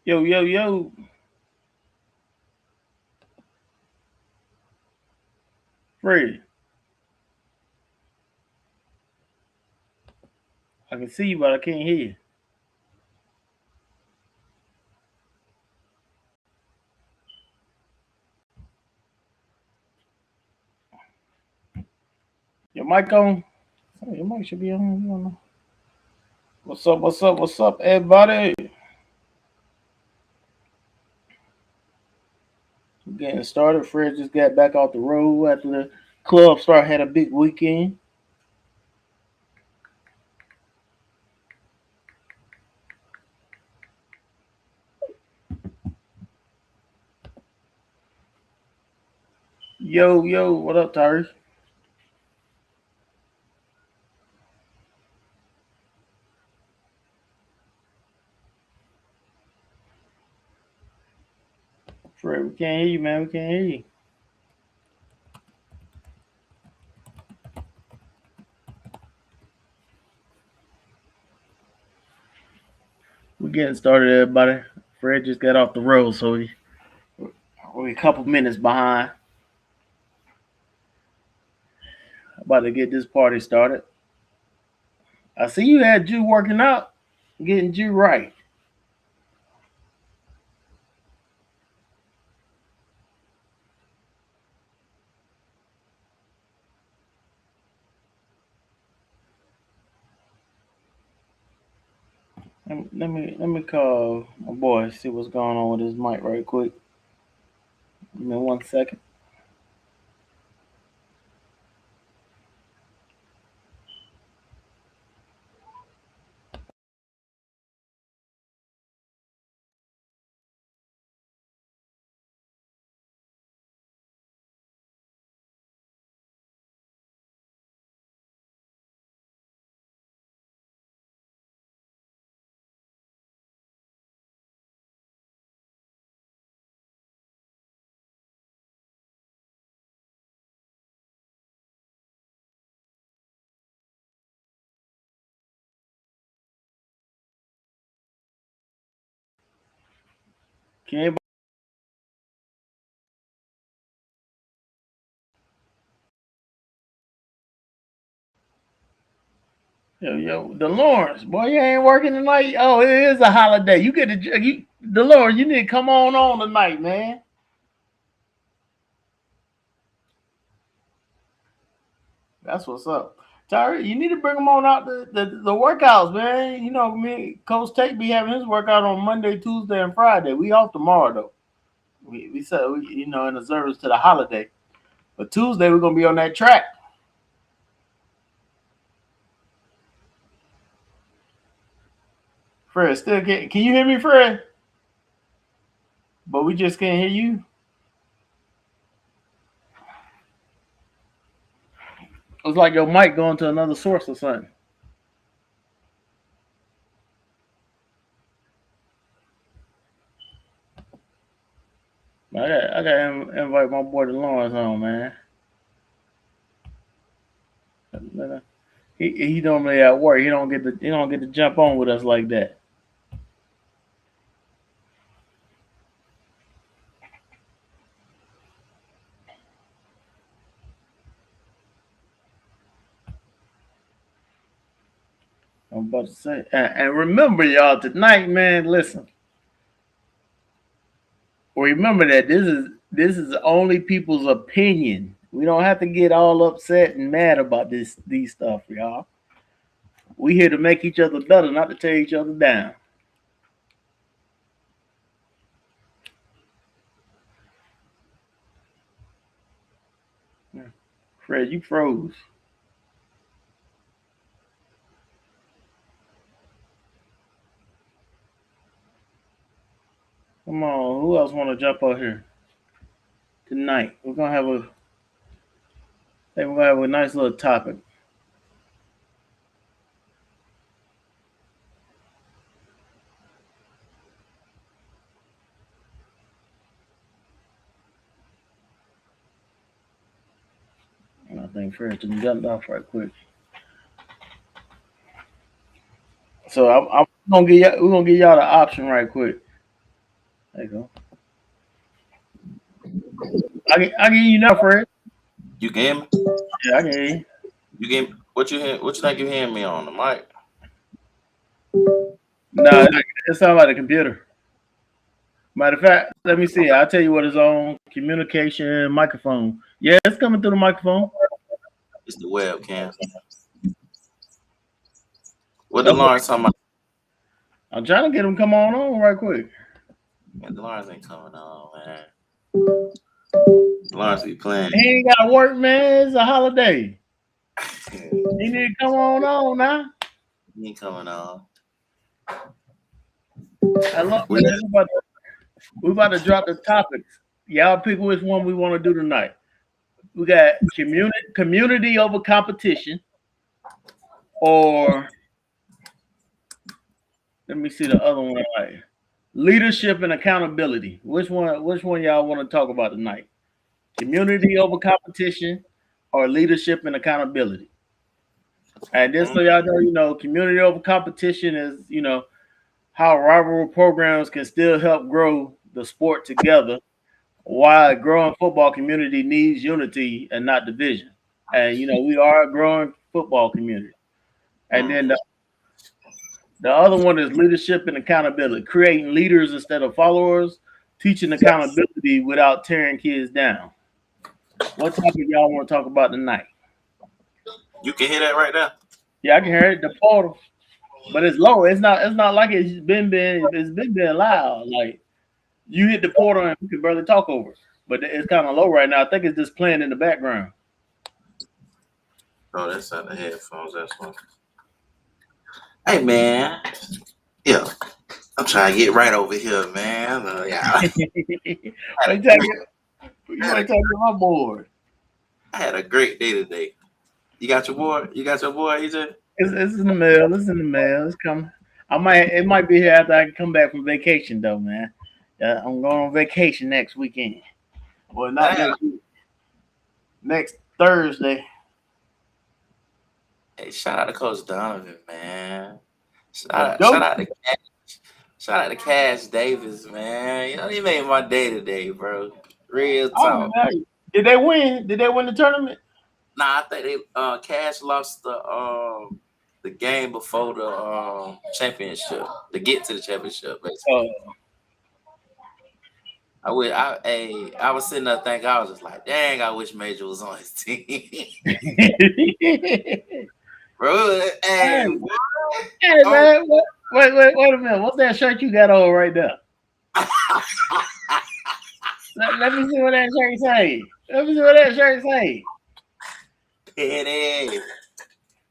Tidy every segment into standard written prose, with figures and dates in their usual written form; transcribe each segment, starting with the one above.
Yo, yo, yo. Fred, I can see you, but I can't hear you. Your mic on? Oh, your mic should be on. You don't know. What's up, what's up, what's up, everybody? We're getting started. Fred just got back off the road after the club star had a big weekend. Yo, yo, what up, Tyrese? Fred, we can't hear you, man. We can't hear you. We're getting started, everybody. Fred just got off the road, so we're a couple minutes behind. About to get this party started. I see you had Jew working out, getting Jew right. Let me call my boy, see what's going on with his mic right quick. Give me 1 second. Can anybody, yo, Delawrence, boy, you ain't working tonight. Oh, it is a holiday. You get Delawrence, you need to come on tonight, man. That's what's up. Tyree, you need to bring them on out the workouts, man. You know, me, Coach Tate be having his workout on Monday, Tuesday, and Friday. We off tomorrow though. We said in observance to the holiday. But Tuesday we're gonna be on that track. Fred, still can you hear me, Fred? But we just can't hear you. It's like your mic going to another source or something. I got to invite my boy to Lawrence on, man. He normally at work. He don't get to jump on with us like that. I'm about to say, and remember, y'all, tonight, man. Listen, remember that this is only people's opinion. We don't have to get all upset and mad about these stuff, y'all. We here to make each other better, not to tear each other down. Fred, you froze. Come on, who else want to jump out here tonight? We're gonna have a nice little topic. And I think Fred just jumped off right quick. So I'm gonna give y'all the option right quick. There you go. I get you now, Fred. You can hear me? Yeah, I can hear you. You get what you hear? What you think you hearing me on the mic? No, it sounds like a computer. Matter of fact, let me see. I'll tell you what is on communication microphone. Yeah, it's coming through the microphone. It's the webcam. What the Okay. Lawrence talking about? I'm trying to get him come on right quick. Man, the Lawrence ain't coming on, man. Lawrence be playing. He ain't got to work, man. It's a holiday. He He need to come on now. ain't coming on. I love We man. We about to drop the topics. Y'all pick which one we want to do tonight. We got community over competition, or let me see the other one. Right. Leadership and accountability. Which one? Which one y'all want to talk about tonight? Community over competition, or leadership and accountability? And just so y'all know, community over competition is, how rival programs can still help grow the sport together, while a growing football community needs unity and not division. And we are a growing football community. And then the other one is leadership and accountability, creating leaders instead of followers, teaching accountability without tearing kids down. What topic y'all want to talk about tonight? You can hear that right there. Yeah, I can hear it. The portal, but it's low. It's not. It's not like it's been loud. Like you hit the portal and we can barely talk over it. But it's kind of low right now. I think it's just playing in the background. Oh, that's out the headphones. That's one. Hey, man. Yeah, I'm trying to get right over here, man. Yeah. Wait till I get my board. I had a great day today. You got your boy? You got your boy, EJ? It's in the mail. It's in the mail. It's coming. It might be here after I come back from vacation though, man. I'm going on vacation next weekend. Well, not Damn. next week. Next Thursday. Hey, shout out to Coach Donovan, man. Shout out to Cash Davis, man. He made my day today, bro. Real talk. Did they win? Did they win the tournament? Nah, I think they Cash lost the game before the championship to get to the championship. Basically. I was sitting there thinking, I was just like, dang, I wish Major was on his team. Bro, hey man, wait a minute. What's that shirt you got on right there? let me see what that shirt say. Let me see what that shirt say. Penny.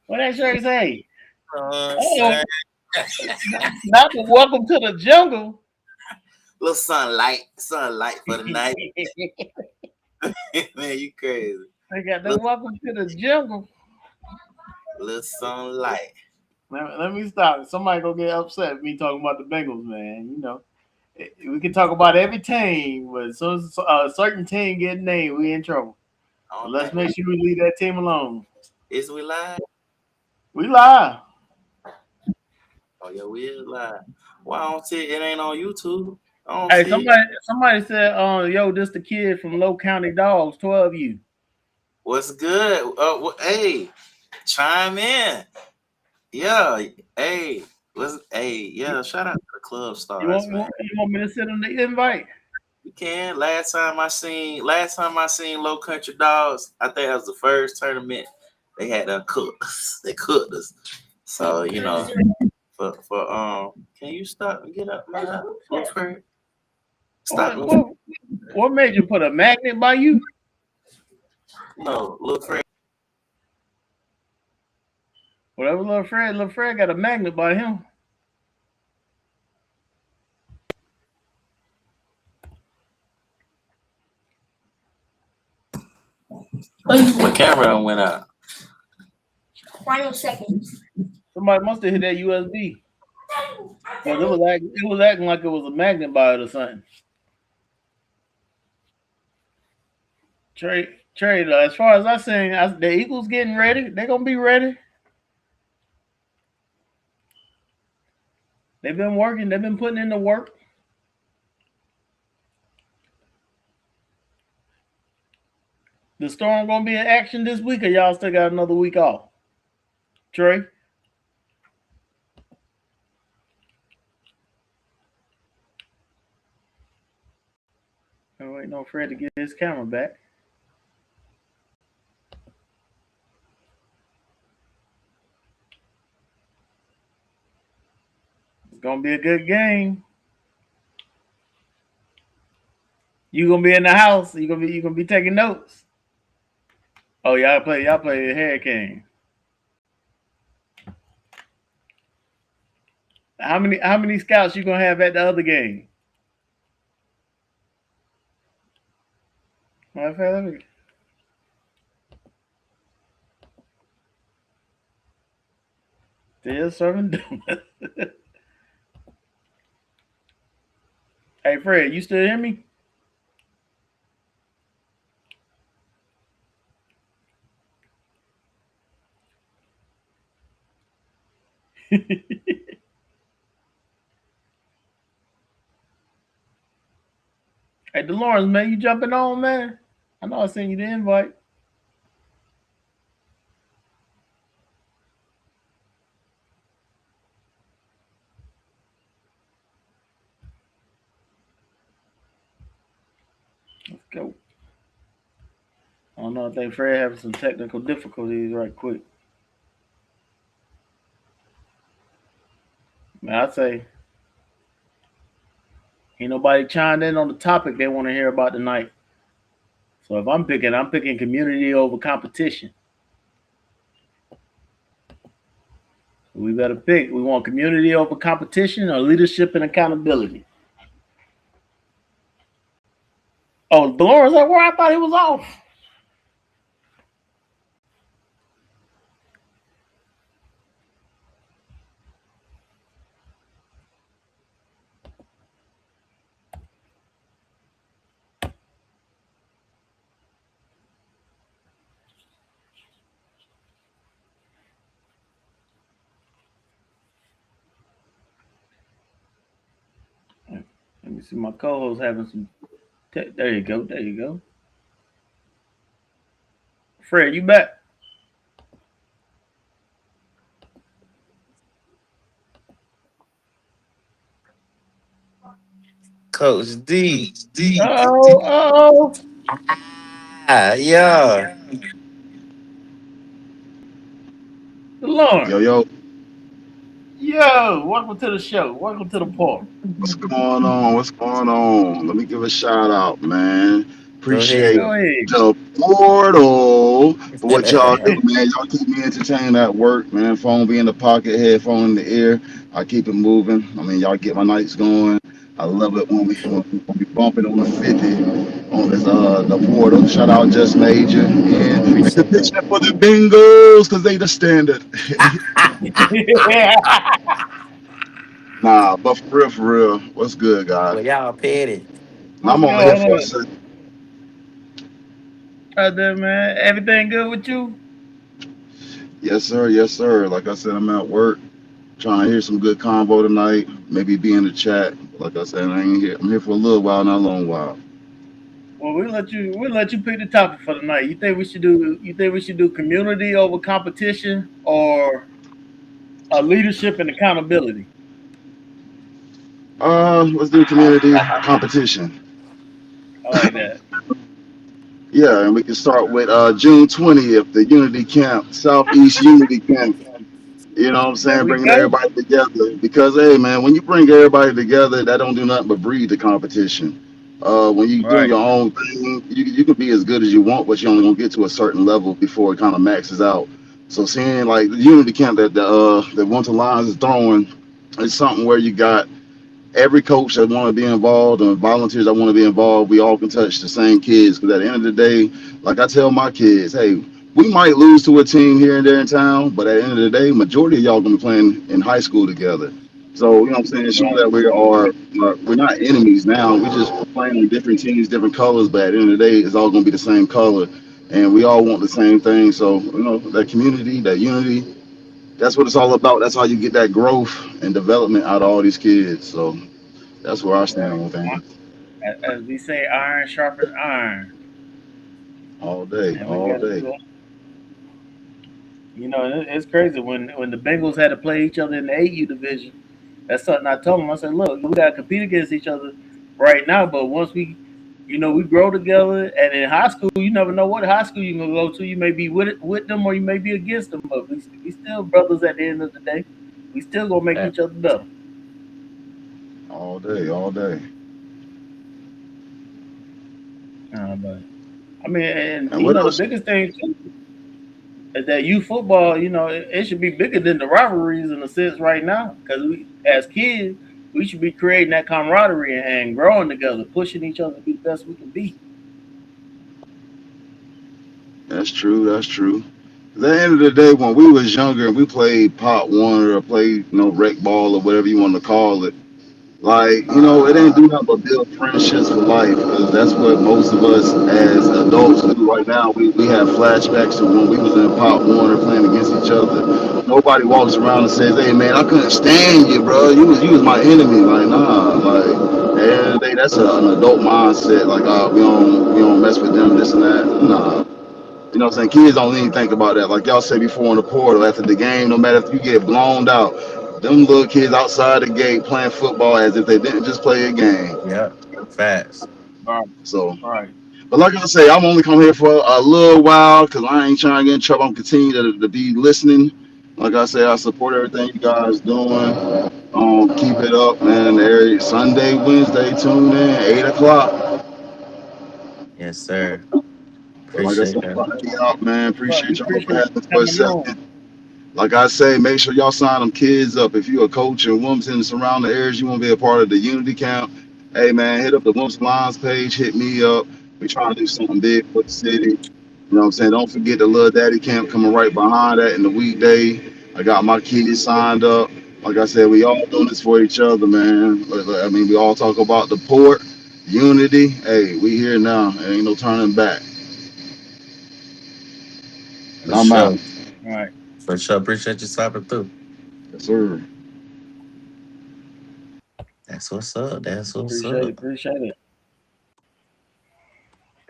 What that shirt say? Not the welcome to the jungle. Little sunlight for the night. Man, you crazy. They got the welcome to the jungle. Little sunlight. Let me stop. Somebody gonna get upset with me talking about the Bengals, man. We can talk about every team, but so a certain team get named, we in trouble. So let's make sure we leave that team alone. Is we live? We live. Oh yeah, we is live. Why I don't see it ain't on YouTube? Hey, somebody said, yo, this the kid from Low County Dogs, 12U. What's good? Hey, chime in. Yeah, hey, shout out to the club stars. You want me to send them the invite? You can. Last time I seen Low Country Dogs, I think that was the first tournament they had cooked us. They cooked us. So, can you stop and get up, man? Stop. What made you put a magnet by you? No, Lil Fred. Whatever Lil Fred got a magnet by him. My camera went out. Final seconds. Somebody must have hit that USB. Because it was acting like it was a magnet by it or something. Trey, as far as I seen, the Eagles getting ready. They're gonna be ready. They've been working. They've been putting in the work. The storm gonna be in action this week, or y'all still got another week off? Trey, I'm waiting on Fred to get his camera back. It's gonna be a good game. You gonna be in the house. You gonna be taking notes. Oh, y'all play the Hurricane. How many scouts you gonna have at the other game? Matter of fact, still serving donuts. Hey Fred, you still hear me? Hey Delawrence, man, you jumping on, man? I know I sent you the invite. Let's go. I don't know. I think Fred having some technical difficulties right quick. Man, I say ain't nobody chimed in on the topic they want to hear about tonight. So if I'm picking community over competition. We better pick. We want community over competition or leadership and accountability. Oh, Dolores, like where I thought he was off. Let me see my co-host having some. There you go. There you go. Fred, you back? Coach D. Oh, oh, Ah, yeah. Lauren. Yo, yo, Yo, welcome to the show. Welcome to the park. what's going on? What's going on? Let me give a shout out, man. Go Appreciate Go ahead. ahead. the portal for what y'all do, man. Y'all keep me entertained at work, man. Phone be in the pocket, headphone in the ear. I keep it moving. I mean, y'all get my nights going. I love it when we bumping on the 50 on this the portal. Shout out Just Major and make the Appreciate pitch that. for the Bengals because they the standard. Yeah. Nah, but for real, what's good, guys? Well, y'all petty. I'm What's only here going for a on? second. Out there, man. Everything good with you? Yes, sir. Yes, sir. Like I said, I'm at work trying to hear some good convo tonight. Maybe be in the chat. Like I said, I ain't here. I'm here for a little while, not a long while. Well, we'll let you pick the topic for tonight. You think we should do community over competition or leadership and accountability? Let's do community competition. I like that. Yeah, and we can start with June 20th, the Unity Camp, Southeast Unity Camp. You know what I'm There saying? we Bringing go. everybody together. Because, hey, man, when you bring everybody together, that don't do nothing but breed the competition. When you doing Right. your own thing, you can be as good as you want, but you only gonna get to a certain level before it kind of maxes out. So seeing like the unity camp that Winter Lions is throwing, it's something where you got every coach that want to be involved and volunteers that want to be involved, we all can touch the same kids. Because at the end of the day, like I tell my kids, hey, we might lose to a team here and there in town, but at the end of the day, majority of y'all gonna be playing in high school together. So you know what I'm saying, showing Right. that we're not enemies now. We just playing on different teams, different colors, but at the end of the day, it's all gonna be the same color, and we all want the same thing. So you know that community, that unity. That's what it's all about. That's how you get that growth and development out of all these kids. So that's where I stand Right. on things. As we say, iron sharpens iron. All day, and we all got day. it's crazy when the Bengals had to play each other in the 8U division. That's something I told them. I said, look, we gotta compete against each other right now, but once we grow together, and in high school, you never know what high school you're gonna go to. You may be with them, or you may be against them, but we still brothers at the end of the day. We still gonna make Yeah. each other better. All day, all day. But I mean, and And what the else? biggest thing too is that youth football. It should be bigger than the rivalries in a sense right now, because we, as kids, we should be creating that camaraderie and growing together, pushing each other to be the best we can be. That's true. That's true. At the end of the day, when we was younger and we played pot one or played, rec ball or whatever you want to call it, like, it ain't do nothing but build friendships for life because that's what most of us as adults do right now. We have flashbacks to when we was in pot one or playing against each other. Nobody walks around and says, "Hey man, I couldn't stand you, bro. You was my enemy." Like, nah, like at the end of the day, that's an adult mindset. Like, we don't mess with them, this and that. Nah. You know what I'm saying? Kids don't even think about that. Like y'all said before on the portal, after the game, no matter if you get blown out, them little kids outside the gate playing football as if they didn't just play a game. Yeah. Facts. Right, So, right. but like I say, I'm only come here for a little while because I ain't trying to get in trouble. I'm continuing to be listening. Like I say, I support everything you guys doing. Keep it up, man. Every Sunday, Wednesday, tune in, 8 o'clock. Yes, sir. But like I Appreciate said, that. I'm be out, man. Well, we Appreciate y'all for appreciate having you us for a coming second. on. Like I say, make sure y'all sign them kids up. If you're a coach in Wilmington and surrounding areas, you want to be a part of the Unity Camp. Hey man, hit up the Wilmington Lions page. Hit me up. We trying to do something big for the city. You know what I'm saying? Don't forget the Little Daddy Camp coming right behind that in the weekday. I got my kids signed up. Like I said, we all doing this for each other, man. I mean, we all talk about the port, unity. Hey, we here now. Ain't no turning back. And For I'm out. sure. All right. For sure. Appreciate you stopping through. Yes, sir. That's what's up. That's what's Appreciate it. up. Appreciate it.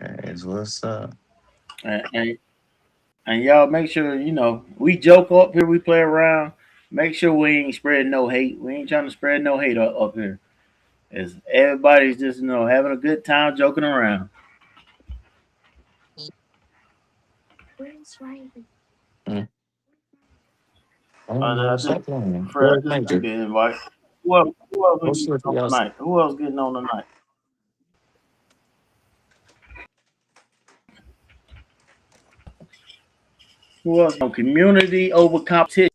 That's what's up. And and y'all make sure we joke up here, we play around. Make sure we ain't spreading no hate. We ain't trying to spread no hate up here. As everybody's just having a good time joking around. Mm. Oh man, I just stop playing. Fred, Where's I just Major? get an invite. Who else we Go getting see what on y'all. tonight? Who else getting on tonight? Who else on community over competition,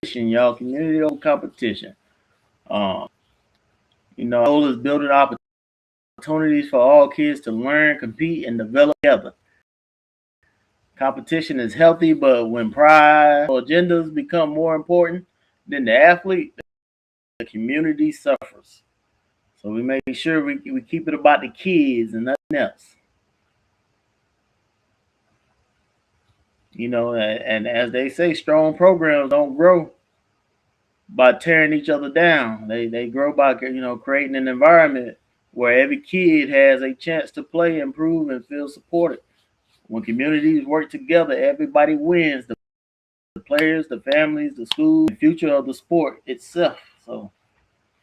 y'all? Community over competition. Um, the goal is building opportunities for all kids to learn, compete, and develop together. Competition is healthy, but when pride or agendas become more important than the athlete, the community suffers. So we make sure we keep it about the kids and nothing else. And as they say, strong programs don't grow by tearing each other down. They grow by creating an environment where every kid has a chance to play, improve, and feel supported. When communities work together, everybody wins. The players, the families, the schools, the future of the sport itself. So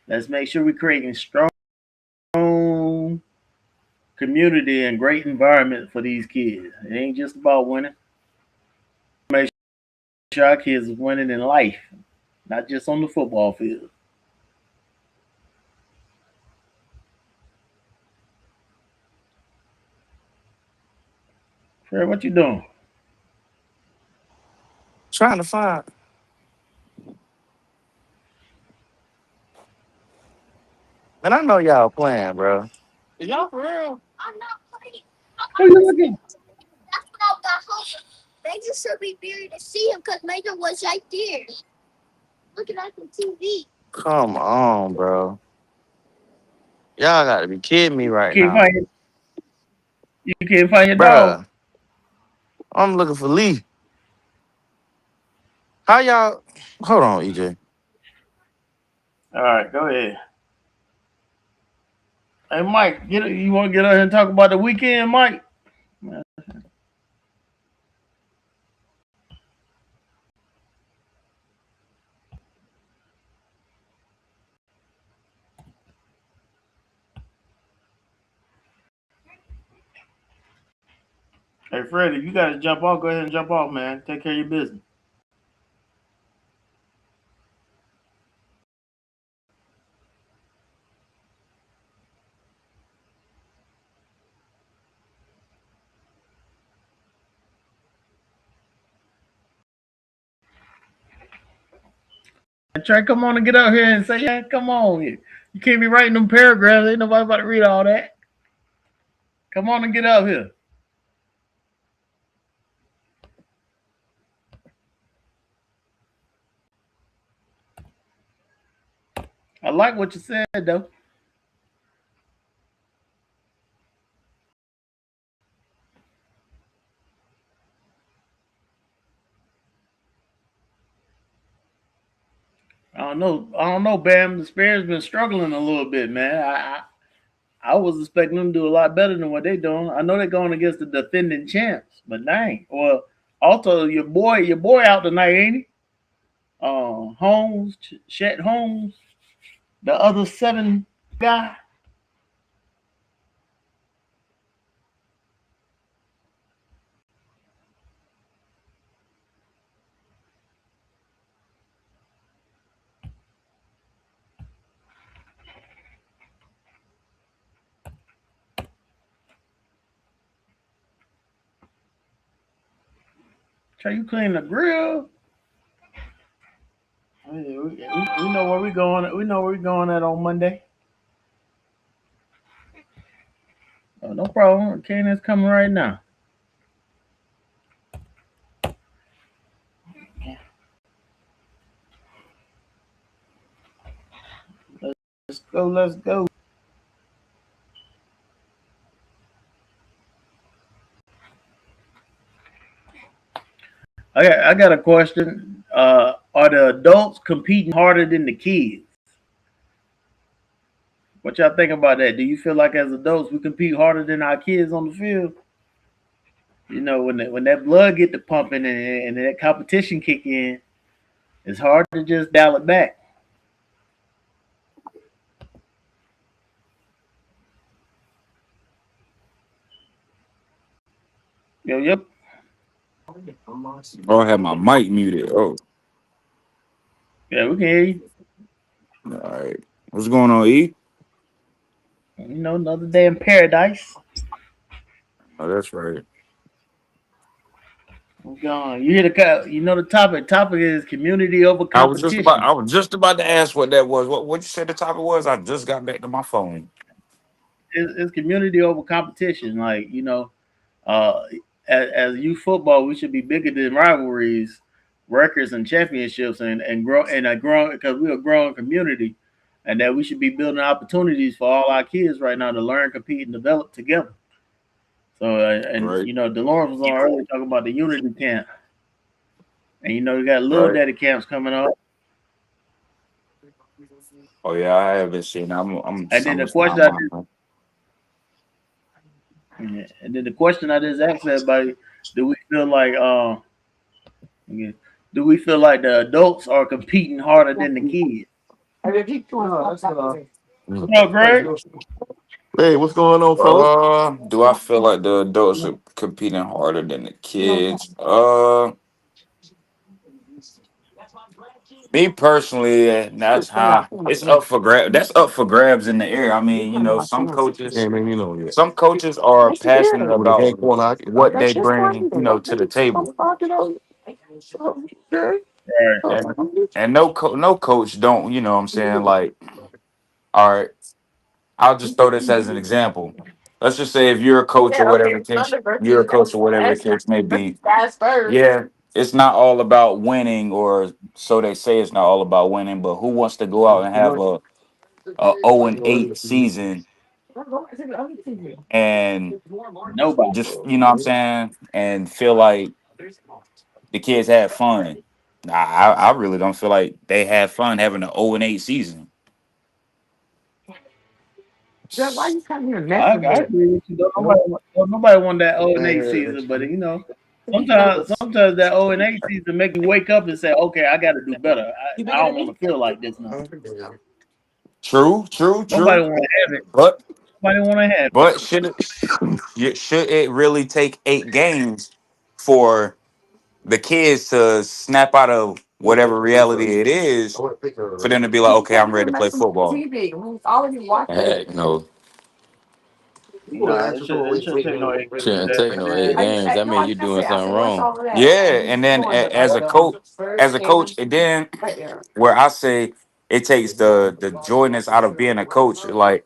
let's make sure we're creating strong community and great environment for these kids. It ain't just about winning. Make sure our kids are winning in life, not just on the football field. Fred, what you doing? Trying to find. Man, I know y'all playing, bro. Is y'all for real? Who you looking? Come on, bro. Y'all gotta be kidding me You right can't now. find you can't find your dog. Bruh, I'm looking for Lee. How y'all hold on, EJ. All right, go ahead. Hey, Mike, you want to get out here and talk about the weekend, Mike? Hey, Freddie, you got to jump off. Go ahead and jump off, man. Take care of your business. And Trey, come on and get up here and say, yeah, come on. You can't be writing them paragraphs. Ain't nobody about to read all that. Come on and get up here. I like what you said, though. I don't know. I don't know, Bam. The Spears been struggling a little bit, man. I was expecting them to do a lot better than what they doing. I know they're going against the defending champs, but dang. Well, also your boy out tonight, ain't he? Holmes, Chet Holmes, the other 7 guy. Try you clean the grill. We know where we going. We know where we going at on Monday. Oh, no problem. Kanan's coming right now. Let's go. Let's go. I got a question. Are the adults competing harder than the kids? What y'all think about that? Do you feel like as adults we compete harder than our kids on the field? You know, when that blood get to pumping and that competition kick in, it's hard to just dial it back. Yep. Oh, I have my mic muted. Oh, Yeah, we can hear you. all right. What's going on, E? You know, another day in paradise. Oh, that's right. What's going on? You hear you know the topic. Topic is community over I competition. was just about to ask what that was. What you said the topic was? I just got back to my phone. It's community over competition. Like, you know, uh, as youth football, we should be bigger than rivalries, records, and championships, and grow and a growing because we're a growing community, and that we should be building opportunities for all our kids right now to learn, compete, and develop together. So, and Right. you know, Delores was on earlier talking about the unity camp, and you know, you got little Right. daddy camps coming up, Oh yeah, I haven't seen. and then I'm the just not question I my. Yeah. And then the question I just asked everybody: Do we feel like yeah, do we feel like the adults are competing harder than the kids? What up, Greg? Hey, what's going on, fellas? Do I feel like the adults are competing harder than the kids? Me personally, that's how it's up for grab. That's up for grabs in the air. I mean, Yeah, man, you know, yeah. some coaches are passionate With a about hand corner, what they bring, to the table, Right. and no coach don't, what I'm saying, like, all right, I'll just throw this as an example. Let's just say if you're a coach or whatever you're a coach or whatever the case may be. Yeah, it's not all about winning, or so they say. It's not all about winning, but who wants to go out and have a 0-8 season and Nobody. just what I'm saying, and feel like the kids had fun? Nah, I really don't feel like they had fun having an 0-8 season. I agree with you. Nobody won that 0-8 season, but you know, sometimes that 0-8 season make you wake up and say, okay, I got to do better. I don't want to feel like this now. True, true, Nobody true. want to have it. But Nobody want to have it. But should it really take 8 games for the kids to snap out of whatever reality it is for them to be like, okay, I'm ready to play football? Heck no. Nah, it shouldn't take no 8 games for Shouldn't that, take no eight man. games. That mean you doing something wrong. Yeah, and then as a coach, and then where I say it takes the joyness out of being a coach, like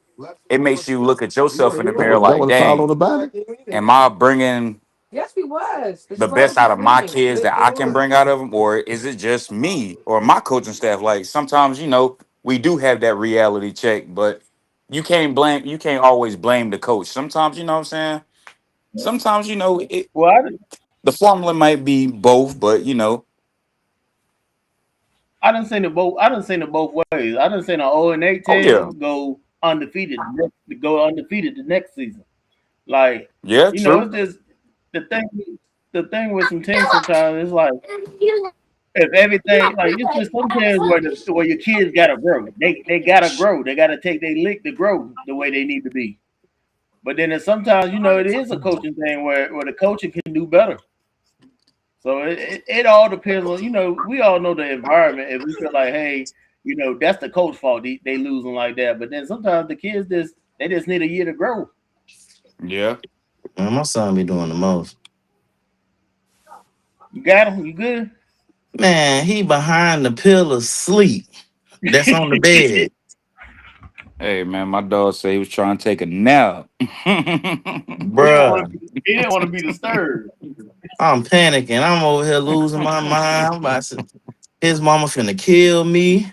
it makes you look at yourself in the mirror That like, was a foul on dang, the body. am I bringing the best out of my kids that I can bring out of them, or is it just me or my coaching staff? Like sometimes, we do have that reality check, but you can't always blame the coach. Sometimes, you know what I'm saying? Sometimes, Well, the formula might be both, but I done seen it both. I done seen it both ways. I done seen an 0-8 oh yeah, team go undefeated the next season. Like, yeah, true. it's just the thing. The thing with some teams sometimes is like if everything like it's just some teams where your kids gotta grow. They gotta grow. They gotta take their lick to grow the way they need to be. But then there's sometimes it is a coaching thing where the coaching can do better. So it all depends on we all know the environment. If we feel like hey that's the coach fault they losing like that. But then sometimes the kids just need a year to grow. Yeah. Man, my son be doing the most. You got them. You good? Man, he behind the pillow sleep. That's on the bed. Hey man, my dog said he was trying to take a nap. Bruh. He didn't want to be disturbed. I'm panicking. I'm over here losing my mind. I'm about to, his mama finna kill me.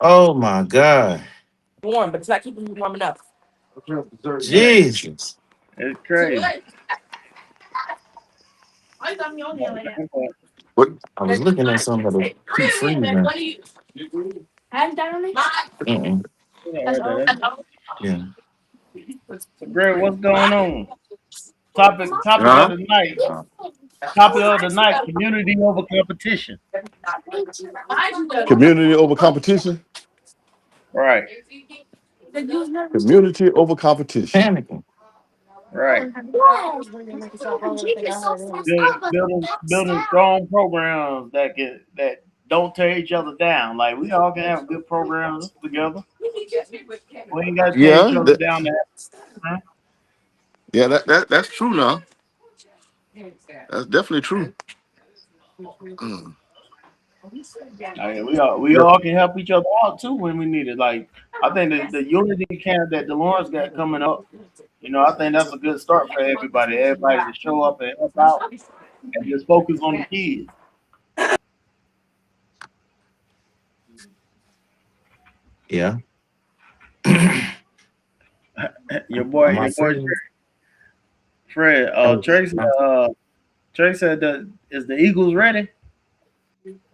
Oh my God. Jesus. It's crazy. What? I was looking at something that keep freezing. Mm-mm. Yeah. So, Greg, what's going on? Topic of Huh? the night. Topic of the night. Community over competition. Community over competition. Right. Community over competition. Panicking. Right. Building strong programs that don't tear each other down. Like we all can have good programs together. We ain't got to tear each Yeah, other down. To have, yeah. That's true now. That's definitely true. Mm. like, we all can help each other out too when we need it. Like I think the unity camp that Delawrence got coming up. I think that's a good start for everybody. Everybody to show up and help out and just focus on the kids. Yeah. Your boy, Am I your boy freezing? Fred. Trey said that is the Eagles ready?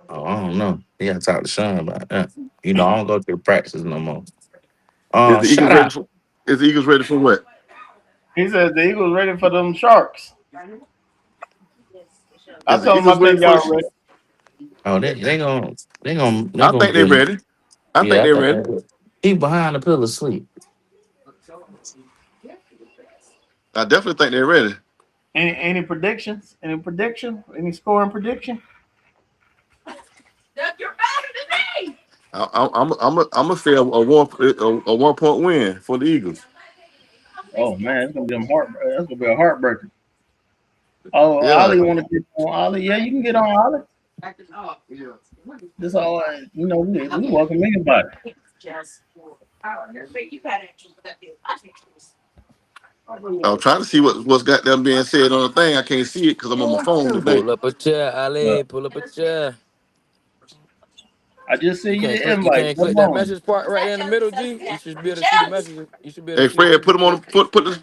Oh, I don't know. You gotta talk to Sean about that. I don't go through practices no more. Is the Eagles Shout ready out. for? Is the Eagles ready for what? He says the Eagles ready for them Sharks. I Is the told him Eagles I ready think for? y'all ready. Oh, they I gonna think they're get him. ready. I think Yeah, I they're think ready. that is. He behind the pillow sleep. I definitely think they're ready. Any predictions? Any prediction? Any scoring prediction? I'm gonna say a 1 point win for the Eagles. Oh man, it's gonna be them heart. That's gonna be a heartbreaker. Oh, Yeah. Ollie want to get on Ollie? Yeah, you can get on Ollie. This all we welcome anybody. I'm trying to see what's got them being said on the thing. I can't see it because I'm on my phone today. Pull up a chair, Look, Ali. Pull up a chair. I just sent You you can't the click. You invite. can't Come click that on. message part right there in the middle, G. You should be able to see the message. You should be able Hey to see the Fred, message.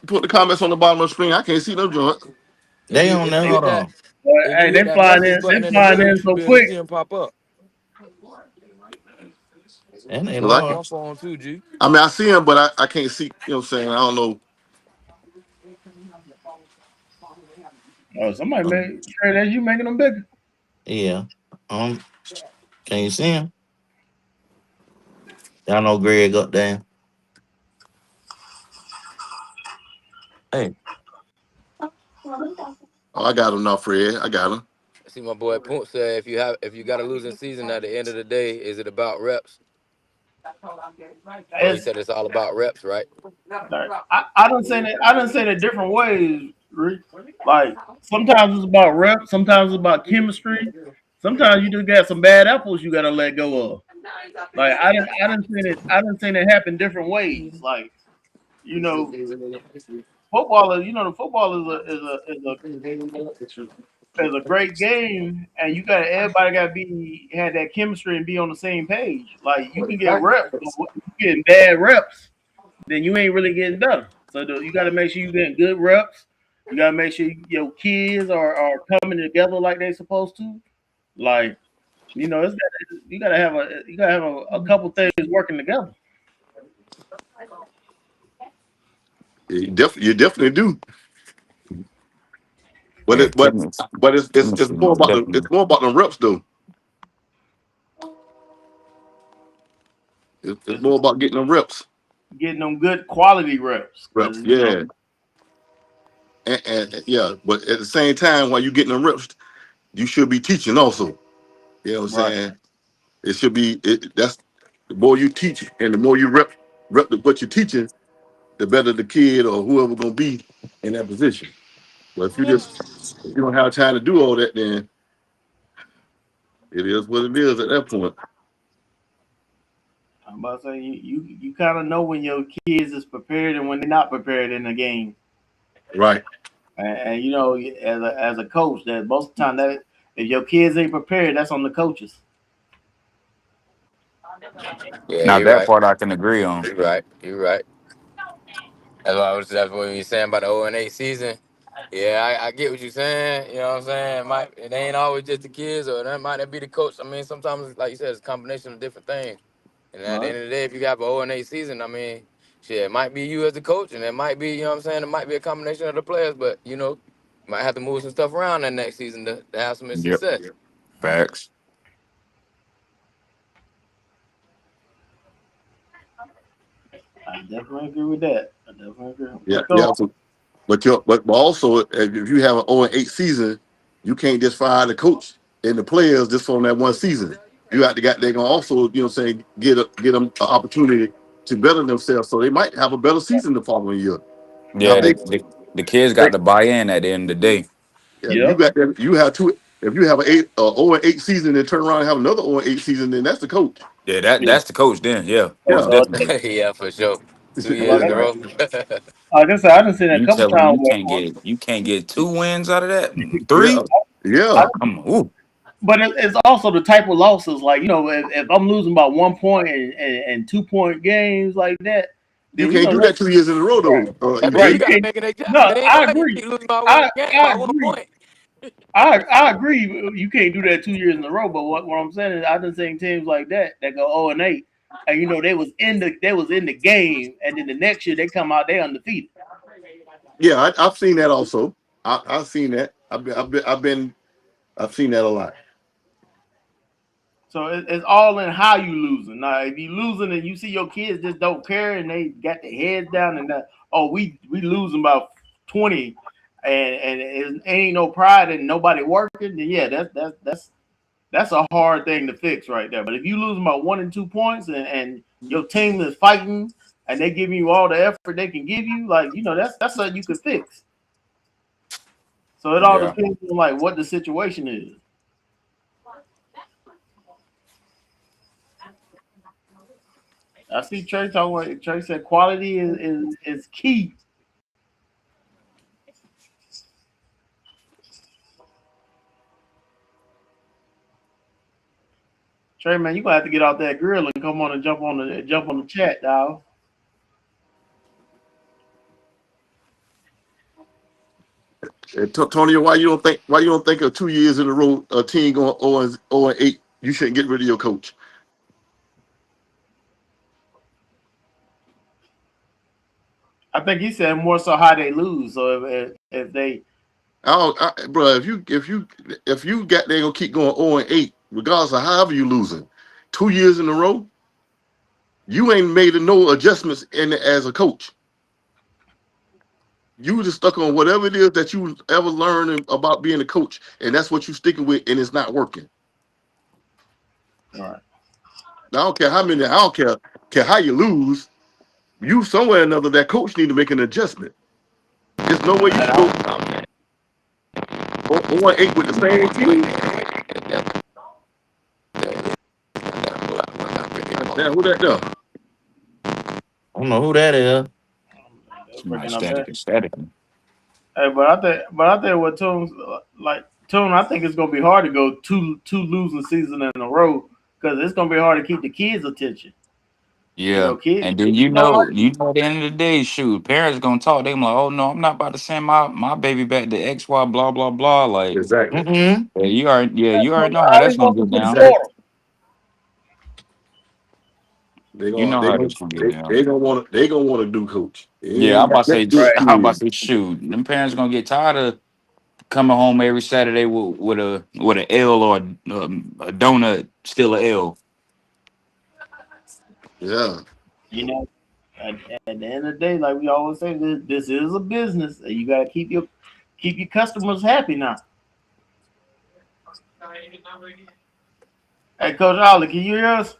put the comments on the bottom of the screen. I can't see them joints. They on there. They, Hold on. boy, If hey, you hit they that flying message in. They button in the flying middle, you in should so be able to quick. see them pop up. And they Cause on I on can, my phone too, G. I mean I see them, but I can't see. You know what I'm saying? I don't know. Oh, somebody made sure that you making them bigger. Yeah. Um. Can you see him? Y'all know Greg up there. Hey, Oh, I got him now, Fred. I got him. I see my boy Poont said if you got a losing season at the end of the day, is it about reps? Oh, he It's said it's all about reps, right? like, I don't say that. I don't say that different ways. Rick. Like sometimes it's about rep, sometimes it's about chemistry. Sometimes you just got some bad apples you got to let go of. Like I didn't seen it happen different ways. Like you know, football is the football is a great game, and you got everybody got to be had that chemistry and be on the same page. Like you can get reps, but if you getting bad reps, then you ain't really getting better. So you got to make sure you getting good reps. You got to make sure your kids are coming together like they supposed to. Like you gotta have a couple things working together. You definitely do. But yeah, it but it's chemistry more most about definitely. the reps though. It's It's more about getting the reps. getting them good quality reps because Reps, yeah. Yeah, but at the same time, while you getting the reps, you should be teaching also. You know what I'm right. saying? It should be that's the more you teach and the more you rep what you're teaching, the better the kid or whoever gonna be in that position. But if you don't have time to do all that, then it is what it is at that point. I'm about to say you kind of know when your kids is prepared and when they're not prepared in the game. Right. And you know, as a coach, that most of the time that if your kids ain't prepared, that's on the coaches. Yeah, Now you're that right. part I can agree on. You're right. You're right. That's what you're saying about the 0-8 season. Yeah, I get what you're saying. You know what I'm saying? It ain't always just the kids, or that might not be the coach. I mean, sometimes, like you said, it's a combination of different things. And at the Right. end of the day, if you have an 0-8 season, I mean, shit, it might be you as the coach, and it might be, you know what I'm saying, it might be a combination of the players, but, you might have to move some stuff around that next season to have some Yep, success. facts. I definitely agree with that. I definitely agree. Yeah, But yeah. though, But also if you have an 0-8 season, you can't just fire the coach and the players just from that one season. You have to got they're gonna also, saying get them an opportunity to better themselves so they might have a better season the following year. Now Yeah, the kids they got to buy in at the end of the day. yeah, you yep. got that you have two if you have an 0-8 season and turn around and have another 0-8 season, then that's the coach. Yeah, Yeah. that's the coach then. Yeah, most Yeah. So definitely. Yeah, for sure. 2 like years in a I, row. like I said, I done seen a You couple tell me times you can't get 2 wins out of that. Yeah. Three? I, Yeah. Oh, come on. Ooh. but it's also the type of losses. Like if I'm losing by 1 point and 2 point games like that, You then can't do that 2 years in a row right, though, That mean right. you You EB. got to can't. make an No, adjustment. It ain't I nothing. agree. You losing by one I game, I by one agree. point. I agree. You can't do that 2 years in a row. But what I'm saying is, I've been seeing teams like that go 0-8, and they was in the game, and then the next year they come out they undefeated. Yeah, I've seen that also. I've seen that. I've seen that a lot. So it's all in how you losing. Now, if you losing and you see your kids just don't care and they got their heads down and that, oh, we losing about 20, and it ain't no pride and nobody working, then yeah, that's a hard thing to fix right there. But if you losing about 1 and 2 points and your team is fighting and they giving you all the effort they can give you, like that's something you could fix. So it all Yeah. depends on like what the situation is. I see Trey talking. Trey said quality is key. Trey, man, you gonna have to get out that grill and come on and jump on the chat, dog. Tony, why you don't think of 2 years in a row a team going 0-8, you shouldn't get rid of your coach. I think he said more so how they lose. So if they Bro, if you got they gonna keep going 0-8, regardless of however you losing, 2 years in a row, you ain't made no adjustments in as a coach. You just stuck on whatever it is that you ever learned about being a coach, and that's what you sticking with, and it's not working. All right. I don't care how many. I don't care how you lose. You somewhere or another that coach need to make an adjustment. There's no way you And can I, go 0-8 with the same team. Damn, who that there? I don't know who that is. they're Somebody breaking up there. static. Hey, but I think what Tunes like Tune. I think it's gonna be hard to go two losing seasons in a row because it's gonna be hard to keep the kids' attention. Yeah. Kids And then don't like. at the end of the day, shoot, parents gonna talk. They gonna like, oh no, I'm not about to send my baby back to XY, blah, blah, blah. Like, Exactly. Mm-hmm. you already know how I that's just gonna want get them to down. Exactly. support They You gonna know they how gonna that's gonna get they, down. they gonna want to they gonna want to do coach. They Yeah, ain't got nothing to do with them. I'm about to kids. say, shoot, them parents gonna get tired of coming home every Saturday with a L or a donut, still a L. Yeah. You know, at the end of the day, like we always say, this is a business, and you gotta keep your customers happy now. Hey, Coach Ollie, can you hear us?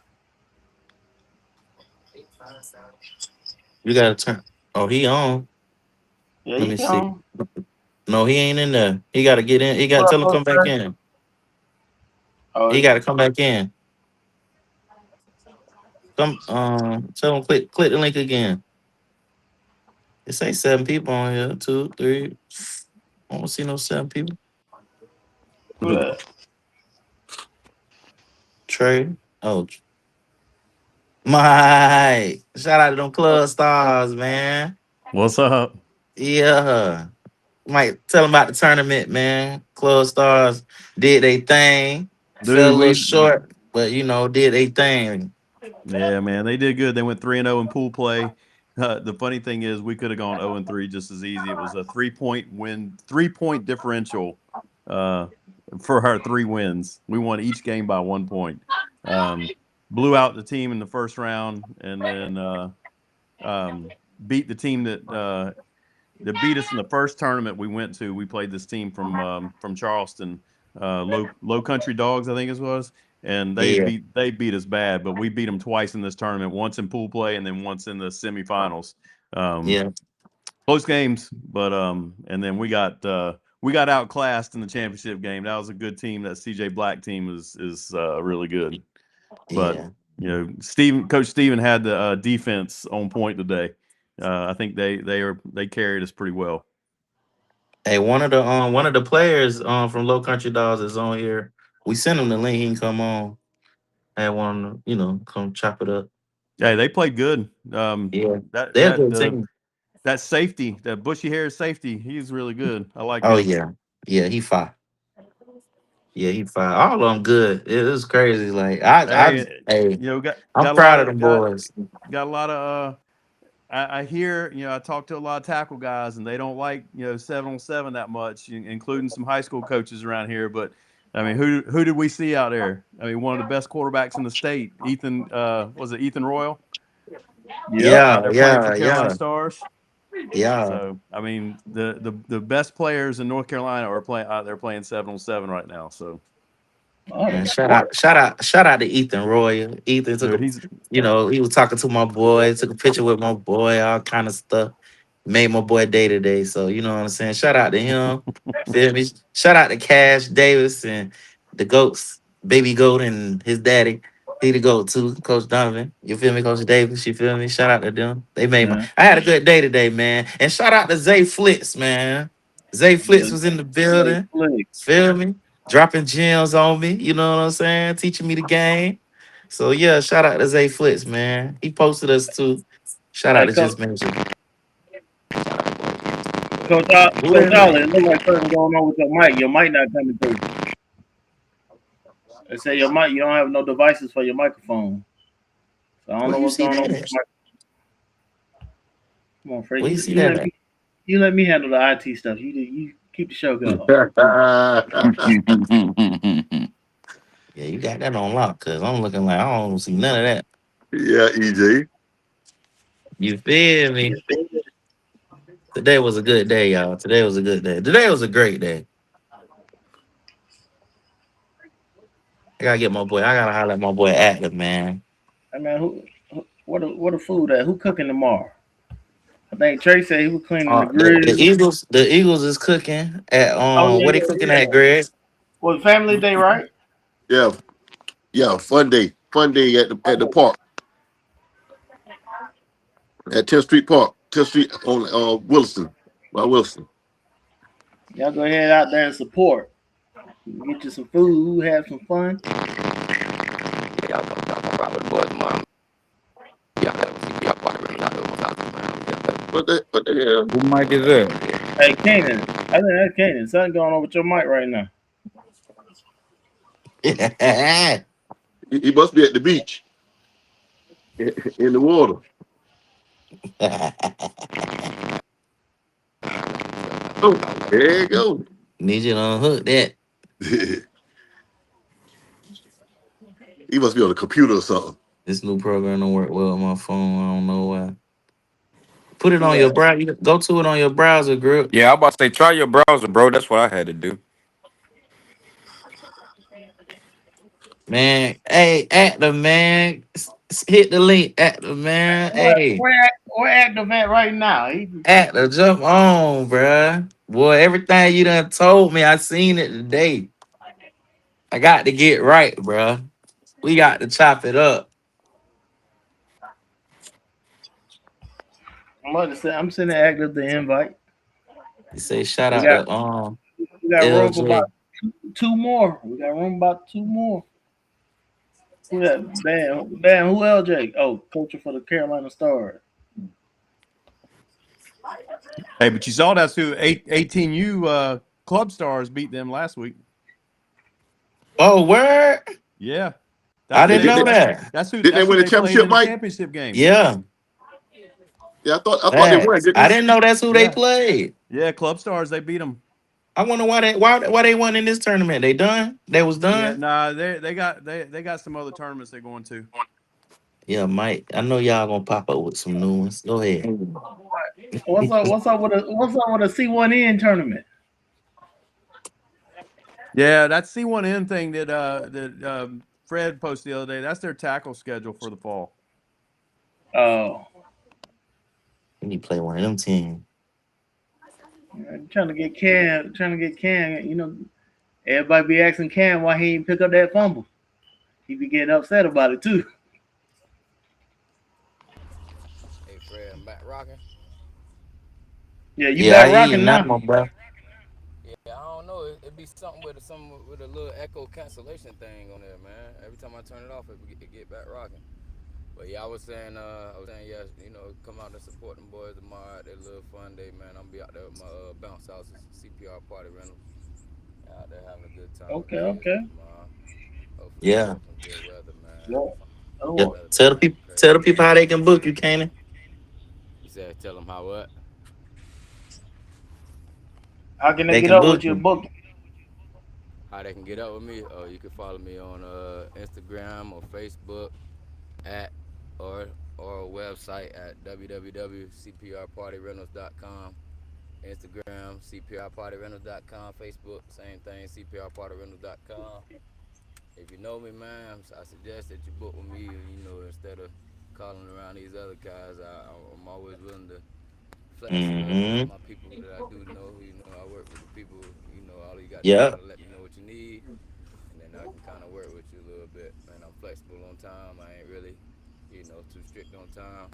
You gotta turn. Oh, he on. Yeah, Let he me see. can. No, he ain't in there. He gotta get in. He gotta What up, tell him Coach come back Trey? in. Oh, He gotta come back in. Tell him click the link again. It say 7 people on here. Two, three. I don't see no 7 people. who that? Trey. Oh, my. Shout out to them club stars, man. What's up? Yeah. Might tell them about the tournament, man. Club stars did they thing. Fell a Dude, little we short, but did they thing. yeah, man, they did good. They went 3-0 in pool play. The funny thing is we could have gone 0-3 just as easy. It was a 3-point win, 3-point differential uh for our 3 wins. We won each game by 1 point. Um Blew out the team in the first round and then um beat the team that beat us in the first tournament we went to. We played this team from Charleston, Low Country Dogs, I think it was, and Yeah, they beat us bad. But we beat them twice in this tournament, once in pool play and then once in the semifinals. Um, yeah, Close games, but and then we got outclassed in the championship game. That was a good team. That CJ Black team is really good. But yeah. Coach Steven had the defense on point today. I think they carried us pretty well. Hey, one of the players from Low Country Dogs is on here. We sent him the link. He can come on. Had one, come chop it up. Hey, they played good. Yeah, That they're a that good team. that safety, that bushy hair safety, he's really good. I like Oh him. yeah, yeah. He fine. Yeah, he fine. All of them good. It was crazy. Like Hey, hey, you know, I'm proud of them boys. got a lot of. I hear, I talk to a lot of tackle guys, and they don't like 7-on-7 that much, including some high school coaches around here. But I mean, who did we see out there? I mean, one of the best quarterbacks in the state, Ethan. Was it Ethan Royal Yep. out Yeah, there playing for yeah, the Carolina yeah, Stars? yeah. So I mean, the best players in North Carolina are playing out there playing 7-on-7 right now. So Oh, Man, that's smart. shout out to Ethan Royal. Ethan took dude, a, he's he was talking to my boy, took a picture with my boy, all kind of stuff. Made my boy day to day. So you know what I'm saying. Shout out to him. Feel me? Shout out to Cash Davis and the goats, baby goat and his daddy. He the goat too, Coach Donovan. You feel me, Coach Davis? You feel me? Shout out to them. They made my. Yeah. I had a good day today, man. And shout out to Zay Flitz, man. Zay Flitz The was in the Zay building. Flick. Feel me? Dropping gems on me. You know what I'm saying? Teaching me the game. So yeah, shout out to Zay Flitz, man. He posted us too. Shout out Hey, to Just Mention. Coach Ollie, it look like something going on with your mic. Your mic not coming through. They say your mic, you don't have no devices for your microphone. So I don't Where know you what's see going on that with at? your mic. Come on, Fred. Where you see that at? You let me handle the IT stuff. You keep the show going. Yeah, you got that on lock, cause I'm looking like I don't see none of that. Yeah, EJ. You feel me? Today was a good day, y'all. Today was a good day. Today was a great day. I gotta get my boy. I gotta holler at my boy Active, man. I mean, what a food at? Who cooking tomorrow? I think Trey said he was cleaning the The grill. Eagles is cooking at Oh yeah, what they yeah, cooking yeah. at, Greg? Well, Family Day, right? Yeah, yeah, fun day at the park at 10th Street Park, 10th Street on Wilson, by Wilson. Y'all go ahead out there and support. Get you some food, have some fun. Y'all come rock with the boys tomorrow. Y'all have a CPR party running out there on top of man. What the hell? Who mic is that? Hey, Kanan, I think that's Kanan. Something going on with your mic right now. He must be at the beach in the water. Oh, there you go. Need you to unhook that. He must be on the computer or something. This new program don't work well on my phone. I don't know why. Put it on Yeah. your browser. You go to it on your browser, group. Yeah, I about to say try your browser, bro. That's what I had to do. Man, hey, Active, man. Hit the link, Active, man. Hey, We're at the event right now. Active, jump on, bruh. Boy, everything you done told me, I seen it today. I got to get right, bruh. We got to chop it up. I'm about to say I'm sending Active the invite. You say shout We out got to we got room for about LJ. two more. We got room about two more. Who that? Bam. Who LJ? Oh, coach for the Carolina Stars. Hey, but you saw that's who 18U club stars beat them last week. Oh, where? Yeah, I that's who didn't Did they know they, play. that. did they That's who win the they played championship, in the Mike? championship game. Yeah, Yeah, I thought they won, facts. didn't I they? didn't know that's who they Yeah, played. yeah, club stars they beat them. I wonder why they won in this tournament. They done? They was Yeah, done? nah, they got some other tournaments they're going to. Yeah, Mike. I know y'all gonna pop up with some new ones. Go ahead. What's up? What's up with a C1N tournament? Yeah, that C1N thing that Fred posted the other day. That's their tackle schedule for the fall. Oh, We need to play one of them teams. I'm trying to get Cam. Trying to get Cam. You know, everybody be asking Cam why he didn't pick up that fumble. He be getting upset about it too. Hey Fred, I'm back rocking. Yeah, you Yeah, back I hear you rocking now, now. my bro. Yeah, I don't know. It be something with a little echo cancellation thing on there, man. Every time I turn it off, it get back rocking. But yeah, I was saying, yes, you know, come out and support them boys tomorrow at their little fun day, man. I'm gonna be out there with my bounce houses, CPR party rentals, out there having a good time with Okay, the kids okay. tomorrow. Hopefully we Yeah. have some good weather, man. Yeah. Yeah. Oh, Weather Tell been the acting people tell crazy. the people how they can book you, Cannon. You said tell them how what? how can they They get can up book with your you. book? How they can get up with me? Oh, you can follow me on Instagram or Facebook at or a website at www.cprpartyrentals.com. Instagram, cprpartyrentals.com. Facebook, same thing, cprpartyrentals.com. If you know me, man, I suggest that you book with me. You know, instead of calling around these other guys, I'm always willing to flex a little bit for Mm-hmm. my people that I do know. You know, I work with the people. You know, all you got to do is Yep. let me know what you need, and then I can kind of work with you a little bit. And I'm flexible on time. I ain't really, too strict on time.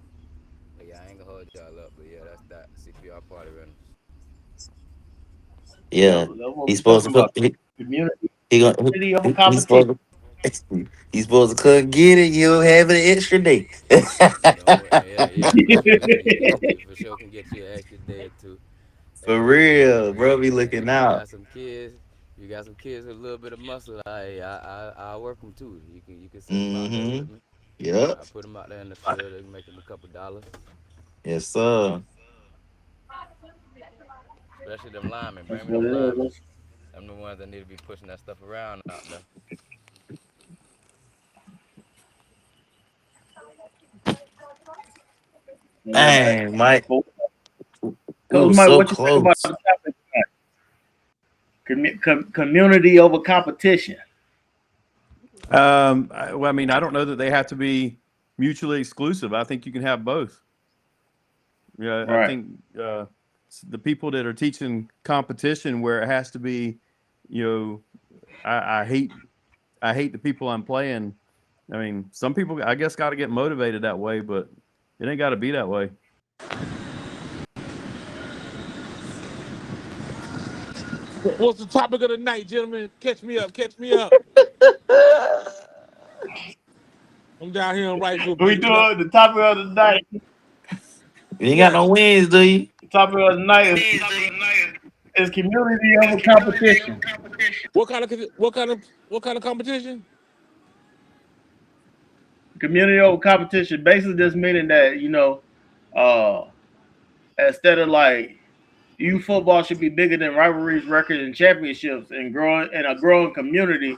But yeah, I ain't gonna hold y'all up. But yeah, that's that. CPR Party Rentals. That's, Yeah. that's what He's we're supposed talking to about. put Community he gonna over he's competition. supposed to he's supposed to come get it. You'll have an extra day. Don't yeah, for sure. You for sure can get you an extra day or two. For Hey, real, bro. Be and looking if you out. got some kids, you got some kids with a little bit of muscle. I work them too. You can send them out there Mm-hmm. with me. Yep. I put them out there in the field. They can make them a couple dollars. Yes, sir. Especially them linemen. That's Bring me what them it is. linemen. Them the ones that need to be pushing that stuff around out there. Yeah, Dang, Mike. but We We Coach were Mike, so what you think about close. the topic tonight? Community over competition. Well, I mean, I don't know that they have to be mutually exclusive. I think you can have both. Yeah, I Right. think the people that are teaching competition where it has to be, you know, I hate the people I'm playing. I mean, some people I guess got to get motivated that way, but it ain't got to be that way. What's the topic of the night, gentlemen? Catch me up. Catch me up. I'm down here in Wrightsville, We baby. do it. The topic of the night. You ain't got Yeah. no wins, do you? The topic of the night is community over competition. What kind of competition? Community over competition, basically just meaning that uh, instead of like youth football should be bigger than rivalries, records, and championships, and growing in a growing community.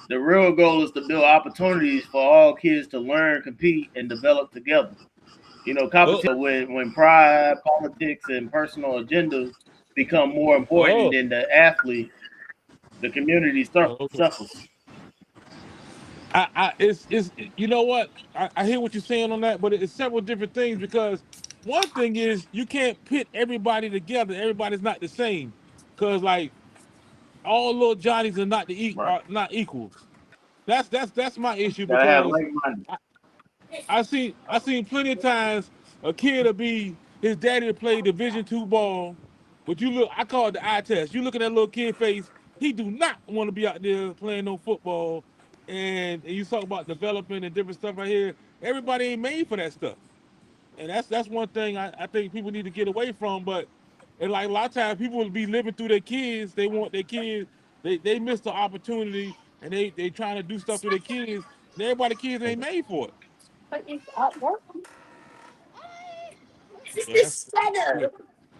The real goal is to build opportunities for all kids to learn, compete, and develop together. Oh, Competition when pride, politics, and personal agendas become more important oh, than the athlete, the community okay. suffers. It's you know what? I hear what you're saying on that, but it's several different things because one thing is you can't pit everybody together. Everybody's not the same, cause like all little Johnnies Right. are not equals. That's my issue Gotta have because like minded. I seen plenty of times a kid will be his daddy to play Division II ball, but you look, I call it the eye test. You look at that little kid face, he do not want to be out there playing no football. And you talk about developing and different stuff right here. Everybody ain't made for that stuff, and that's one thing I think people need to get away from. But and like a lot of times people will be living through their kids. They want their kids. They miss the opportunity, and they trying to do stuff to their kids. And everybody kids ain't made for it.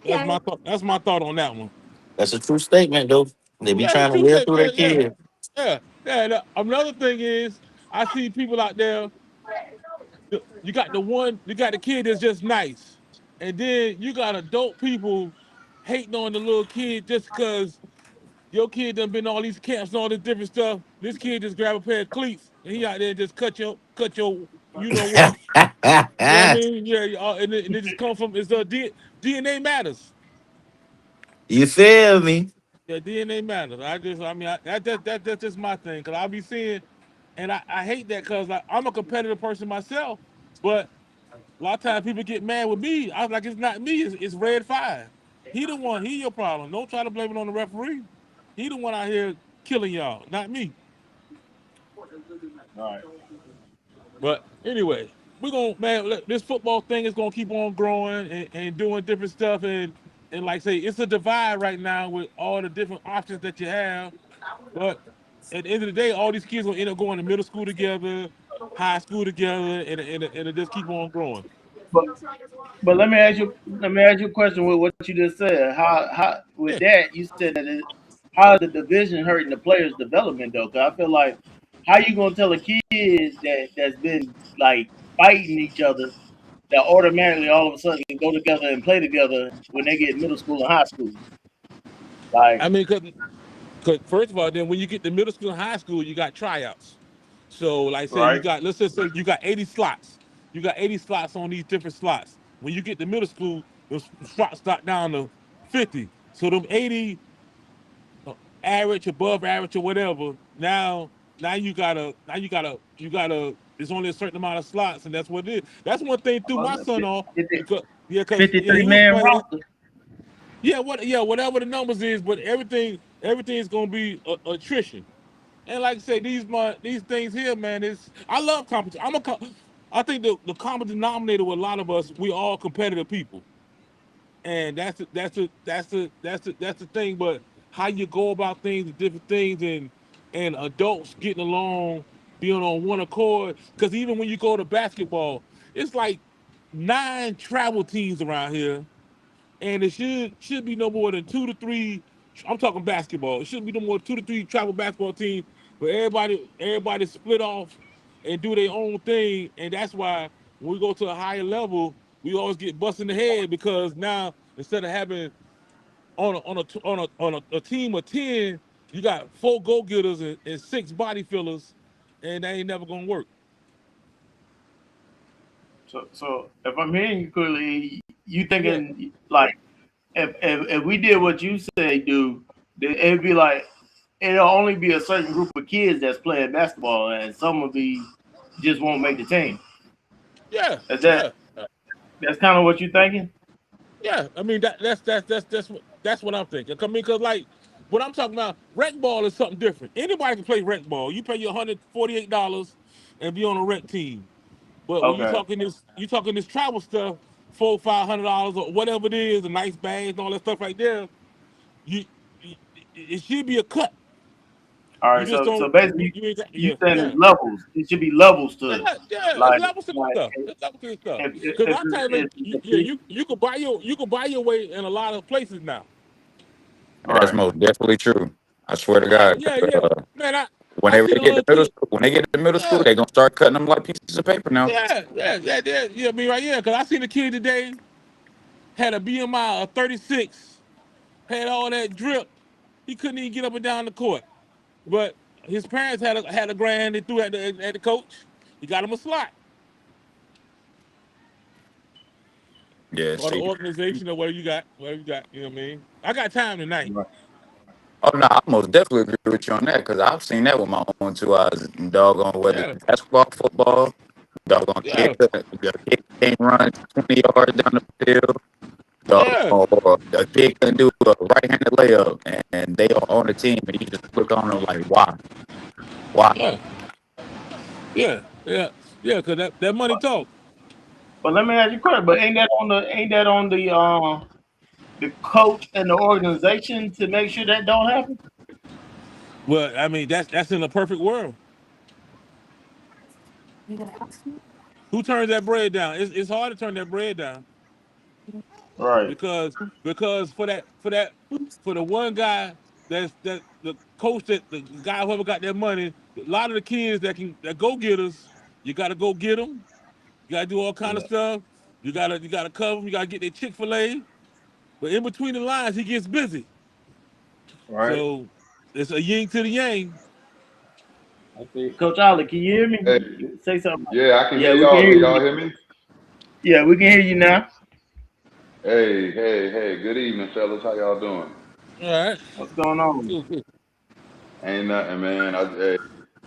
Yeah, that's my thought. That's my thought on that one. That's a true statement, though. They be Yeah, it's a trying to true live through their statement. Yeah, kids. yeah, yeah. Another thing is, I see people out there. You got you got the kid that's just nice, and then you got adult people hating on the little kid just because your kid done been to all these camps and all this different stuff. This kid just grab a pair of cleats and he out there and just cut your you know what. You know what I mean? Yeah, and it just come from DNA matters. You feel me? Yeah, DNA matters. That's just my thing. Cause I'll be seeing, and I hate that because I'm a competitive person myself. But a lot of times people get mad with me. I was like, it's not me. It's Red 5. He the one. He your problem. Don't try to blame it on the referee. He the one out here killing y'all, not me. Right. But anyway, we're gonna this football thing is gonna keep on growing and doing different stuff and like say it's a divide right now with all the different options that you have. But at the end of the day, all these kids will end up going to middle school together, high school together, and it just keep on growing. But let me ask you a question with what you just said. How with Yeah. that you said that how is the division hurting the players' development though? Because I feel like how you gonna tell a kid that's been like fighting each other that automatically all of a sudden go together and play together when they get middle school and high school? Like, I mean, cause first of all, then when you get to middle school and high school, you got tryouts. So like say right? let's just say you got 80 slots. You got 80 slots on these different slots. When you get to middle school, those slots start down to 50. So them 80 average, above average, or whatever. Now you gotta. There's only a certain amount of slots, and that's what it is. That's one thing threw my son off because yeah, because yeah, 53 he was man playing. roster. Yeah, whatever the numbers is, but everything's gonna be attrition. And like I say, these things here, man, is I love competition. I think the common denominator with a lot of us, we all competitive people, and that's the thing. But how you go about things, and different things, and adults getting along, being on one accord. Because even when you go to basketball, it's like 9 travel teams around here, and it should be no more than 2 to 3. I'm talking basketball. It shouldn't be no more than 2 to 3 travel basketball teams, but everybody split off and do their own thing, and that's why when we go to a higher level, we always get busted in the head because now instead of having on a team of 10, you got 4 go getters and 6 body fillers, and that ain't never gonna work. So if I'm hearing you clearly, you Yeah, thinking like if we did what you say do, then it'd be like it'll only be a certain group of kids that's playing basketball, and some of the just won't make the team. yeah, Is yeah, that's kind of what you're thinking? yeah. I mean that's what I'm thinking. I mean, because like what I'm talking about, rec ball is something different. Anybody can play rec ball. You pay your $148 and be on a rec team. But when Okay. you talking this travel stuff, $400-500 or whatever it is, the nice bags and all that stuff right there, you, it should be a cut. All You right. just So don't. basically, You ain't got, you yeah, saying yeah, it's levels. It should be levels to yeah, it. yeah. It's Like level to like stuff. It's level to stuff. Because if I tell you, man, yeah, you could buy your way in a lot of places now. That's right. most definitely true. I swear to Yeah, God. yeah, yeah. Man, I Whenever seen they a get to little middle kid. school, when they get to middle school, Yeah, they gonna start cutting them like pieces of paper now. yeah, yeah, yeah, yeah. Yeah, I mean, right, yeah. Because I seen a kid today had a BMI of 36, had all that drip. He couldn't even get up and down the court. But his parents had a grand they threw at the coach. He got him a slot Yeah, or the see. organization or whatever you got. You know what I mean? I got time tonight. Right. Oh no, I most definitely agree with you on that because I've seen that with my own 2 eyes. Doggone whether Yeah, it's basketball, football, doggone yeah, the kid can't run 20 yards down the field, yeah, doggone or a kid can do a right-handed layup and they are on the team and you just look on them like why? yeah, yeah, yeah, yeah. Because that money talk. But let me ask you a question. But ain't that on the coach and the organization to make sure that don't happen? Well, I mean that's in a perfect world. Who turns that bread down? It's hard to turn that bread down Right. because for the one guy that the coach the guy whoever got that money, a lot of the kids that go getters, you got to go get them. You got to do all kind of Yeah. stuff. You gotta cover them. You gotta get their Chick-fil-A. But in between the lines, he gets busy. Right. So it's a yin to the yang. I see. Coach Ollie, can you hear Hey, me? Say something. yeah, I can Yeah, hear we can y'all. hear Can y'all you. hear me? Yeah, we can hear you now. Hey, hey, hey. Good evening, fellas. How y'all doing? All right. What's going on? Cool, cool. Ain't nothing, man.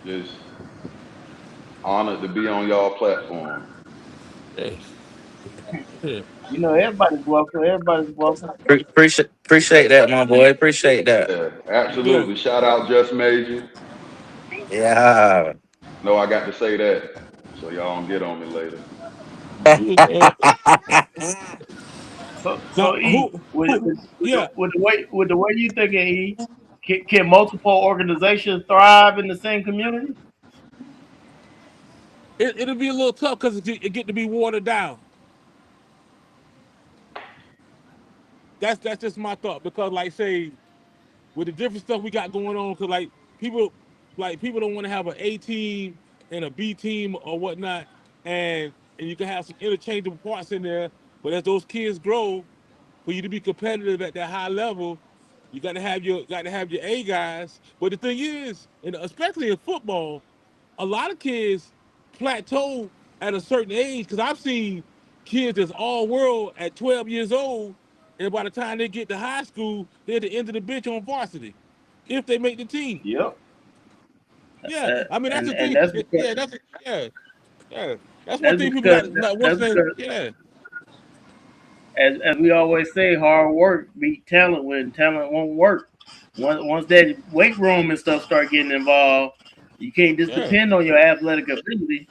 Just honored to be on y'all platform. Hey, yeah. You know, everybody's welcome. Everybody's welcome. Appreciate that, my boy. Appreciate that. Yeah, Yeah. absolutely. Shout out Just Major. Yeah. No, I got to say that so y'all don't get on me later. Yeah. So Now, E, yeah, with the way you thinking, E, can multiple organizations thrive in the same community? it'll be a little tough because it get to be watered down. That's just my thought because, like, say, with the different stuff we got going on, because people, people don't want to have an A team and a B team or whatnot, and you can have some interchangeable parts in there. But as those kids grow, for you to be competitive at that high level, you got to have your A guys. But the thing is, and especially in football, a lot of kids plateau at a certain age because I've seen kids that's all world at 12 years old, and by the time they get to high school, they're at the end of the bench on varsity if they make the team. Yep. Yeah, I mean that's the And thing. that's because Yeah, yeah. That's one thing people got. One that's thing, because yeah, as we always say, hard work beat talent when talent won't work. Once that weight room and stuff start getting involved, you can't just yeah, depend on your athletic ability.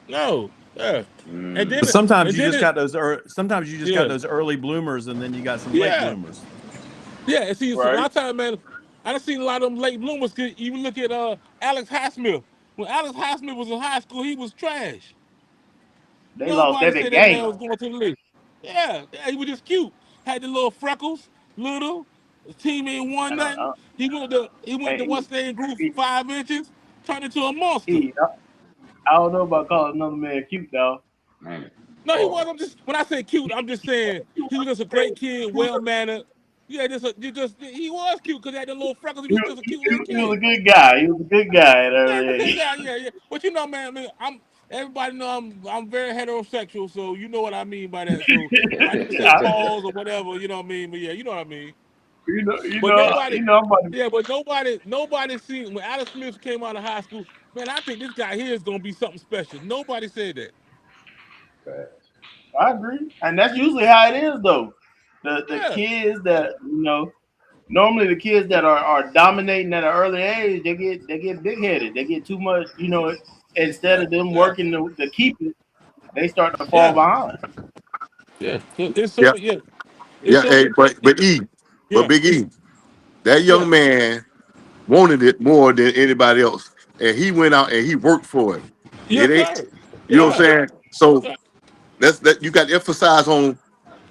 no, yeah, and Mm. then But sometimes and you then just it, got those. Sometimes you just got yeah, those early bloomers, and then you got some late yeah. bloomers. Yeah, and see, a lot Right. of times, man, I done seen a lot of them late bloomers. Even look at Alex Highsmith. When Alex Highsmith was in high school, he was trash. They lost Nobody every said that man game. was going to the league. Yeah, yeah, he was just cute. Had the little freckles, little. His team ain't won And nothing. He went to hey, what's name grew E, 5 inches, turned into a monster. E, I don't know about calling another man cute, dog. Man. No, he was. Oh, I'm just when I say cute, I'm just saying he was just a great kid, well mannered. Yeah, he was cute because he had the little freckles. He was just a cute little he was a kid. good guy. He was a good guy at Yeah, early it's a good age. guy. Yeah, yeah. But you know, man, I'm everybody know I'm very heterosexual, so you know what I mean by that. So I just say I, pause or whatever. You know what I mean? But yeah, you know what I mean. you know, you But know, nobody, you know. I'm about to, yeah, but nobody seen when Adam Smith came out of high school. Man, I think this guy here is gonna be something special. Nobody said that. I agree, and that's usually how it is, though. The Yeah, kids that normally the kids that are dominating at an early age, they get big headed. They get too much, instead yeah, of them yeah, working to keep it, they start to fall yeah, behind. yeah. It's so Yeah, yeah, it's yeah. so Hey, many. but Yeah, Big E, that yeah, young man wanted it more than anybody else, and he went out and he worked for it. It yes, ain't, sir. you know what I'm Yeah, saying? So yeah. that you got to emphasize on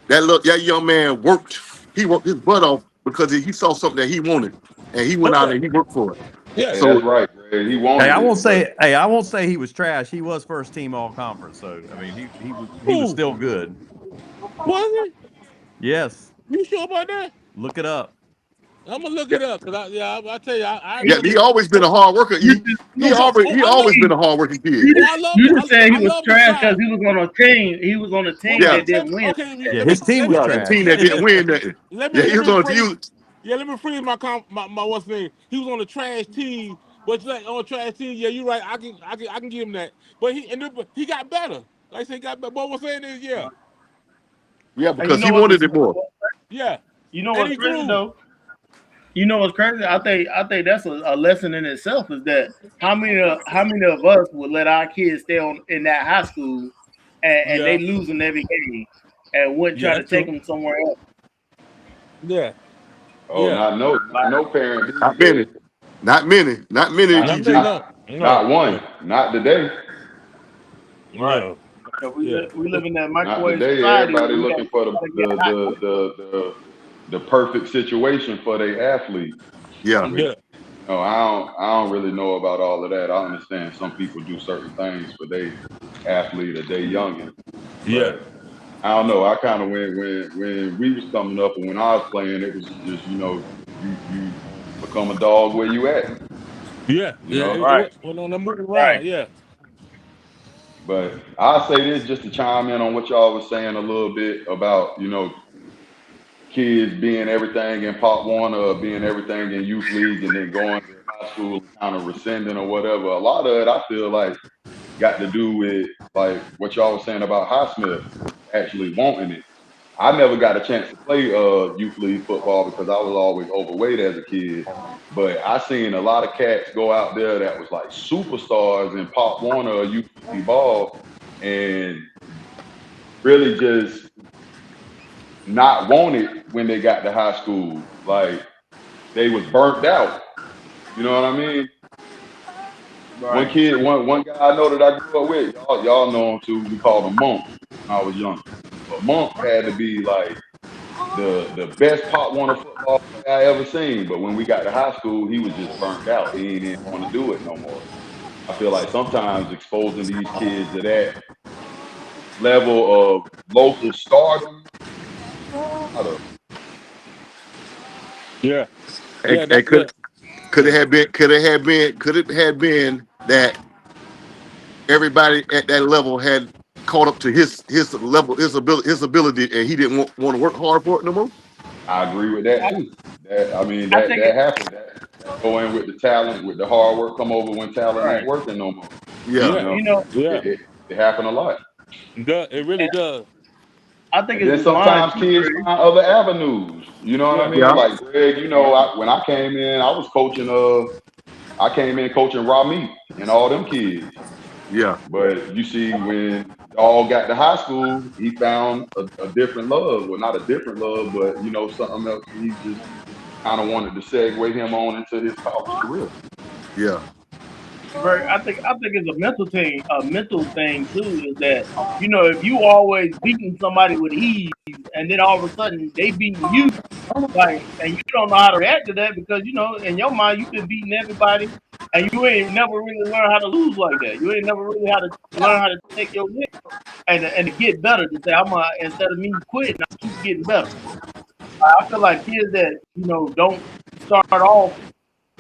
that young man worked. He worked his butt off because he saw something that he wanted, and he Oh went out yeah, and he worked for it. yeah. Hey, that's So right, Greg. He Hey, wanted I won't it, but say. Hey, I won't say he was trash. He was first team all conference. So I mean, he was Ooh, still good. was it? Yes, You sure about that? look it up. I'm gonna look yeah, it up because I tell you, I yeah, remember. he always been a hard worker. You He just, he you just, always he I love. always been a hard working kid. Oh, I love you the. just saying he I was love the trash because drive. he was on a team. He was on a Well, team Yeah, that didn't win. okay. Yeah, his team was yeah, the trash. team that didn't win that. Yeah, he Let was me on. He rephrase. was, Yeah, let me rephrase my what's name. He was on a trash team, but like on a trash team. Yeah, you're right. I can give him that. But he got better. Like I said, he got better. But what I'm saying is, yeah, yeah, And you because know he what? wanted it more. yeah, You know and what's he crazy grew. though? You know what's crazy? I think that's a lesson in itself. Is that how many of us would let our kids stay on in that high school, and they Yeah, losing every game, and wouldn't yeah, try to that's take true. them somewhere else? Yeah, oh, yeah. not no parent these Not many, days. not many. Not Not me, GG. not no, no, not one. no, Not today. Right. no. Yeah, Yeah, we live in that Not microwave today. society where Everybody we got looking for to get hot quick. the perfect situation for their athlete. Yeah, Which yeah, I don't really know about all of that. I understand some people do certain things for their athlete or they youngin, yeah, but I don't know. I kind of when we was coming up and when I was playing, it was just you become a dog where you at, yeah, you yeah. know. It Right. went on the moving Right. around. Yeah, But I'll say this just to chime in on what y'all was saying a little bit about kids being everything in Pop Warner or being everything in youth league and then going to high school and kind of rescinding or whatever. A lot of it I feel like got to do with like what y'all was saying about Highsmith actually wanting it. I never got a chance to play youth league football because I was always overweight as a kid. But I seen a lot of cats go out there that was like superstars in Pop Warner or youth league ball and really just not want it when they got to high school. Like they was burnt out. You know what I mean? One Right. kid, one guy I know that I grew up with, y'all know him too. We called him Monk when I was younger. But Monk had to be like the best Pop Warner football player I ever seen. But when we got to high school, he was just burnt out. He didn't even want to do it no more. I feel like sometimes exposing these kids to that level of local stardom, I don't yeah, and, yeah. That and yeah, could it have been could it have been that everybody at that level had caught up to his level, his ability, and he didn't want to work hard for it no more. I agree with that I, too. That I mean I that think that it. happened. That go in with the talent, with the hard work come over when talent ain't Right. working no more. Yeah, You yeah, know, You know, yeah. it happened a lot. It really and does. I think And it's then his mind sometimes too, kids Greg. find other avenues. You know what I Yeah, mean? yeah, Like Greg, Right. when I came in, I was coaching. I came in coaching raw meat and all them kids. yeah. But you see, when Dog got to high school, he found a different love. Well, not a different love, but something else. He just kind of wanted to segue him on into his college career. Yeah. Greg, I think it's a mental thing too. Is that if you always beating somebody with ease, and then all of a sudden they beating you, like, and you don't know how to react to that because in your mind you've been beating everybody. and you ain't never really learn how to lose like that. You ain't never really how to learn how to take your hit and to get better. To say I'm gonna instead of me quitting, I keep getting better. I feel like kids that don't start off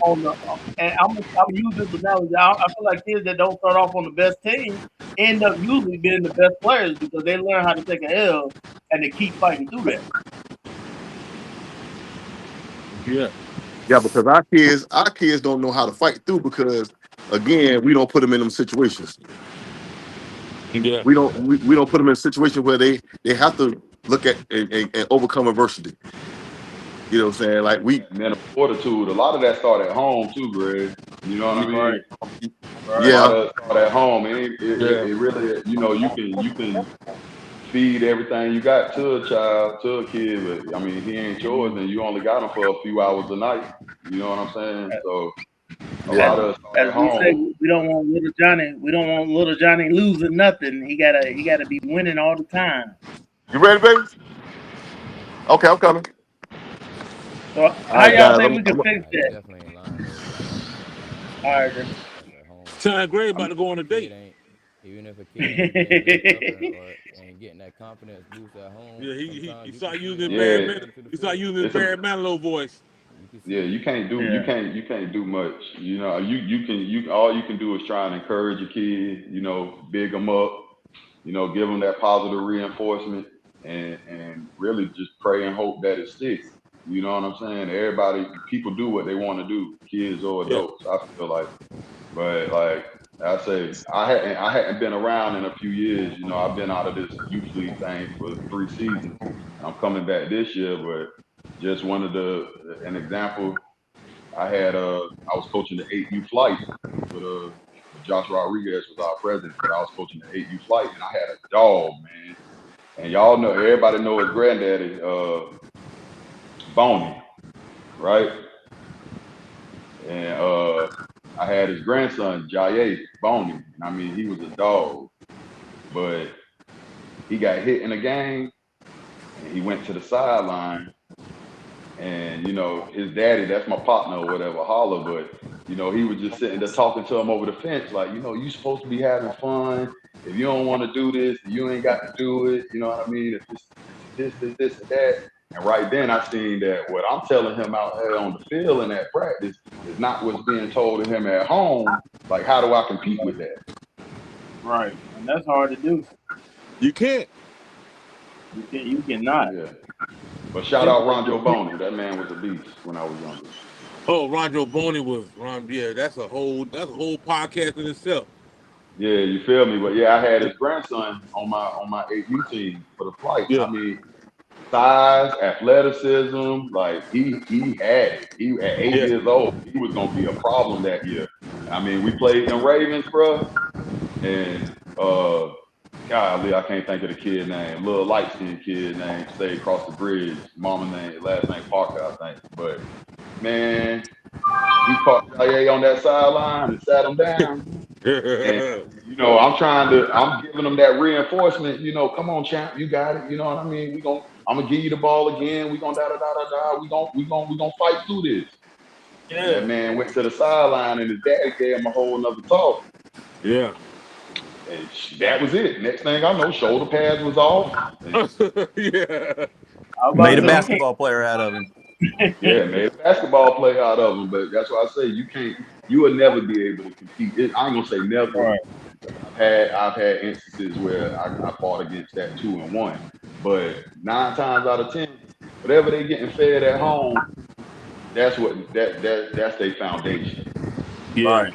on the and I'm use this analogy. I feel like kids that don't start off on the best team end up usually being the best players because they learn how to take an L and they keep fighting through that. Yeah. Yeah, because our kids don't know how to fight through because again, we don't put them in them situations. Yeah. We don't put them in a situation where they have to look at and overcome adversity. You know what I'm saying? Like we mental fortitude. A lot of that start at home too, Greg. You know what I Right, mean? A right. lot yeah. of it start at home. It Yeah. really, you can feed everything you got to a child, to a kid, but I mean, he ain't yours, and you only got him for a few hours a night. You know what I'm saying? So a As, Yeah. lot of it start as at we say, home. we don't want little Johnny. We don't want little Johnny losing nothing. He gotta be winning all the time. You ready, baby? Okay, I'm coming. So All how right, y'all guys. think we can Nah, fix you that? definitely ain't lying though. All right, then. Starts at home. Son Gray I about mean, to go on a date. Even if a kid ain't getting that confidence or ain't getting that confidence boost at home, Yeah, he sometimes you can start see using his yeah, Barry transition to the he start field. using his it's a Barry Manilow voice. You can yeah. see Yeah, You can't do much. You know, you all you can do is try and encourage your kid. You know, big them up. You know, give them that positive reinforcement, and really just pray and hope that it sticks. You know what I'm saying? People do what they want to do, kids or Yeah. adults. I feel like. But like I say, I hadn't been around in a few years. You know, I've been out of this youth league thing for 3 seasons, and I'm coming back this year. But just wanted to an example. I was coaching the 8U flight with Josh Rodriguez was our president, but I was coaching the 8U flight, and I had a dog, man. And y'all know, everybody know his granddaddy, Boney, right? And I had his grandson, Jaye Boney, and I mean, he was a dog, but he got hit in a game, and he went to the sideline, and his daddy, that's my partner or whatever, holler, but he was just sitting there talking to him over the fence, like, you supposed to be having fun. If you don't want to do this, you ain't got to do it. You know what I mean? If this and that. And right then I seen that what I'm telling him out there on the field and at practice is not what's being told to him at home. Like, how do I compete with that? right. And that's hard to do. You can't. You cannot. Yeah. But shout It's, out it's, Ronjo Boney. That man was a beast when I was younger. Oh, Rondro Boney was yeah, that's a whole podcast in itself. Yeah, you feel me? But yeah, I had his grandson on my 8U team for the flight. Yeah. I mean, size, athleticism, like he had it. He at 8 years old, he was gonna be a problem that year. I mean, we played them Ravens, bro, and golly, I can't think of the kid name. Little light skinned kid name, stayed across the bridge. Mama name, last name Parker, I think. But man, he caught Jaye on that sideline and sat him down. And Yeah. I'm giving them that reinforcement. Come on, champ, you got it. You know what I mean? I'm gonna give you the ball again. We gonna da da da da da. We gonna fight through this. And Yeah. that man went to the sideline, and his daddy gave him a whole nother talk. Yeah. And that was it. Next thing I know, shoulder pads was off. And Yeah. I was about Made to a say Yeah. we basketball player out of him. yeah, can't. made a basketball play out of him. But that's why I say you will never be able to compete. I ain't gonna say never, Right. because I've had instances where I fought against that 2 and 1. But 9 times out of 10, whatever they getting fed at home, that's their foundation. Yeah. Right.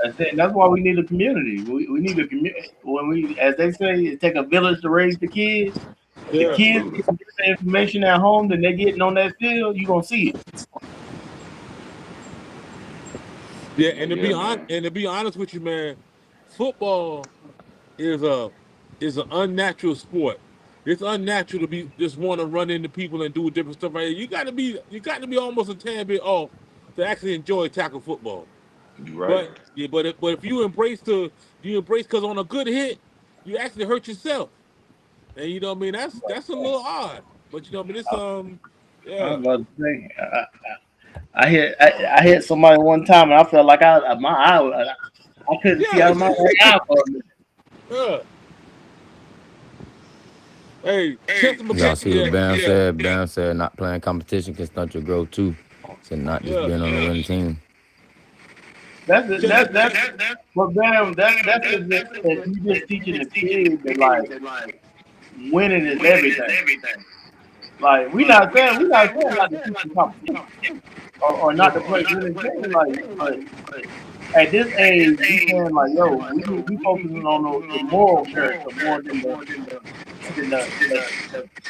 That's it. That's why we need a community. We need a community. When we, as they say, it take a village to raise the kids. If the Yeah. kids Absolutely. get the information at home, then they're getting on that field. You gonna see it. Yeah. Yeah, man. And to be honest with you, man, football is an unnatural sport. It's unnatural to be just want to run into people and do different stuff. Right? You got to be almost a tad bit off to actually enjoy tackle football. You right. But yeah, but if you embrace because on a good hit, you actually hurt yourself. And you know what I mean? That's a little odd. But you know what I mean? It's I yeah. was about to say, I hit somebody one time and I felt like I couldn't see Yeah, out of my right eye for a minute. yeah. Hey, Chester Y'all McCaffrey, see what yeah, Bam said? Bam said not playing competition can stunt your growth too. Said not just yeah. being on a winning team. That's it. Chester, That's but damn, that's if you just teaching the kid that like winning is everything. Like we not saying not to teach the competition or not to play winning team. Like, but at this age, we saying like, yo, we focusing on the moral character more than the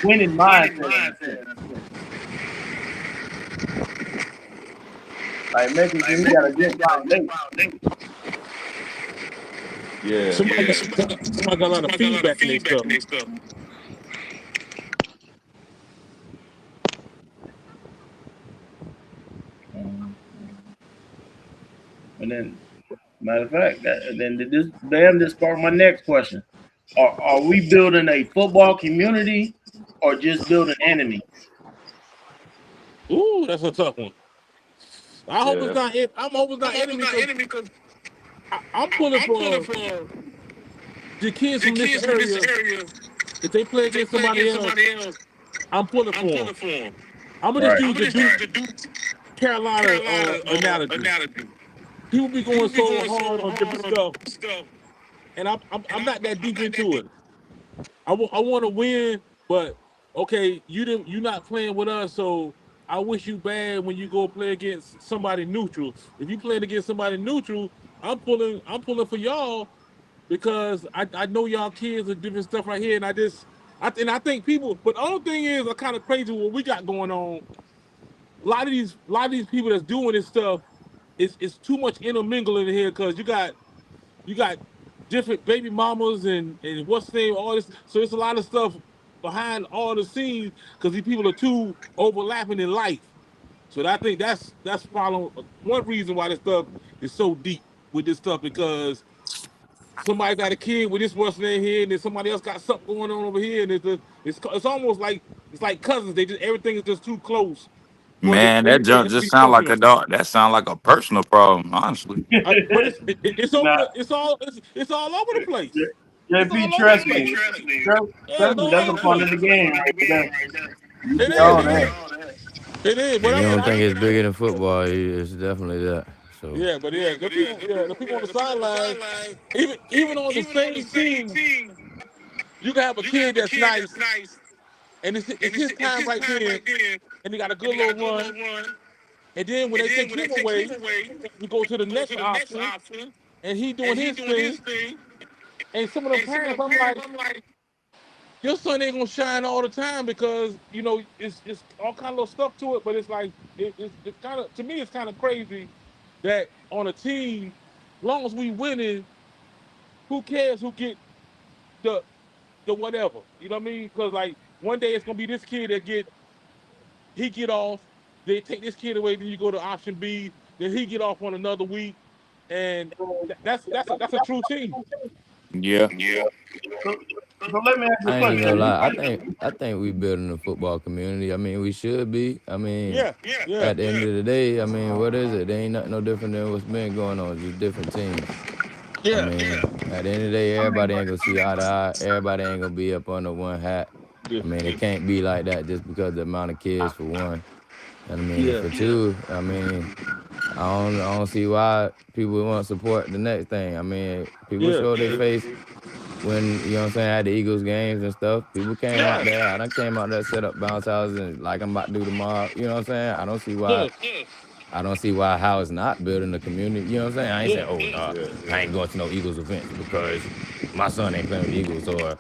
winning mindset in a sense. Like making sure he got a good foundation. Yeah. somebody got a lot of feedback in their stuff. Mhm. And then, matter of fact, then this damn this sparked my next question: are we building a football community or just building enemies? Ooh, that's a tough one. I hope it's Yeah. not. I'm hoping it's not enemy because I'm pulling for the kids from this area. If they play against somebody else, I'm pulling for them. I'm gonna just Right. use the Duke Carolina analogy. People be going so hard on different stuff, and I'm not that deep into it. I want to win, but okay, you're not playing with us, so I wish you bad when you go play against somebody neutral. If you playing against somebody neutral, I'm pulling for y'all because I know y'all kids are different stuff right here, and I think people. But the other thing is, I kind of crazy what we got going on. A lot of these people that's doing this stuff, it's too much intermingling in here because you got different baby mamas and what's the name, all this. So it's a lot of stuff behind all the scenes because these people are too overlapping in life. So I think that's probably one reason why this stuff is so deep with this stuff because somebody got a kid with this what's name here, and then somebody else got something going on over here, and it's almost like it's like cousins. They just everything is just too close Man, for that it junk to just be sound like functional. a dog. That sound like a personal problem, honestly. But it's over Nah, the it's all over the place. It's JP, all over the trust place. me. Trust, Yeah, trust it's me, all that's over a the part of place. the game right there. You It get all is. that. It is. If you Whatever. don't think it's bigger than football, it's definitely that. So Yeah, but yeah, the people on the sideline, even on the same team, you can have a kid that's nice, and it's his time right then, and he got a good little run, and then when they take him away, you go to the next option, and he doing his thing, and some of them parents, I'm like, your son ain't gonna shine all the time because it's all kind of little stuff to it, but it's like it's kind of to me it's kind of crazy that on a team, long as we winning, who cares who get the the whatever, you know what I mean? Because like one day it's gonna be this kid that get off, they take this kid away, then you go to option B, then he get off on another week, and that's a true team. Yeah. So, so let me ask you a I ain't even question. gonna You lie. I think think I think we building a football community. I mean, we should be. I mean, Yeah, yeah, at the end of the day, I mean, what is it? They ain't nothing no different than what's been going on. Just different teams. I yeah, mean, at the end of the day, I mean, everybody but ain't gonna see eye to eye. Everybody ain't gonna be up under one hat. yeah, I mean, it can't be like that just because the amount of kids for one. And I mean, and yeah, for two, I mean, I don't see why people want to support the next thing. I mean, people yeah, show their face when you know what I'm saying at the Eagles games and stuff. People came out yeah, there. I done came out there, set up bounce houses and like I'm about to do tomorrow. You know what I'm saying? yeah, I don't see why how it's not building a community. You know what I'm saying? I ain't saying, yeah, oh no, Yeah. I ain't going to no Eagles events because my son ain't playing with the Eagles or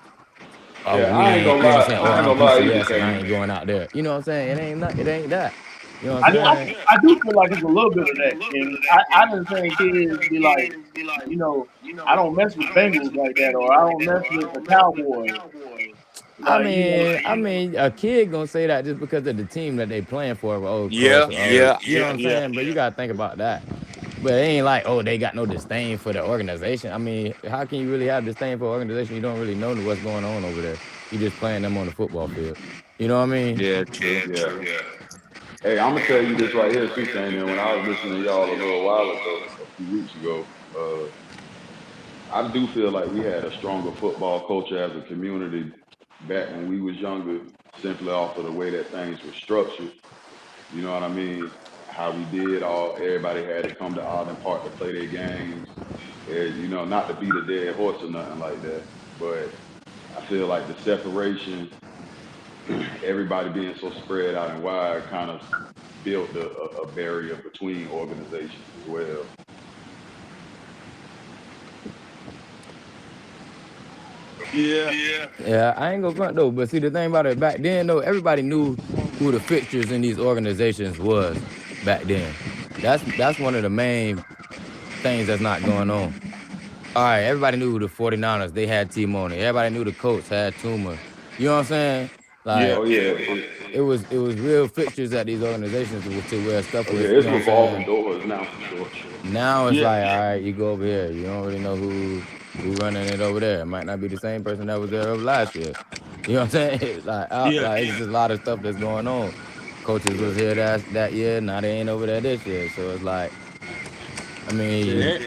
oh Yeah, we I ain't ain't, gonna you know what I'm lie. saying? Oh, I ain't I'm gonna lie either, PCS and I K. ain't going out there. You know what I'm saying? It ain't that. You know what I'm I, I, saying? I do feel like it's a little bit of that. And I done seen kids be like, you know, I don't mess with Bengals like that, or I don't mess with the Cowboys. Like, you know, I mean, a kid gonna say that just because of the team that they playing for. Oh, coach, Yeah. oh, Yeah. you know what I'm yeah, saying? But you gotta think about that. But it ain't like, oh, they got no disdain for the organization. I mean, how can you really have disdain for an organization? You don't really know what's going on over there. You just playing them on the football field. You know what I mean? Yeah. True. Yeah. Hey, I'm gonna tell you this right here too, Canyon. When I was listening to y'all a little while ago, a few weeks ago, I do feel like we had a stronger football culture as a community back when we was younger, simply off of the way that things were structured. You know what I mean? How we did all, everybody had to come to Island Park to play their games. You know, not to beat a dead horse or nothing like that, but I feel like the separation, everybody being so spread out and wide, kind of built a barrier between organizations as well. Yeah. Yeah, I ain't gonna front though. But see, the thing about it back then though, everybody knew who the fixtures in these organizations was back then. That's one of the main things that's not going on. All right, everybody knew the 49ers, they had T-Money. Everybody knew the Colts had Tuma. You know what I'm saying? Yeah. Like Oh yeah, it was real fixtures at these organizations to where stuff oh yeah, was, you it's know what I'm revolving saying? doors now for sure. Now it's Yeah. like, all right, you go over here. You don't really know who running it over there. It might not be the same person that was there over last year. You know what I'm saying? It's Yeah. like it's just a lot of stuff that's going on. Coaches Yeah, was here that year, now they ain't over there this year. So it's like, I mean, Yeah,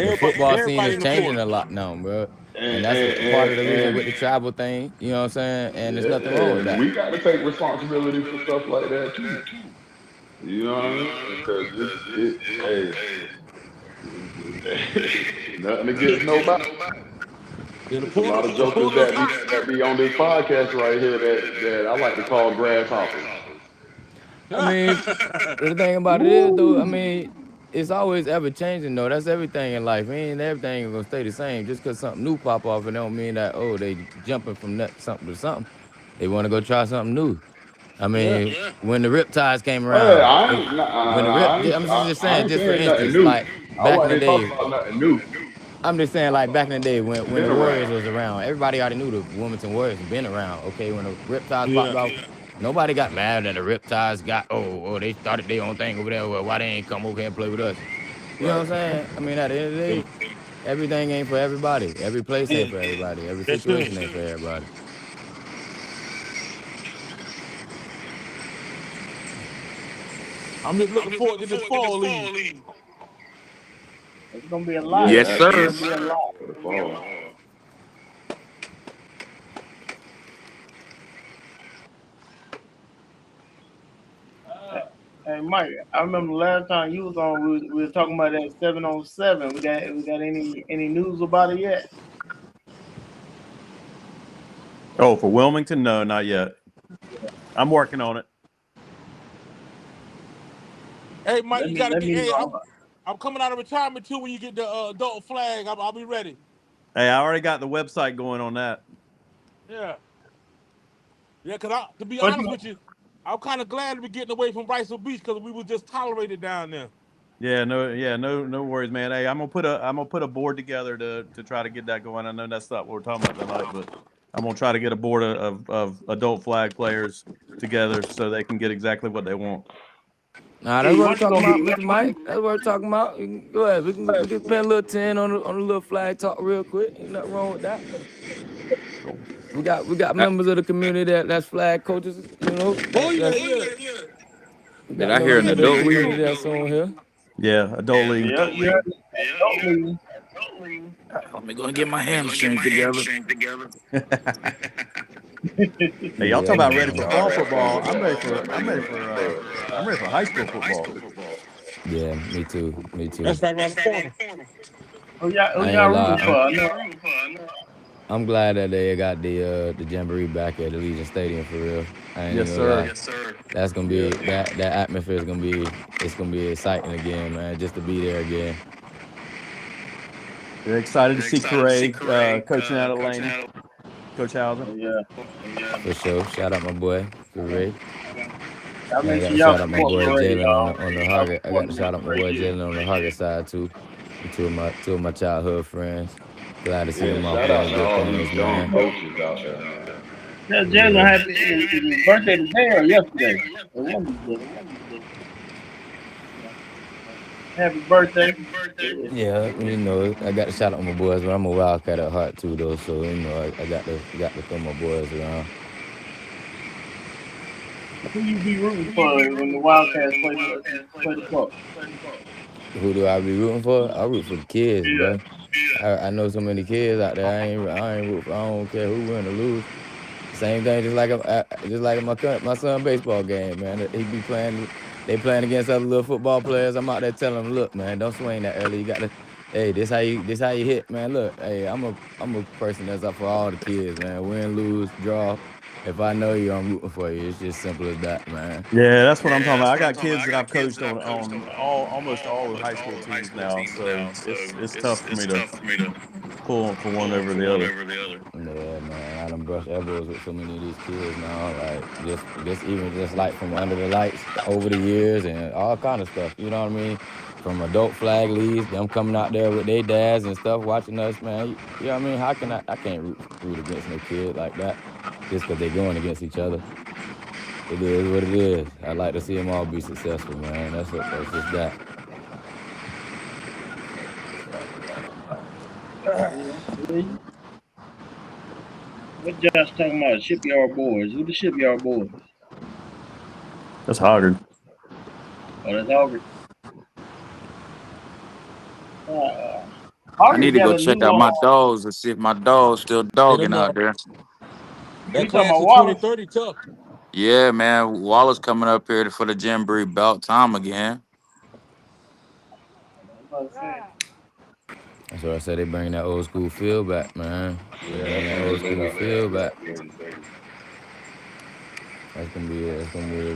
the football scene everybody is in the changing portal. a lot now, bro. and And that's and part and, of the reason and with the travel thing. You know what I'm saying? And there's nothing wrong with yeah, that. we got to take responsibility for stuff like that too. You know what I mean? Because hey, nothing against nobody. Yeah, It's a lot of the jokers portal is hot. that be on this podcast right here that I like to call grasshoppers. I mean, the thing about it is though, I Woo! mean, it's always ever changing though. That's everything in life. Ain't everything gonna stay the same. Just cause something new pop off, it don't mean that they jumping from something to something. They want to go try something new. I Yeah. mean, when the Riptides came Oh yeah, around, when the rip, I'm just I saying, ain't just for saying nothing instance, new. like I back in the wasn't talking day, about nothing new. I'm just saying, like back in the day when Been the Warriors around. was around, everybody already knew the Wilmington Warriors been around. Okay, when the Riptides popped Yeah. off, nobody got mad that the Riptides got they started their own thing over there. Well, why they ain't come over here and play with us? You know what Right. I'm saying? I mean, at the end of the Yeah. day, everything ain't for everybody. Every place Yeah. ain't for everybody. Every That's true. situation ain't for everybody. I'm just looking forward to this fall league. It's gonna be a lot. Yeah, Yes, It's sir. gonna absolutely. be a lot. For the fall. Hey Mike, I remember the last time you was on, we was talking about that 7-on-7. We got any news about it yet? Oh, for Wilmington? No, not yet. I'm working on it. Hey, Mike, Let you me gotta let get. me Hey, know. I'm coming out of retirement too. When you get the adult flag, I'll be ready. Hey, I already got the website going on that. Yeah, yeah. Cause to be What honest you with you, I'm kind of glad to be getting away from Riceville Beach because we was just tolerated down there. No worries, man. Hey, I'm gonna put a board together to try to get that going. I know that's not what we're talking about tonight, but I'm gonna try to get a board of adult flag players together so they can get exactly what they want. Nah, that's E, what we're what you talking gonna be about, Mr. Mike. That's what we're talking about. Go ahead. We can spend a little 10 on the little flag talk real quick. Ain't nothing wrong with that. Cool. We got Uh, members of the community that's flag coaches. You know, Oh yeah, that's yeah. we did got I hear members an of the adult community league? that's on here. Yeah, adult league. Yeah, you heard me. Don't leave. Let me go and get my hamstring together. Hey, y'all talk Yeah, about ready man. for fall football. I'm ready for high school football. Yeah, me too. Me too. That's right around the corner. Who I ain't y'all gonna lie. rooting for? I know. I'm glad that they got the jamboree back at Allegiant Stadium for real. I ain't Yes, even gonna sir. lie. That's gonna Yeah. be that atmosphere is gonna be it's gonna be exciting again, man. Just to be there again. They're excited to see Corey coaching out of Laney, Coach Hauser. Yeah. For sure. Shout out my boy, Ray. Y'all And I make got sure to y'all shout out my support boy Parade, Jalen y'all. on the Y'all Hargett. I support got to him shout out my right boy here. Jalen on the Hargett side too. And two of my childhood friends. Glad to see Yeah. them off Shout out doing to good all things, these young man. coaches out there, man. Yeah, For Jalen real. happy his birthday today or yesterday? Or when was it? Happy birthday. Yeah. Yeah, I got to shout out my boys, but I'm a Wildcat at heart too, though. So I got to throw my boys around. Who you be rooting for when the Wildcats play the Bucks? Who do I be rooting for? I root for the kids, Yeah. bro. I know so many kids out there. I ain't root for. I don't care who win or lose. Same thing, just like my son baseball game, man. He be playing. They playing against other little football players. I'm out there telling them, look, man, don't swing that early. You got to, hey, this how you hit, man. Look, hey, I'm a person that's up for all the kids, man. Win, lose, draw. If I know you, I'm rooting for you. It's just simple as that, man. Yeah, that's what I'm talking about. I got kids that I've coached on almost all the high school teams now, so it's tough for me to pull for one over the other. Yeah, man. I done brush elbows with so many of these kids now. Like just even just like from under the lights over the years and all kind of stuff. You know what I mean? From adult flag leagues, them coming out there with their dads and stuff, watching us, man. You know what I mean? How can I can't root against no kid like that just because they going against each other. It is what it is. I like to see them all be successful, man. That's just that. Yeah. What Josh talking about? Shipyard boys. Who the shipyard boys? That's Hoggard. Oh, that's Auburn. I need Auburn to got go a check new out my dogs and see if my dog's still Yeah, dogging out there. You that talking class about of Wallace? 2030 tough. Yeah, man. Wallace coming up here for the Jamboree belt time again. I'm about to say. That's what I said. They bring that old school feel back, man. They Yeah, bring that that thing old look school like that feel back. 30. That's gonna be an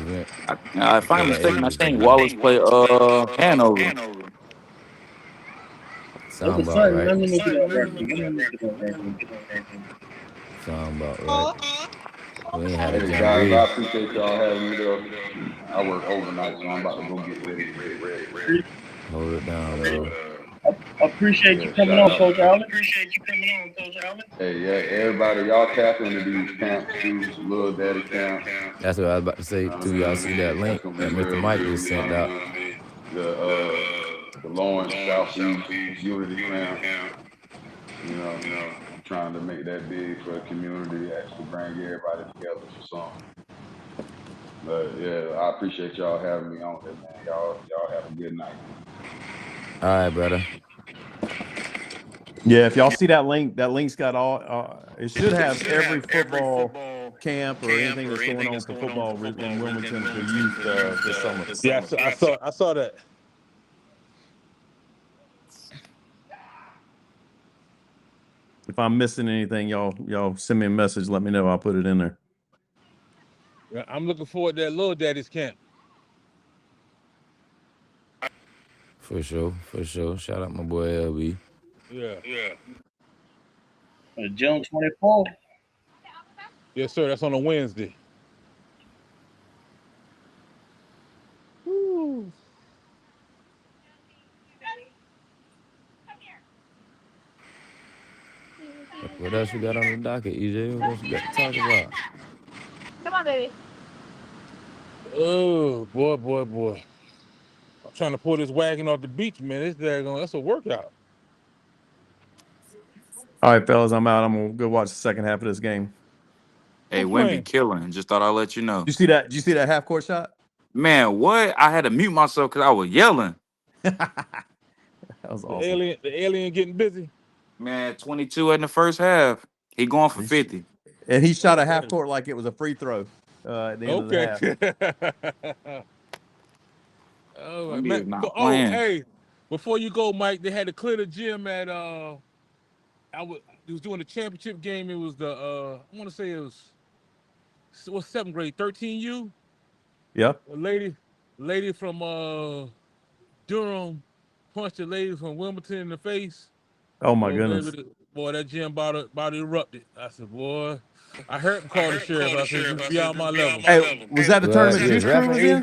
event If I'm for not the mistaken, I ages, think man. Wallace play Hanover. Look Sound at about something. right. Let me look it up right quick. Let me look it up right quick. Sound about right. We ain't had a Hey guys, jamboree. I appreciate y'all having me there. I work overnight, so I'm about to go get ready to get ready. Hold it down, But bro. Appreciate you yeah, coming shout on, out. Coach Allen. Hey, yeah, everybody, y'all tap into these camps too. Little Daddy camp. That's what I was about to You say know what I too. Y'all see mean? that That's link gonna be that Mr. real Mike big. just You know sent what I out? mean? The Lawrence Southeast Unity Camp. You know, I'm trying to make that big for the community. Actually, bring everybody together for something. But yeah, I appreciate y'all having me on here, man. Y'all have a good night. All right, brother. Yeah, if y'all see that link's got all. It should have every football camp or anything that's going on for football in Wilmington for youth this summer. Yeah, I saw that. If I'm missing anything, y'all send me a message. Let me know. I'll put it in there. Yeah, I'm looking forward to that little daddy's camp. For sure, for sure. Shout out my boy LB. Yeah. June 24th. Yes, sir. That's on a Wednesday. Woo. What else you got on the docket, EJ? What else you got to talk about? Oh, boy. I'm trying to pull this wagon off the beach, man. That's a workout. All right, fellas, I'm out. I'm gonna go watch the second half of this game. Hey, Who Wimby playing? killing. Just thought I'd let you know. Did you see that half court shot? Man, what? I had to mute myself because I was yelling. That was awesome. The alien getting busy. Man, 22 in the first half. He going for 50. And he shot a half Okay. court like it was a free throw at the end of the Okay. half. Oh, Wimby is man. not Oh, playing. hey. Before you go, Mike, they had to clear the gym at he was doing the championship game. It was I want to say it was seventh grade, 13U. Yep. A lady from Durham punched a lady from Wilmington in the face. Oh my Boy, goodness. that gym about erupted. I said, boy, I heard him call the sheriff. I said, this is beyond my level. Hey, was that the Well, tournament just Juice Crew was referee. in?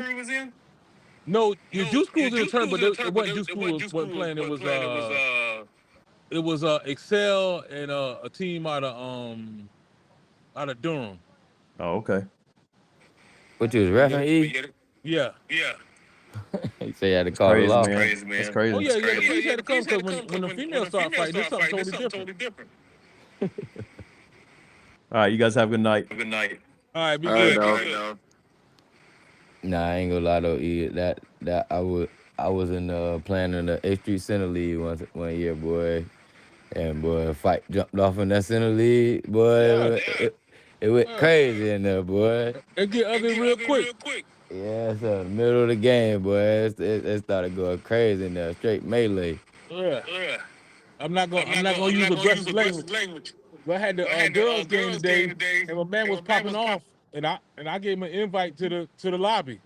No, your Juice Crew was in the tournament, but it wasn't Juice Crew wasn't playing. It was Excel and a team out of Durham. Oh, okay. What you was You get referee? it? E? Yeah. He say you had to That's call the crazy, law. man. That's Oh crazy. yeah. The police had to come because when the females start fighting, it's something totally different. All right, you guys have a good night. All right, be All right, good. dog. Nah, I ain't gonna lie though. That I was in playing in the A Street Center League one year, boy. And boy, fight jumped off in that center league, boy. Yeah, It went yeah. crazy in there, boy. It get ugly real quick. Yeah, so in the middle of the game, boy, it started going crazy in there, straight melee. Yeah. I'm not gonna use aggressive language. But I had the girls game today, and my man was popping off, and I gave him an invite to the lobby.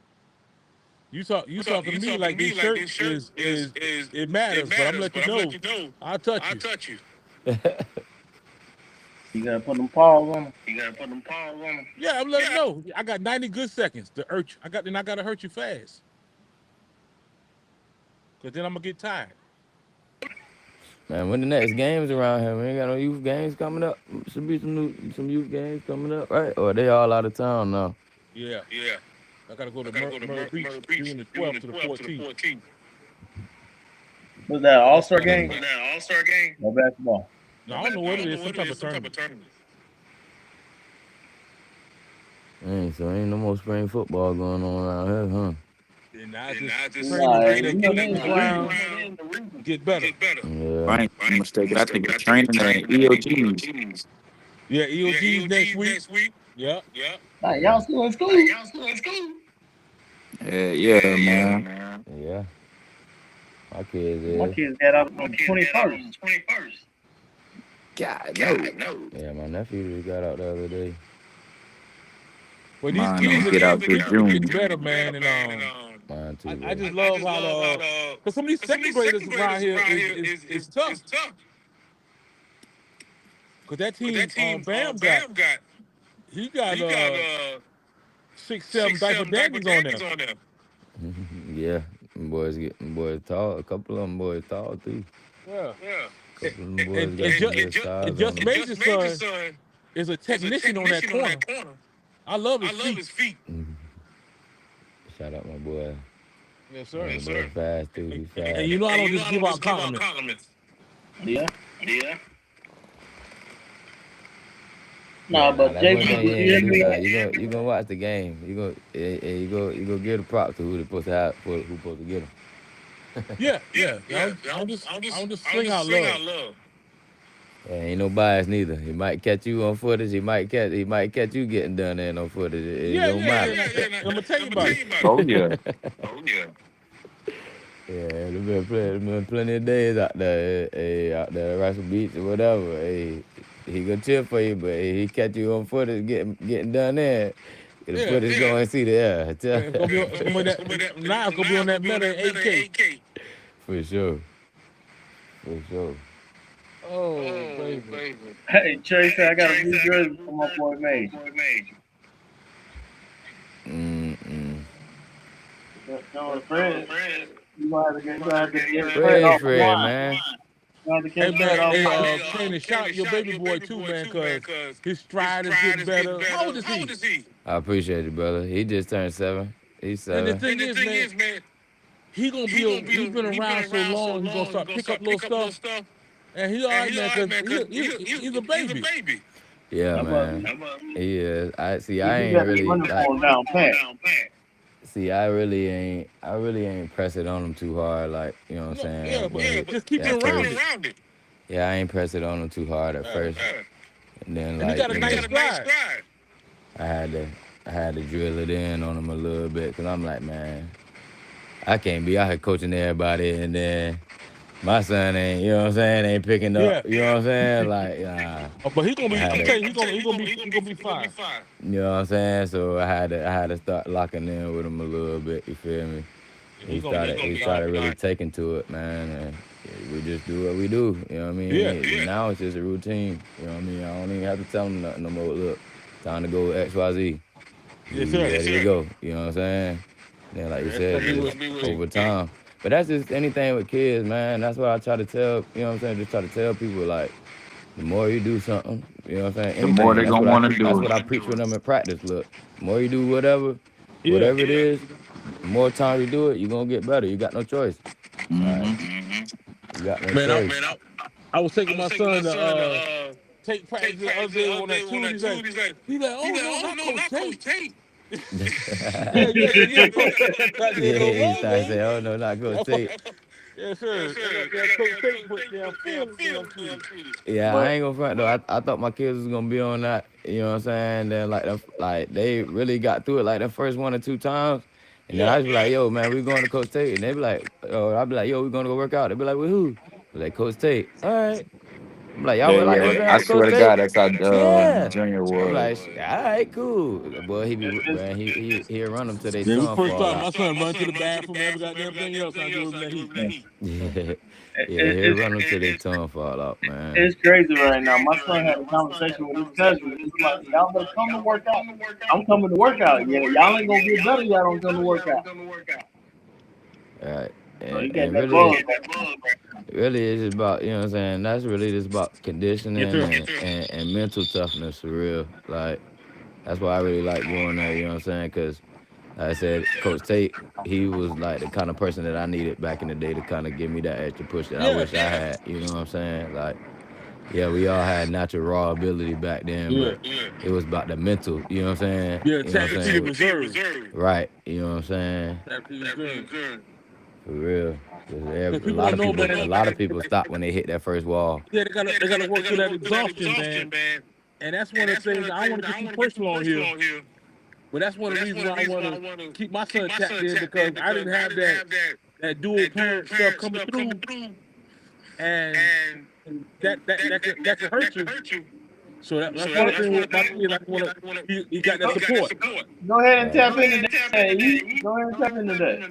You talking to me like this shirt is it matters, but I'm gonna let you know I'll touch you. You gotta put them paws on them. Yeah, I'm letting him know. I got 90 good seconds to hurt you. I gotta hurt you fast. Cause then I'm gonna get tired. Man, when the next games around here, we ain't got no youth games coming up. Should be some youth games coming up, right? Or they all out of town now. Yeah. I gotta go to Myrtle Beach June the 12th to the 14th. Was that an all-star game? No basketball. No, I don't know what it is. Some type of tournament. So ain't no more spring football going on around here, huh? And I just Nah, pray you that know get they was the reading around. get better. Yeah. I ain't mistaken. I think it's training at EOG's. Yeah, EOG's next week. Yeah. Nah, y'all still in school? Yeah, man. Yeah. My kids My is. kids got out on the 21st. God, no. Yeah, my nephew just got out the other day. Well, these Mine kids don't are get out till getting June. better, man, and Mine too, I bro. just love how cause some of these second graders around here is tough. Cause that team Bam got he got 6-7 diaper dandies on there. Yeah. Them boys tall. A couple of them boys tall too. Yeah. A couple of them boys got some good size And Just on Major's son is a technician on that corner. I love his feet. them. Shout out my boy. Yes, sir. My boy fast too. He's fast. And you know I don't just give out compliments. Yeah. Nah, Nah, but that's one thing you JB, ain't gonna do. Nah, you gonna watch the game. You go give the props to who they supposed to have, who supposed to get them. Yeah. I'm just sing out love. Yeah, ain't no bias neither. He might catch you on footage. He might catch you getting done there on footage. It Yeah, don't matter. I'm gonna tell you about it. Oh, yeah. Yeah, there been plenty of days out there, out there at Russell Beach or whatever. Hey, he gonna chill for you, but he catch you on footage getting done there. The Yeah. footage going see the air. It's gonna be now it's gonna be on that Meta 8K. For sure. Oh, baby. hey, Trey said I got a new jersey for my boy May. No, Fred. You gonna have to get Fred off the line. Man. You gonna have to Hey get Fred off the line. man, Candy, shout out your baby boy too, man, cause his stride is getting better. How old is he? I appreciate it, brother. He just turned 7. He's And the 7. thing is, man, he's been around so long, he's gonna start pick up little stuff. And he all right, man, cause he's a baby. Yeah, man. He is. I ain't got really the running like, form down pat. see, I really ain't press it on him too hard, like, you know what I'm saying? Yeah, but just keep at it around first. it. Yeah, I ain't press it on him too hard at first. And then And he like, got a nice stride. I had to drill it in on him a little bit, because I'm like, man, I can't be out here coaching everybody and then my son ain't, you know what I'm saying, ain't picking up, Yeah. you know what I'm saying? Like, nah. But he's gonna be. I had I'm to- telling you, he's gonna be fine. You know what I'm saying? So I had to start locking in with him a little bit, you feel me? He started really taking to it, man, and we just do what we do, you know what I mean? Yeah. Now it's just a routine, you know what I mean? I don't even have to tell him nothing no more. Look, time to go XYZ. Yes, You sir. ready to go, you know what I'm saying? Then like you said, just over time. But that's just anything with kids, man. That's what I try to tell, you know what I'm saying? Just try to tell people, like, the more you do something, you know what I'm saying? The more they That's gonna what want I to preach- do That's it. what I preach with them in practice. Look, the more you do whatever Yeah. it is, the more time you do it, you're going to get better. You got no choice. Mhm. You got no Man, choice. I was taking my son to take practice the other day on that Tuesday. He's like, oh no, not Coach Tate. Yeah, Coach got there go He wrong, started man. saying, "Oh no, not Coach Tate." Yes, sir. That goddamn Coach Tate put damn feelings in them kids. Yeah, I but ain't gonna front though. I thought my kids was gonna be on that. You know what I'm saying? Then like they really got through it like the first 1 or 2 times, and then I Yeah. just be like, "Yo, man, we going to Coach Tate," and they be like, "Oh," I be like, "Yo, we gonna go work out." They be like, "With who?" I be like, "Coach Tate." All right. I'm like, "Y'all Yeah, would like yeah. working out I with swear Coach to Tate?" God, that's how Yeah. Junior I'm was. like, "All right, cool." Boy, he be it's man, he'll run them till they Yeah, we tongue first fall started. out. My son run to the bathroom, every goddamn thing else. I do it in that heat. Yeah, yeah, it, he'll it's run them till they tongue fall out, man. it's crazy right now. My son had a conversation with his cousin. He was like, "Y'all better come to work out." I'm coming to work out. Yeah, y'all ain't gonna get better. Y'all don't come to work out. All right. So he got And that really, bug. really it's just about, you know what I'm saying, that's really just about Yes, conditioning sir. and mental toughness for real. Like that's why I really like going there, you know what I'm saying? Because like I said, Coach Tate, he was like the kind of person that I needed back in the day to kind of give me that extra push that I Yeah. wish I had, you know what I'm saying? Like, yeah, we all had natural raw ability back then, Yeah. but it was about the mental, you know what I'm saying? Yeah. You know what Tap I'm into your saying? reserve. Right, you know what I'm saying? Tap into your reserve. For real. 'Cause Because people don't know, man. a lot of people stop when they hit that first wall. Yeah, they gotta work through that exhaustion, man. And that's one of the things I don't want to get too personal on here, but that's one of the reasons why I want to keep my son tapped in because I didn't have that dual parent stuff coming through, and that can hurt you. So that's one of the things with my kid. I want to he got that Go, support. go ahead and Right. tap into that. E. Go ahead and tap into that.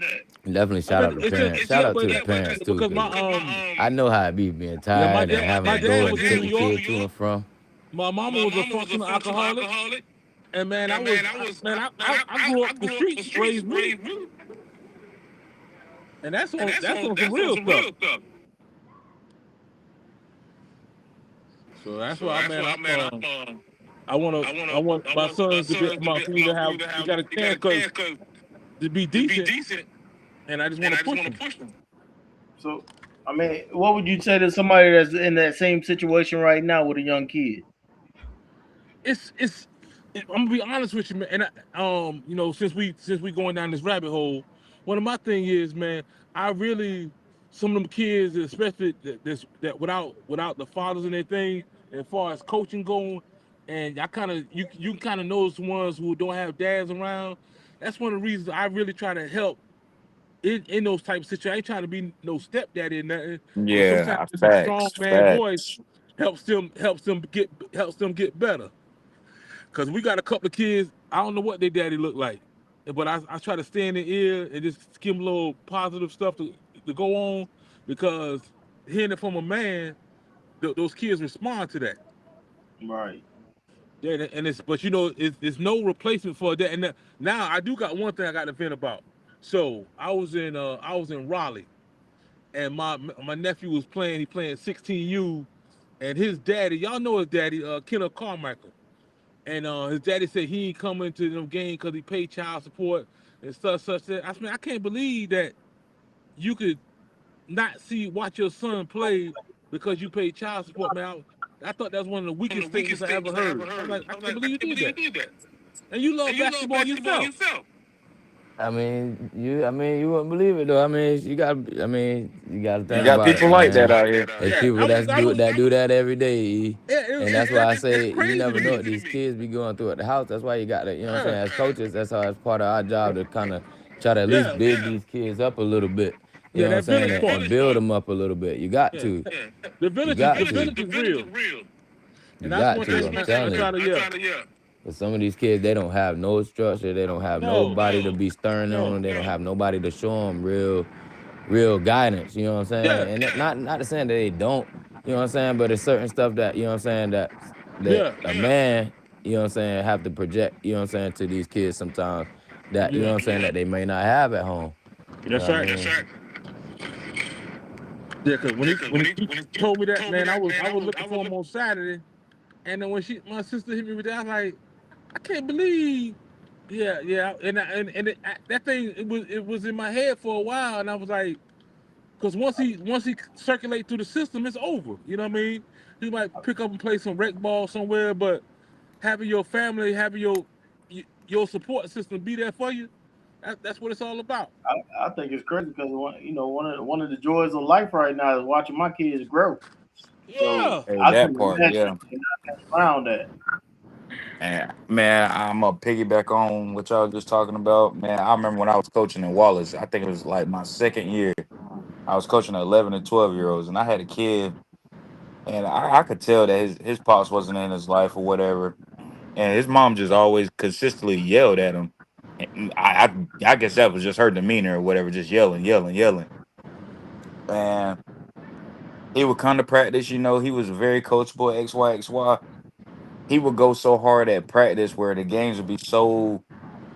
Definitely I shout mean, out to it's just parents. Shout yeah, out to but the parents too, because my because I know how it be being yeah tired and having my to go dad and was in take New a York. kid to and from. My mama was a functional alcoholic, and man, I grew up the streets raised me, and that's on some real stuff. So that's why, man, I want my sons to be my for me to have they got a chance cause to be decent, and I just want to push them. So, I mean, what would you say to somebody that's in that same situation right now with a young kid? It's I'm gonna be honest with you, man. And since we going down this rabbit hole, one of my thing is, man, I really some of them kids, especially that without the fathers and their thing, as far as coaching going, and I kind of you kind of know the ones who don't have dads around. That's one of the reasons I really try to help in those type of situations. I ain't trying to be no stepdaddy or nothing, but sometimes Yeah, just a strong facts, man voice facts. helps them get better. Cause we got a couple of kids. I don't know what their daddy look like, but I try to stay in their ear and just give them a little positive stuff to go on, because hearing it from a man, those kids respond to that. Right. Yeah, and but it's no replacement for that. And now I do got one thing I got to vent about. So I was in Raleigh, and my nephew was playing. He playing 16U, and his daddy, y'all know his daddy, Kenneth Carmichael. And his daddy said he ain't coming to them game because he paid child support and such that. I mean, I can't believe that you could not watch your son play because you paid child support, man. I thought that was one of the weakest statements I ever heard. I'm like, I can't believe you did that. And you love basketball yourself. I mean, you wouldn't believe it though. You gotta You think got about it, people like man. that out here. There's Yeah, people that do that every day, E. yeah, And that's why I it's say you crazy never to know me. what these kids be going through at the house. That's why you got to, you know what I'm saying, Yeah, as coaches, that's how it's part of our job to kind of try to at least yeah, build these kids up a little bit. You yeah. know what I'm That saying? village And part. build them up a little bit. You got Yeah, to. the You village is got the to. village is real, You and that's got one to. thing, I'm man. I telling try you. to yeah. But some of these kids, they don't have no structure. They don't have No, nobody to be stern on no, them. They don't have nobody to show them real guidance. You know what I'm saying? yeah, And not to saying that they don't. You know what I'm saying? But it's certain stuff that you know what I'm saying that yeah, a man, you know what I'm saying, have to project. You know what I'm saying, to these kids sometimes that you know yeah. what I'm saying that they may not have at home. You know That's what I right. mean? Yeah, cause when he told me that, man, I was looking for him on Saturday, and then when my sister hit me with that, I was like, I can't believe. Yeah, yeah, and that thing it was in my head for a while, and I was like, because once he circulate through the system, it's over. You know what I mean? He might pick up and play some rec ball somewhere, but having your family, having your support system be there for you. That's what it's all about. I think it's crazy because one of the joys of life right now is watching my kids grow. So Yeah. Hey, I that couldn't part, imagine yeah. around that. And man, I'm gonna piggyback on what y'all just talking about. Man, I remember when I was coaching in Wallace. I think it was like my second year. I was coaching 11 and 12-year-olds, and I had a kid, and I could tell that his pops wasn't in his life or whatever, and his mom just always consistently yelled at him. And I guess that was just her demeanor or whatever, just yelling, yelling, yelling. And he would come to practice. He was very coachable, X Y X Y. He would go so hard at practice where the games would be so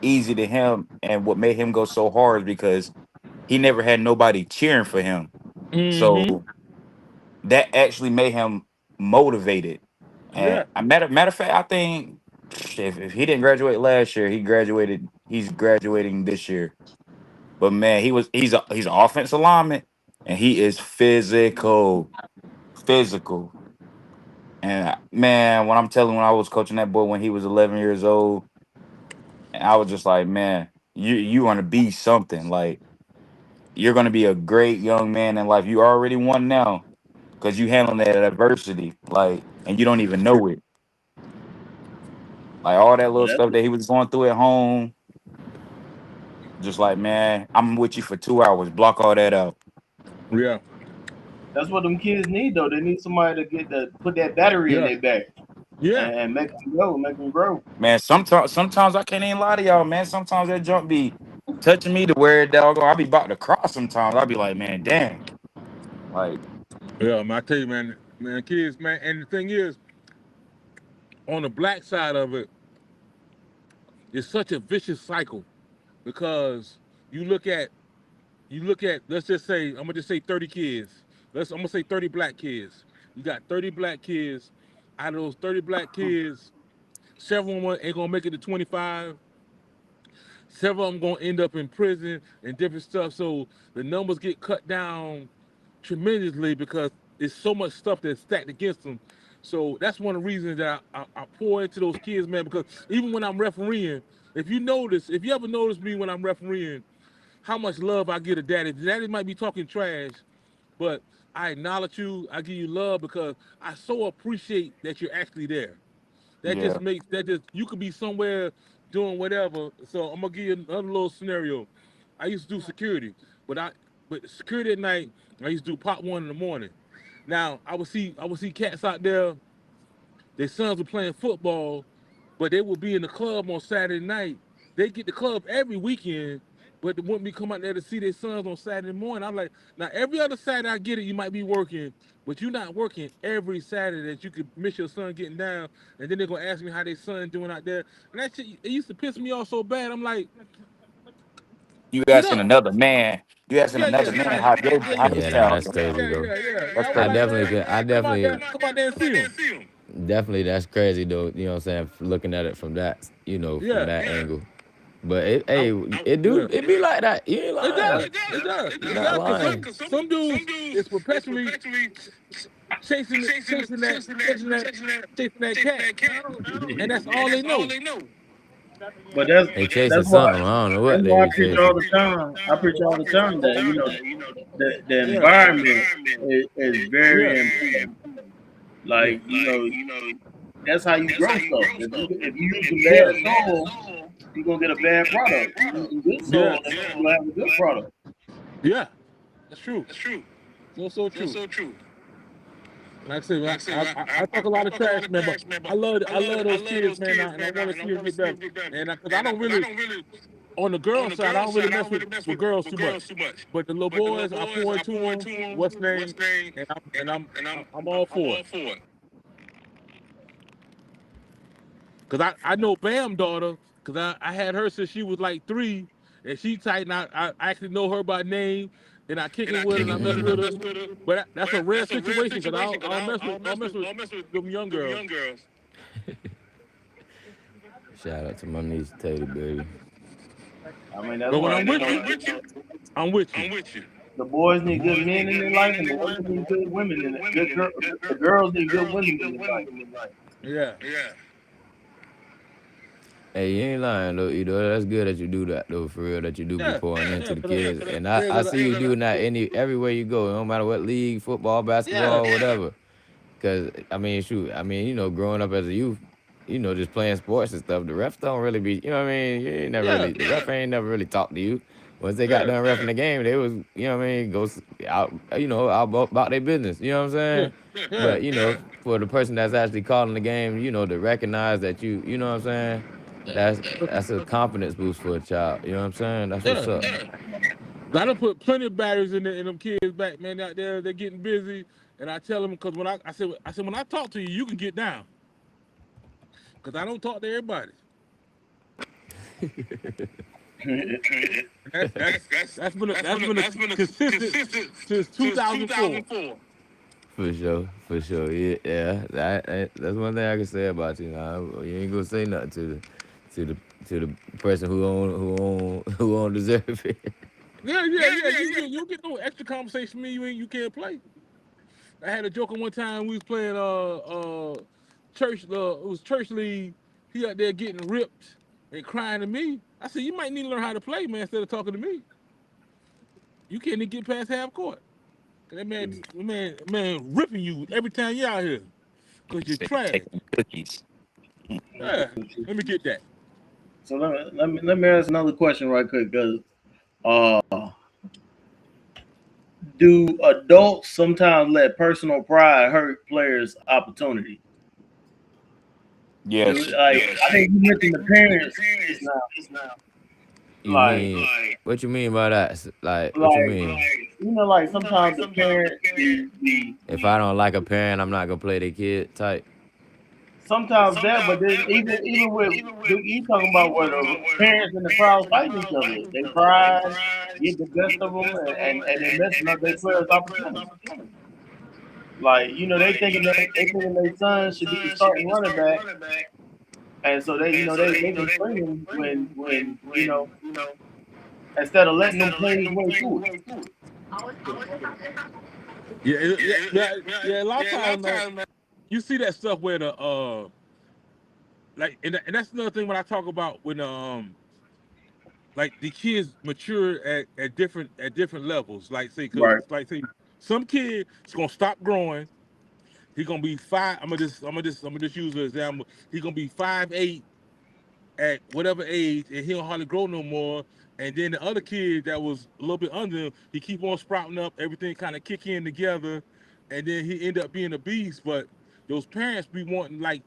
easy to him. And what made him go so hard is because he never had nobody cheering for him. Mm-hmm. So that actually made him motivated. And Yeah. matter of fact, I think if he didn't graduate last year, he's graduating this year. But man, he's an offensive lineman and he is physical. Physical. And man, when I was coaching that boy when he was 11 years old, and I was just like, man, you want to be something. Like you're going to be a great young man in life. You already won now because you handling that adversity, like, and you don't even know it. Like all that But little stuff that he was going through at home, just like, man, I'm with you for 2 hours. Block all that out. Yeah. that's what them kids need though. They need somebody to get the put that battery in Yeah. their back Yeah. and make them go, make them grow. Man, sometimes I can't even lie to y'all, man. Sometimes that jump be touching me to where dog, I be about to cross. Sometimes I be like, man, damn, like, Yeah. Man, I tell you, man, kids, man, and the thing is, on the black side of it, it's such a vicious cycle because you look at let's just say I'm gonna just say 30 kids. I'm gonna say 30 black kids. You got 30 black kids. Out of those 30 black kids, several of them ain't gonna make it to 25. Several of them gonna end up in prison and different stuff. So the numbers get cut down tremendously because it's so much stuff that's stacked against them. So that's one of the reasons that I pour into those kids, man. Because even when I'm refereeing, if you ever notice me when I'm refereeing, how much love I give to daddy. Daddy might be talking trash, but I acknowledge you. I give you love because I so appreciate that you're actually there. That yeah, just makes that just you could be somewhere doing whatever. So I'm gonna give you another little scenario. I used to do security, but security at night, I used to do pop one in the morning. Now I would see cats out there, their sons were playing football, but they would be in the club on Saturday night. They get the club every weekend, but they wouldn't be come out there to see their sons on Saturday morning. I'm like, now every other Saturday I get it, you might be working, but you're not working every Saturday that you could miss your son getting down, and then they're gonna ask me how their son doing out there. And that shit, it used to piss me off so bad. I'm like, you get asking up. another man, you asking Yeah, yeah, another yeah, man yeah, how yeah, his Yeah, nah, child that's doing. yeah, crazy though. yeah, yeah. And That's I was I crazy. like, definitely man, could. I definitely, come out there and see him. definitely, that's crazy though. You know what I'm saying? Looking at it from that, from Yeah, that angle. But I, yeah. it be like that. You ain't It lying. does. It does. You're It not does. Cause lying. some dudes is perpetually chasing that, chasing that cat, and that's all they know. But that's They chasing that's why something. I don't know that's what they why I be preach all chasing. the time. I preach all the time that the Yeah, environment is yeah, very important. yeah, Like that's how you grow stuff. If you using bad yeah, soil, you're gonna get a bad product. If you using good soil, yeah, you're gonna have a good product. yeah. That's true. So true. Like I said, I talk a lot of trash, man, but I love those kids, man, and I want to see them get better. And because I don't really on the girl side, I don't really mess with girls too much. But the little boys, I pour into them. What's name? And I'm all for it. Cause I know Bam daughter, cause I had her since she was like 3, and she tight. And I actually know her by name, and I kick it with her and I mess with her. But that's a rare situation, cause I don't mess with them young girls. Shout out to my niece Taylor, baby. I mean, that's But when why I'm with you, I'm with you. the boys need good men in their life, and the women need good women in it. Good girl, the girls need good women in their life. Yeah, Hey, you ain't lying though, either. That's good that you do that though, for real. That you do be Yeah, pouring into yeah, the cause kids, and yeah, I see you doing that everywhere you go, no matter what league, football, yeah, basketball, whatever. Cause I mean, shoot, I mean, growing up as a youth, just playing sports and stuff, the refs don't really be, you know what I mean? You ain't never yeah, really, the ref ain't never really talked to you. Once they got yeah, done refing the game, they was, you know what I mean, out, out about their business. You know what I'm yeah, saying? yeah, But for the person that's actually calling the game, to recognize that you know what I'm saying? That's a confidence boost for a child. You know what I'm saying? That's what's yeah. up. I done put plenty of batteries in them kids back, man, out there. They're getting busy, and I tell them because when I said when I talk to you, you can get down, because I don't talk to everybody. That's been a consistent since 2004. For sure, for sure. Yeah, yeah. That's one thing I can say about you. Now you ain't gonna say nothing to the to the person who don't deserve it. Yeah, yeah, yeah. You get no extra conversation from me. You can't play. I had a joker one time. We was playing church. It was church league. He out there getting ripped and crying to me. I said, you might need to learn how to play, man, instead of talking to me. You can't even get past half court. That man ripping you every time you out here because you're Say trash. taking cookies. Yeah, let me get that. So let me ask another question right quick, because uh, do adults sometimes let personal pride hurt players' opportunity? Yes. Like I think you mentioned the parents just now. You Like mean what you mean by that? Like what you like mean? like sometimes the parent be If I don't like a parent, I'm not gonna play their kid type. sometimes that, but then even with you talking about where the parents and the crowd fighting each other, they pride get the best of them, and they messing up their players' opportunity. Like they thinking their son should be the starting running back, and so they can string him when instead of letting them play his way through it. Yeah. A lot of times, man, you see that stuff where the and that's another thing when I talk about when like the kids mature at different levels. Like say, cause Right. like say some kid is gonna stop growing. He gonna be five. I'm gonna just use an example. He gonna be 5'8" at whatever age, and he don't hardly grow no more. And then the other kid that was a little bit under him, he keep on sprouting up. Everything kind of kick in together, and then he end up being a beast. But those parents be wanting, like,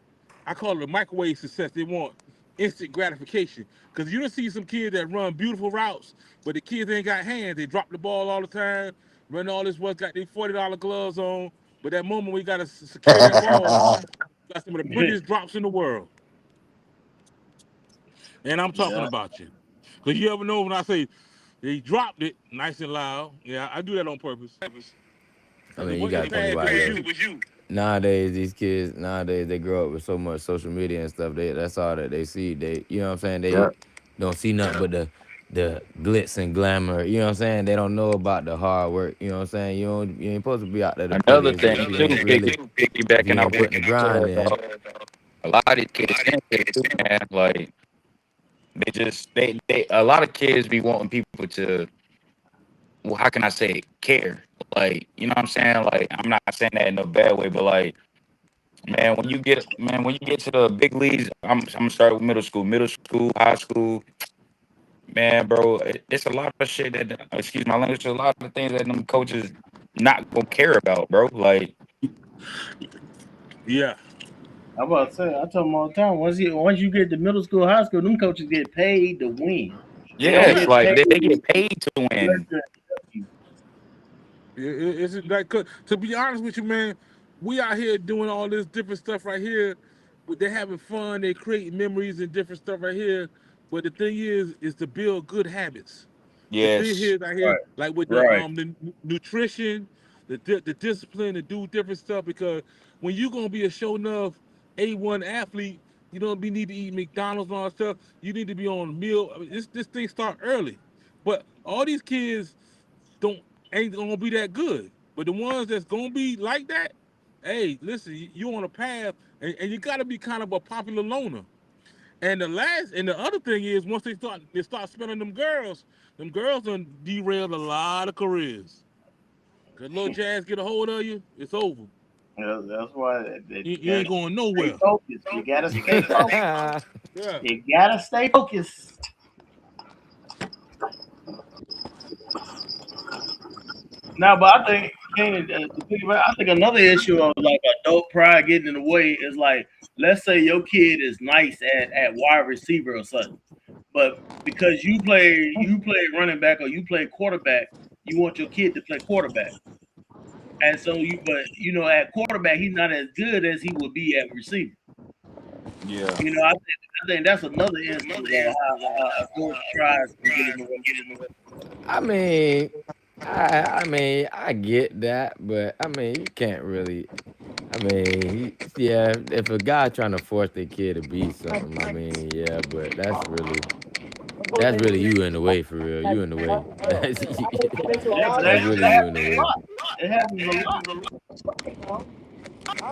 I call it a microwave success. They want instant gratification, because you don't see some kids that run beautiful routes, but the kids ain't got hands. They drop the ball all the time, run all this work, got their $40 gloves on. But that moment we gotta secure that ball, got some of the prettiest drops in the world. And I'm talking Yeah. about you. Because you ever know when I say they dropped it nice and loud. Yeah, I do that on purpose. I Because it mean, you wasn't the gotta think pass, about it it was though. you. Nowadays, these kids they grow up with so much social media and stuff. That's all that they see. You know what I'm saying? They Yeah. don't see nothing but the glitz and glamour. You know what I'm saying? They don't know about the hard work. You know what I'm saying? You ain't supposed to be out there the Another prettiest thing if you too, ain't really if you piggybacking off ain't what putting the you grind said, in. dog. A lot of these kids sensitive too, man. Like they a lot of kids be wanting people to, well, how can I say it, care? Like, you know what I'm saying? Like, I'm not saying that in a bad way, but like, when you get to the big leagues, I'm gonna start with middle school, high school, man, bro. It's a lot of shit that, excuse my language, a lot of things that them coaches not gonna care about, bro. Like, Yeah. I'm about to say, I tell them all the time. Once you get to middle school, high school, them coaches get paid to win. They don't yes, Yeah. get like paid they to get paid to win. nurture you. It's like, to be honest with you, man, we out here doing all this different stuff right here. They're having fun. They create memories and different stuff right here. But the thing is to build good habits. The thing Yes. here, right here, Right. like with Right. the nutrition, the discipline to do different stuff. Because when you gonna be a show enough A1 athlete, you don't be need to eat McDonald's and all that stuff. You need to be on a meal. I mean, this thing start early. But all these kids don't ain't gonna be that good. But the ones that's gonna be like that, hey, listen, you on a path, and you gotta be kind of a popular loner. And the other thing is once they start spending them girls done derailed a lot of careers. Cause little Jazz get a hold of you, it's over. That's why You ain't going stay nowhere. focused. You gotta stay focused. Yeah. You gotta stay focused. Now, but I think I think another issue of like adult pride getting in the way is like, let's say your kid is nice at wide receiver or something, but because you play running back or you play quarterback, you want your kid to play quarterback, and so but at quarterback he's not as good as he would be at receiver. Yeah. I think that's another instance of how adult pride can get in the way. I mean, I get that, but I mean, you can't really. I mean, yeah, if a guy trying to force their kid to be something, I mean, yeah, but that's really you in the way for real. You in the way. That's Yeah, but that's that really you in the happens a way. lot. It happens a lot.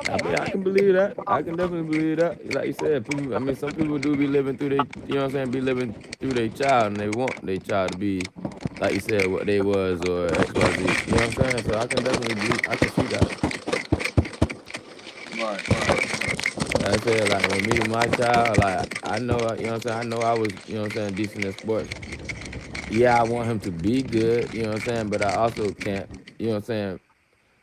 I mean, I can believe that. I can definitely believe that. Like you said, people. I mean, some people do be living through they. You know what I'm saying? Be living through their child, and they want their child to be, like you said, what they was or X Y Z. You know what I'm saying? So I can definitely believe. I can see that. Right. Like I said, like with me, my child, like I know, you know what I'm saying. I know I was, you know what I'm saying, decent in sports. Yeah, I want him to be good. You know what I'm saying, but I also can't. You know what I'm saying,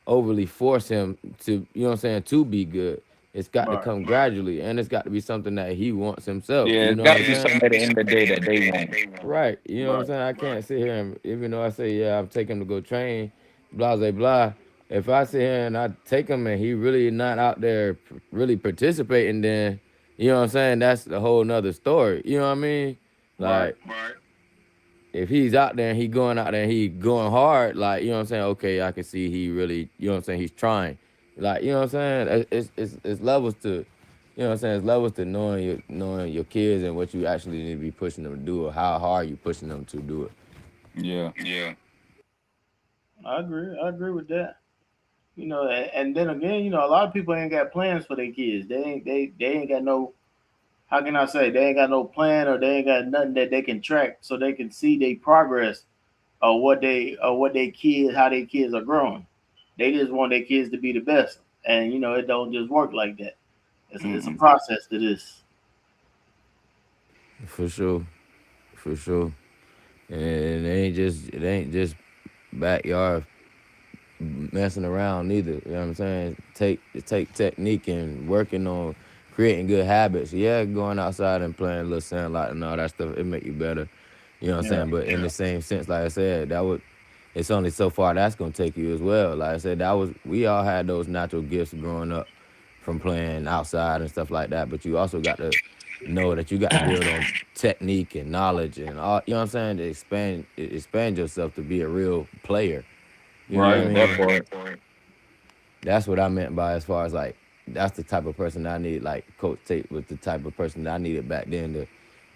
overly force him to, you know what I'm saying, to be good. It's got to Right. come gradually, and it's got to be something that he wants himself. Yeah, You it's know what got I'm to be saying? something at the end of the day that they want. Right. You know what I'm Right. saying? I can't sit here and even though I say yeah, I'm taking him to go train, blah blah blah. If I sit here and I take him and he really not out there really participating, then you know what I'm saying. That's a whole nother story. You know what I mean? Right. Like if he's out there and he going out there and he going hard, like, you know what I'm saying, okay, I can see he really, you know what I'm saying, he's trying. Like, you know what I'm saying? It's levels to, you know what I'm saying, it's levels to knowing your kids and what you actually need to be pushing them to do or how hard you pushing them to do it. Yeah. I agree. I agree with that. And then again, a lot of people ain't got plans for their kids. They ain't got no. How can I say? They ain't got no plan or they ain't got nothing that they can track so they can see their progress or what they kids how their kids are growing. They just want their kids to be the best, and it don't just work like that. It's a Mm-mm. process to this. For sure. For sure. And it ain't just backyard messing around neither. You know what I'm saying? Take technique and working on creating good habits. Yeah, going outside and playing a little sandlot and all that stuff, it make you better. You know what I'm Yeah, saying? But in the same sense, like I said, it's only so far that's gonna take you as well. Like I said, we all had those natural gifts growing up from playing outside and stuff like that. But you also got to know that you got to build on technique and knowledge and all. You know what I'm saying? To expand yourself to be a real player. You know what I Yeah, right. that mean? part. That's what I meant by as far as like that's the type of person I need. Like Coach Tate was the type of person that I needed back then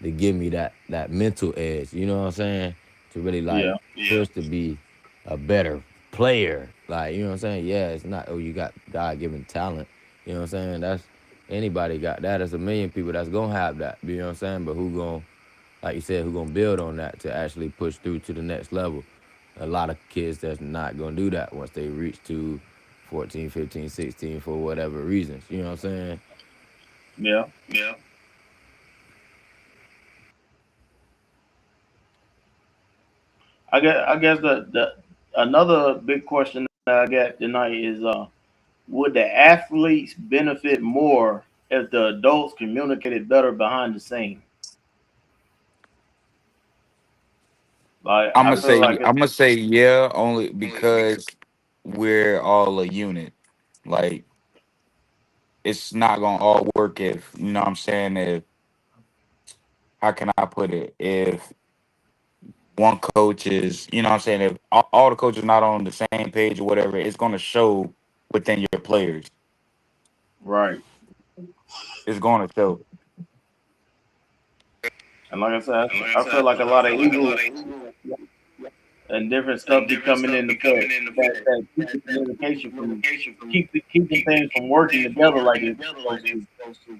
to give me that mental edge. You know what I'm saying? To really like Yeah, push to be a better player. Like you know what I'm saying? Yeah, it's not you got God given talent. You know what I'm saying? That's anybody got that. There's a million people that's gonna have that. You know what I'm saying? But who gonna like you said, who gonna build on that to actually push through to the next level? A lot of kids that's not gonna do that once they reach to 14, 15, 16 for whatever reasons. You know what I'm saying? yeah. I guess the another big question that I got tonight is would the athletes benefit more if the adults communicated better behind the scene? Like I'm I gonna feel say like I'm gonna say yeah, only because we're all a unit. Like it's not gonna all work if you know what I'm saying. If how can I put it? If one coach is, you know what I'm saying, if all the coaches not on the same page or whatever, it's gonna show within your players. right. It's gonna show. And like I said, I feel like a lot of ego and different stuff be coming into play. That keep the communication from keeping things from working together like it's supposed to.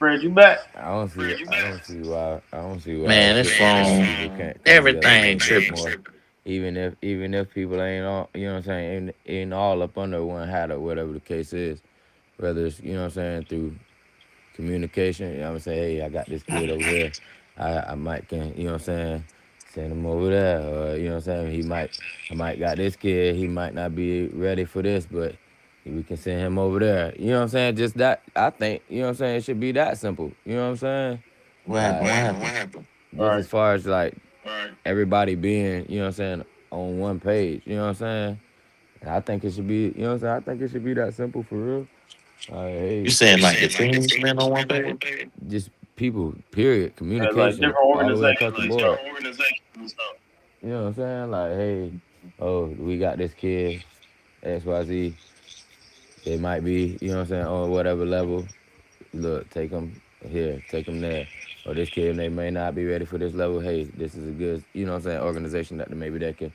Fred, you back? I don't see Man, this why phone, people can't come together a everything little bit tripping. more. Even if people ain't all, you know what I'm saying, ain't all up under one hat or whatever the case is. Whether it's, you know what I'm saying, through communication. You know what I'm saying? Hey, I got this kid over here. I might can, you know what I'm saying, send him over there. Or, you know what I'm saying? I might got this kid. He might not be ready for this, but we can send him over there. You know what I'm saying? Just that, I think, you know what I'm saying? It should be that simple. You know what I'm saying? What happened? Like, What happened? just Right. as far as like everybody being, you know what I'm saying, on one page. You know what I'm saying? And I think it should be, you know what I'm saying? I think it should be that simple for real. You Hey, saying like the teams been on one page? just people, period, Like communication, different all the way organizations across the and board. stuff. You know what I'm saying? Like, hey, oh, we got this kid, XYZ. They might be, you know what I'm saying, on whatever level. Look, take them here, take them there. Or this kid, they may not be ready for this level. Hey, this is a good, you know what I'm saying, organization that maybe they can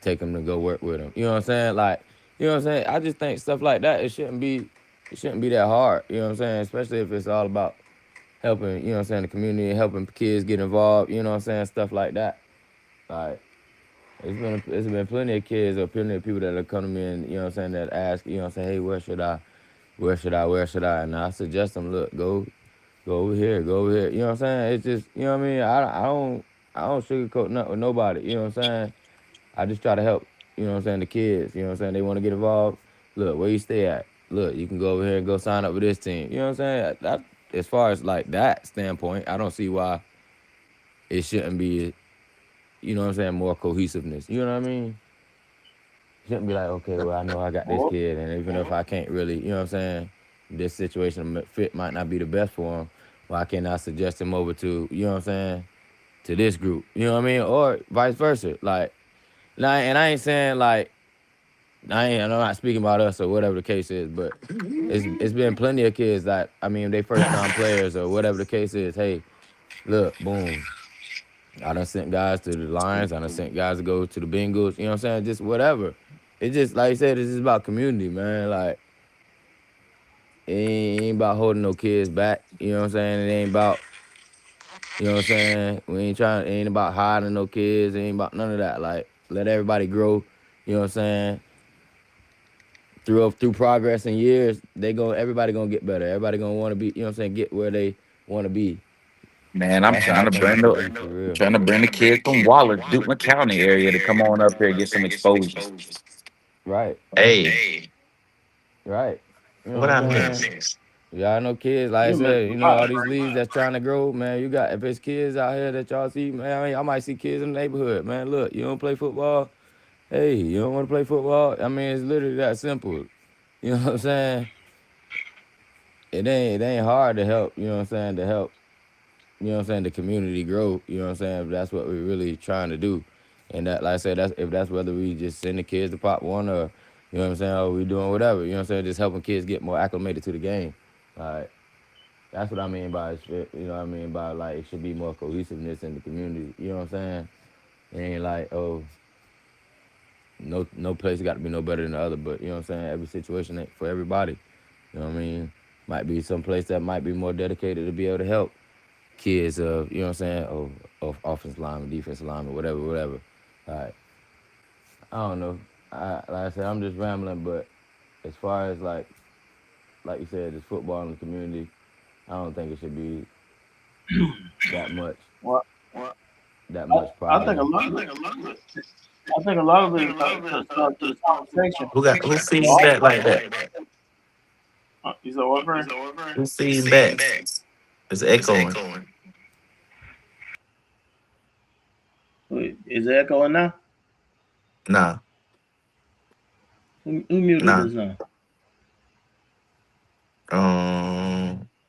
take them to go work with them. You know what I'm saying? Like, you know what I'm saying? I just think stuff like that, it shouldn't be that hard. You know what I'm saying? Especially if it's all about helping, you know what I'm saying, the community, helping kids get involved, you know what I'm saying, stuff like that. Like, it's been plenty of kids or plenty of people that have come to me and, you know what I'm saying, that ask, you know what I'm saying, hey, where should I? And I suggest them, look, go over here, go over here. You know what I'm saying? It's just, you know what I mean? I don't sugarcoat nothing with nobody. You know what I'm saying? I just try to help, you know what I'm saying, the kids. You know what I'm saying? They want to get involved. Look, where you stay at? Look, you can go over here and go sign up with this team. You know what I'm saying? As far as like that standpoint, I don't see why it shouldn't be, you know what I'm saying, more cohesiveness. You know what I mean? Shouldn't be like, okay, well, I know I got this Well, kid, and even if I can't really, you know what I'm saying, this situation fit might not be the best for him, why can't I suggest him over to, you know what I'm saying, to this group? You know what I mean? Or vice versa. Like, now, and I ain't saying like, I'm not speaking about us or whatever the case is, but it's been plenty of kids that, I mean, they first time players or whatever the case is. Hey, look, boom, I done sent guys to the Lions. I done sent guys to go to the Bengals. You know what I'm saying? Just whatever. It's just like I said. It's just about community, man. Like it ain't about holding no kids back. You know what I'm saying? It ain't about, you know what I'm saying. We ain't trying. It ain't about hiding no kids. It ain't about none of that. Like let everybody grow. You know what I'm saying? Through progress and years, everybody gonna get better. Everybody gonna want to be. You know what I'm saying? Get where they want to be. Man, That's how I think it should be for I'm real. trying to bring the kids from Wallace, Duke County area to come on up here and get some exposure. Right. Hey, Right. You know what what I I'm saying? miss? Yeah, I know kids. Like I you missed said, a you know lot, all these Frank. leagues that's trying to grow, man. You got if it's kids out here that y'all see, man. I mean, I might see kids in the neighborhood, man. Look, you don't play football. Hey, you don't want to play football. I mean, it's literally that simple. You know what I'm saying? It ain't hard to help. You know what I'm saying? To help. You know what I'm saying? The community grow. You know what I'm saying? That's what we're really trying to do. And that, like I said, that's whether we just send the kids to Pop One or, you know what I'm saying, or we doing whatever. You know what I'm saying? Just helping kids get more acclimated to the game. Like. That's what I mean by you know what I mean by like it should be more cohesiveness in the community. You know what I'm saying? It ain't like oh no place got to be no better than the other, but you know what I'm saying. Every situation ain't for everybody. You know what I mean? Might be some place that might be more dedicated to be able to help kids of you know what I'm saying of offensive lineman, defensive lineman, whatever. Like I don't know. Like I said, I'm just rambling, but as far as like you said, it's football in the community. I don't think it should be that much Well, that I, much I think a problem. lot of it. I think a lot of it is to start to the conversation. Who You feeding know, back like that? you said what, Frank? Who feeding back? It's echoing. Wait, is it echoing now? Nah, Who muted nah. us now?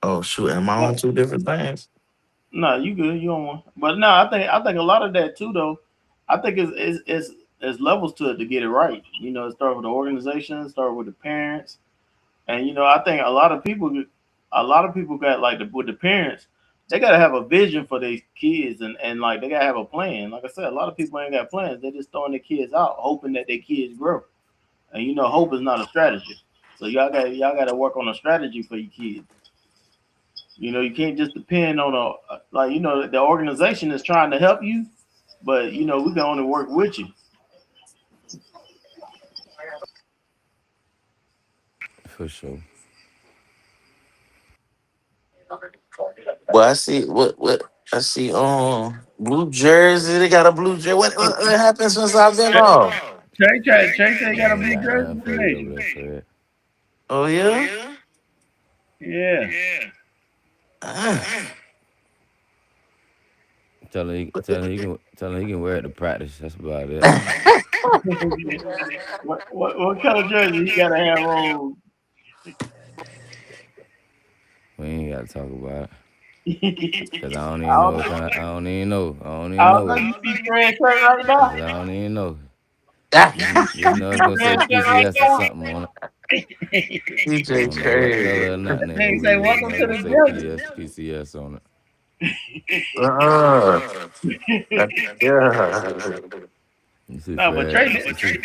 Oh shoot, am I on No, two different things? no, you good. You on one. But no, I think a lot of that too, though. I think it's levels to it to get it right. You know, it start with the organization, start with the parents, and you know, I think a lot of people got like with the parents, they gotta have a vision for their kids and like they gotta have a plan. Like I said, a lot of people ain't got plans. They're just throwing their kids out, hoping that their kids grow. And you know, hope is not a strategy. So y'all got to work on a strategy for your kids. You can't just depend on like the organization is trying to help you, but we can only work with you. For sure. Well, I see what I see on blue jersey. They got a blue jersey. What happened since I've been off? Trey say got a Man, blue got jersey nothing for you today. over there, Fred. Oh yeah. Yeah. Ah. Tell him he can wear it to practice. That's about it. what color jersey he gotta have on? We ain't gotta talk about it. Cause I don't I even don't know know. if I don't even know. I don't I even don't know. know. You see Fred shirt right Cause now? I don't even know. Just You know it's see gonna say Fred shirt right PCS or something on it. I DJ don't know what crazy. color or nothing now? they They gonna say use. welcome They're to gonna the say jungle. PCS on it. Uh, yeah. You see No, but Fred. You see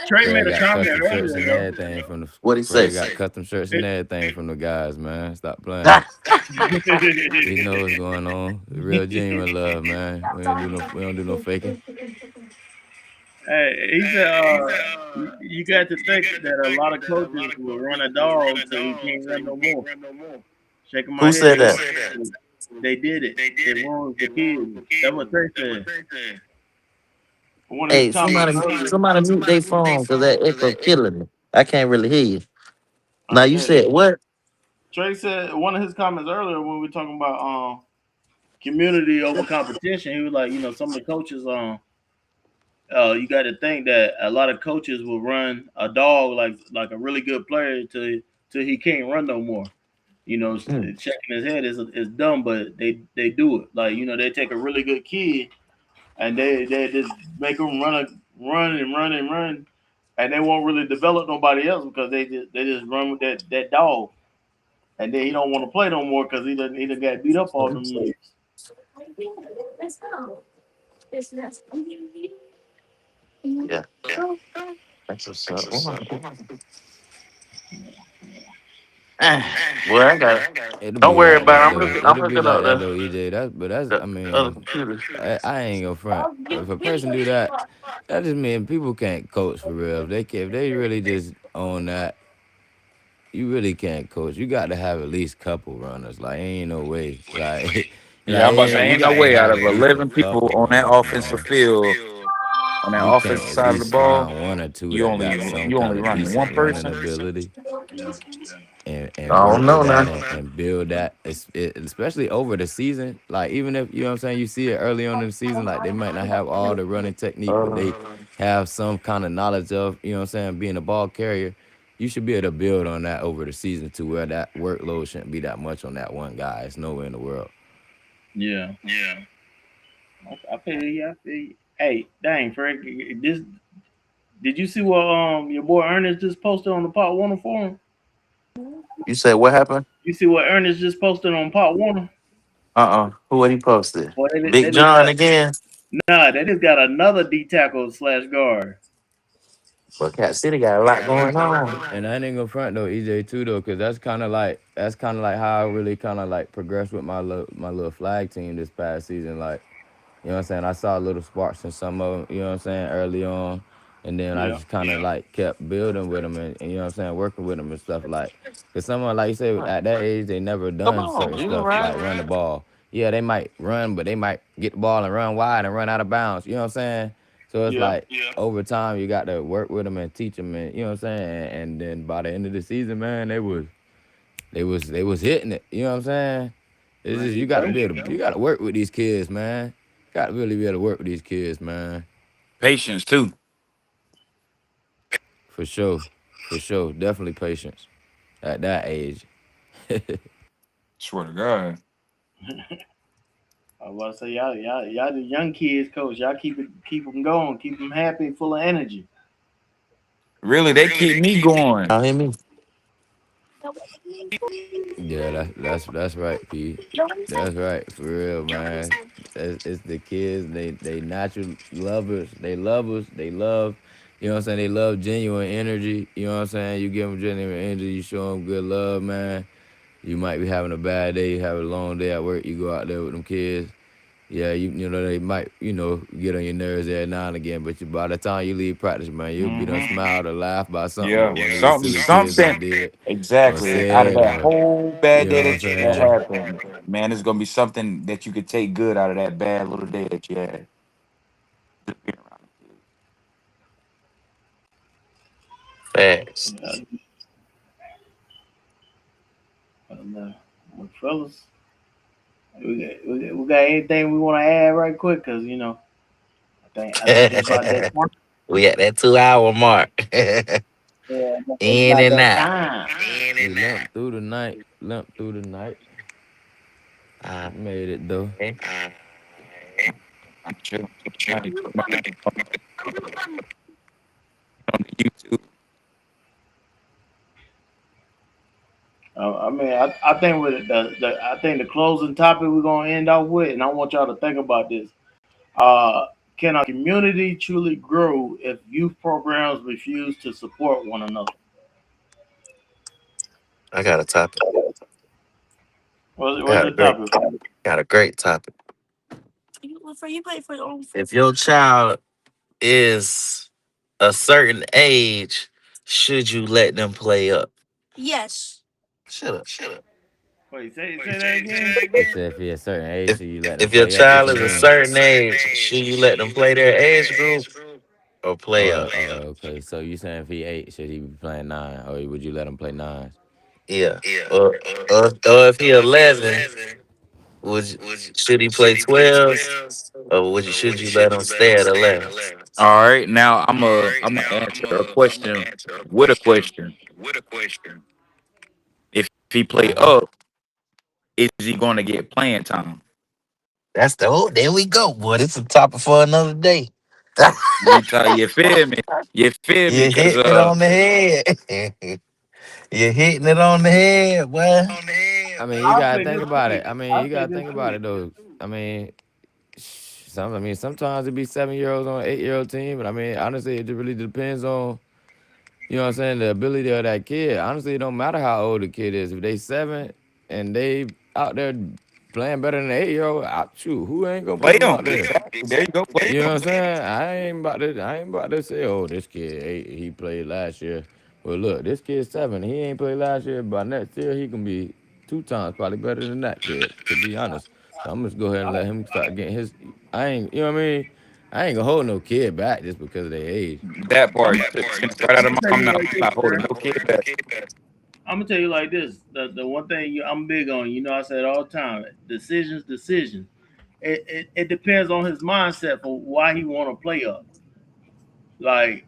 Trey made Fred a got comment custom shirts earlier and though. everything from the What he say? Fred got custom shirts and It, everything from the guys, man. Stop playing. Ah, He know what's going on. Real genuine love, man. We don't do no faking. hey, he said, you got to think that a lot of coaches will run a dog till he can't run no more. Shaking my who head, said that? they did it. It ruins the kids. That's what Trey said. One of his Hey, comments earlier. somebody mute their phone because that echo killing me. I can't really hear you. Now I you bet. said what? Trey said one of his comments earlier when we were talking about community over competition. He was like, some of the coaches you got to think that a lot of coaches will run a dog like a really good player till he can't run no more. Hmm. Checking his head is dumb, but they do it. Like they take a really good kid and they just make him run and run and run, and they won't really develop nobody else because they just run with that dog, and then he don't want to play no more because he done got beat up all them years. Yeah, that's what's up. Well, I got it. It'll Don't be worry like that about it. though. I'm It'll be hooking up like that though, EJ. That's the I other mean, computer. I ain't gonna front. If a person do that, that just mean people can't coach for real. If they really just own that, you really can't coach. You got to have at least couple runners. Like ain't no way. Like Yeah, I'm about to say you ain't no got to way out have of at least a 11 people couple on that runners, offensive man. field, on that You can't offensive at side of the least ball, find one or two you that only got some you kind only of running one decent running person. ability I and don't work with know that now. and build that, especially over the season. Like even if you know what I'm saying, you see it early on in the season, like they might not have all the running technique, but Uh, they have some kind of knowledge of what I'm saying, being a ball carrier. You should be able to build on that over the season to where that workload shouldn't be that much on that one guy. It's nowhere in the world. Yeah, I feel you. I feel you. Hey, dang, Frank, this did you see what your boy Ernest just posted on the Pop Warner forum? you said what happened? You see what Ernest just posted on Pop Warner? Who what he posted? Boy, they Big just John got again. they just got another D tackle slash guard. But Cat City got a lot going on. And I ain't gonna front though, EJ too though, cause that's kind of like how I really kind of like progressed with my little flag team this past season. Like you know what I'm saying? I saw little sparks in some of them, you know what I'm saying, early on. And then I Yeah, just kind of like kept building with them and you know what I'm saying, working with them and stuff like. Because someone, like you said, at that age, they never Come done on, certain you stuff right. like run the ball. Yeah, they might run, but they might get the ball and run wide and run out of bounds. You know what I'm saying? So it's yeah, like over time, you got to work with them and teach them, and you know what I'm saying. And then by the end of the season, man, they was hitting it. You know what I'm saying? It's man, just he you got to be patient. able to you got to work with these kids, man. Got to really be able to work with these kids, man. Patience too. For sure, for sure, definitely patience at that age. Swear to God. I was about to say y'all the young kids coach. Y'all keep them going, keep them happy, full of energy. Really, they keep me going. Y'all hear me? Yeah, that's right, P. That's right, for real, man. It's the kids. They natural lovers. They love us. They love. You know what I'm saying? They love genuine energy. You know what I'm saying? You give them genuine energy. You show them good love, man. You might be having a bad day, you have a long day at work, you go out there with them kids. Yeah, you know they might get on your nerves every now and again, but by the time you leave practice, man, you'll be done Hmm. smiled or laugh about something that Yeah, one of these something, silly kids done something. did or Exactly. Out of said, that or whole you bad know day what I'm that saying. happened, man, it's gonna be something that you could take good out of that bad little day that you had. Just being around the kids. Facts. Yeah, and, well, fellas, we got anything we want to add right quick? Cause I think it's about that time. We at that 2 hour mark. Yeah, it's In about and that out. time. We limped through the night, Uh, made it though. okay. I'm chilling. I need to put my on the YouTube. I think with I think the closing topic we're gonna end off with, and I want y'all to think about this. Uh, can a community truly grow if youth programs refuse to support one another? I got a topic. I What's got a your great, topic? got a great topic. If your child is a certain age, should you let them play up? Shut up. Wait, say that again. You said if you're a certain age, If so you let them if your play up. What child you is a mean? certain age, should you let them play their age group or play Or up? okay, so you saying if he 8, should he be playing 9, or would you let him play 9s? Yeah. Or if he 11, should he play 12s or should you let him stay at 11s? All right, now I'm gonna answer a question with a question. If he play Uh-huh. up, is he gonna get playing time? That's the there we go, boy. This is a topic for another day. You tell you feel me? You feel me? You're Cause hitting it on the head. You're hitting it on the head, boy. I mean, you I'll gotta say think this about too. it. I mean, I'll you say gotta this think about too. it though. I mean, sometimes it be 7 year olds on an 8 year old team, but I mean, honestly, it really depends on what I'm saying, the ability of that kid. Honestly, it don't matter how old the kid is. If they 7 and they out there playing better than an 8 year old, shoot, who ain't gonna play put them him. out there? Exactly. There you go. Play You know what him. I'm saying? I ain't about to say, oh, this kid 8, he played last year. Well, look, this kid's 7. He ain't played last year, but next year he can be 2 times probably better than that kid. To be honest, so I'm just go ahead and let him start getting his. I ain't, you know what I mean? I ain't gonna hold no kid back just because of their age. That I'm part, gonna right out I'm of gonna my. tell I'm you not. like I'm this, not holding man. no kid back. I'm gonna tell you like this. The one thing I'm big on, I say it all the time. Decisions. It depends on his mindset for why he want to play up. Like,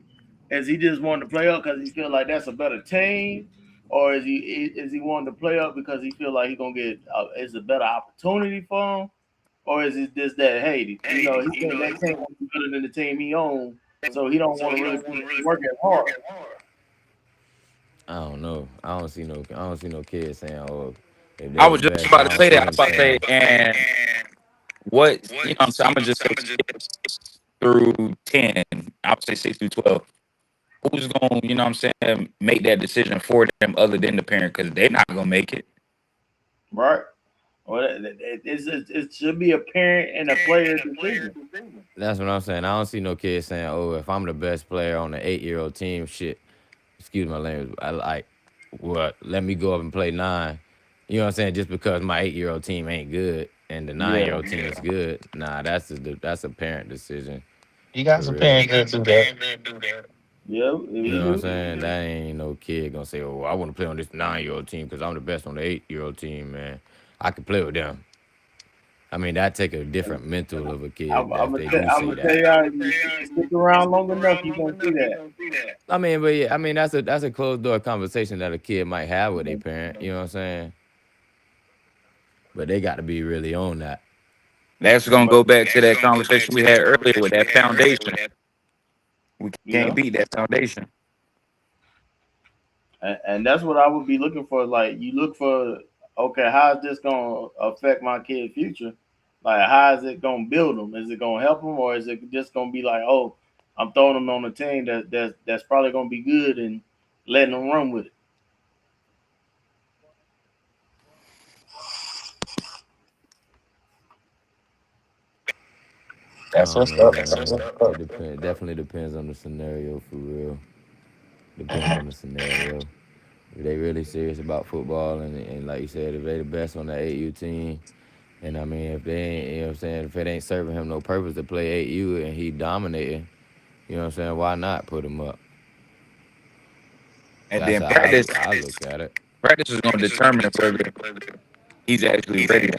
is he just wanting to play up because he feel like that's a better team, or is he wanting to play up because he feel like he gonna get is a better opportunity for him, or is it just that hey, he think that team gonna be better than the team he own, so he don't want to really put work as hard. I don't know. I don't see no kids saying, oh, if I they the was just best, about I to don't say see that. I them was about to say, saying. and what I'm saying, I'm gonna just say 6 through 10. I would say 6 through 12. Who's gonna, I'm saying, make that decision for them other than the parent? Because they're not gonna make it. Right? Well, it should be a parent and a player decision. That's what I'm saying. I don't see no kids saying, oh, if I'm the best player on the 8 year old team, shit, excuse my language, I like, what, let me go up and play 9. You know what I'm saying? Just because my 8 year old team ain't good and the 9 year old Yeah. team is good. Nah, that's a parent decision You got for some real. parents that do that. Yeah, You we know what I'm do. saying? That ain't no kid gonna say, oh, I want to play on this 9 year old team because I'm the best on the 8 year old team, man. I can play with them. I mean, that take a different mental of a kid if they do I'm say gonna tell that. you, you stick around long enough, you gonna see that. I mean, but yeah, I mean that's a closed door conversation that a kid might have with their parent. You know what I'm saying? But they got to be really on that. That's gonna go back to that conversation we had earlier with that foundation. We can't Yeah, beat that foundation. and that's what I would be looking for. Like, you look for, okay, how is this gonna affect my kid's future? Like, how is it gonna build them? Is it gonna help them, or is it just gonna be like, oh, I'm throwing them on a team that's probably gonna be good and letting them run with it? I That's don't what's know, up. That's man. what's It up. depend. Definitely depends on the scenario for real. Depends on the scenario. If they really serious about football and like you said, if they the best on the 8U team, and I mean if they ain't, you know what I'm saying, if it ain't serving him no purpose to play 8U and he dominating, you know what I'm saying, why not put him up? And That's then how practice, I look at it. practice is going to determine whether he's actually ready.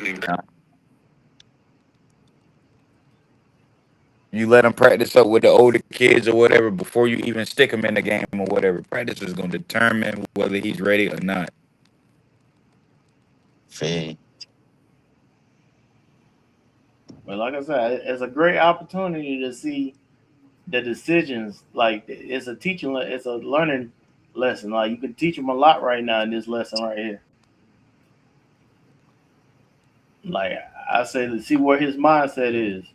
You let him practice up with the older kids or whatever before you even stick him in the game or whatever. Practice is going to determine whether he's ready or not. See, But like I said, it's a great opportunity to see the decisions. Like it's a it's a learning lesson. Like you can teach them a lot right now in this lesson right here. Like I say, to see where his mindset is.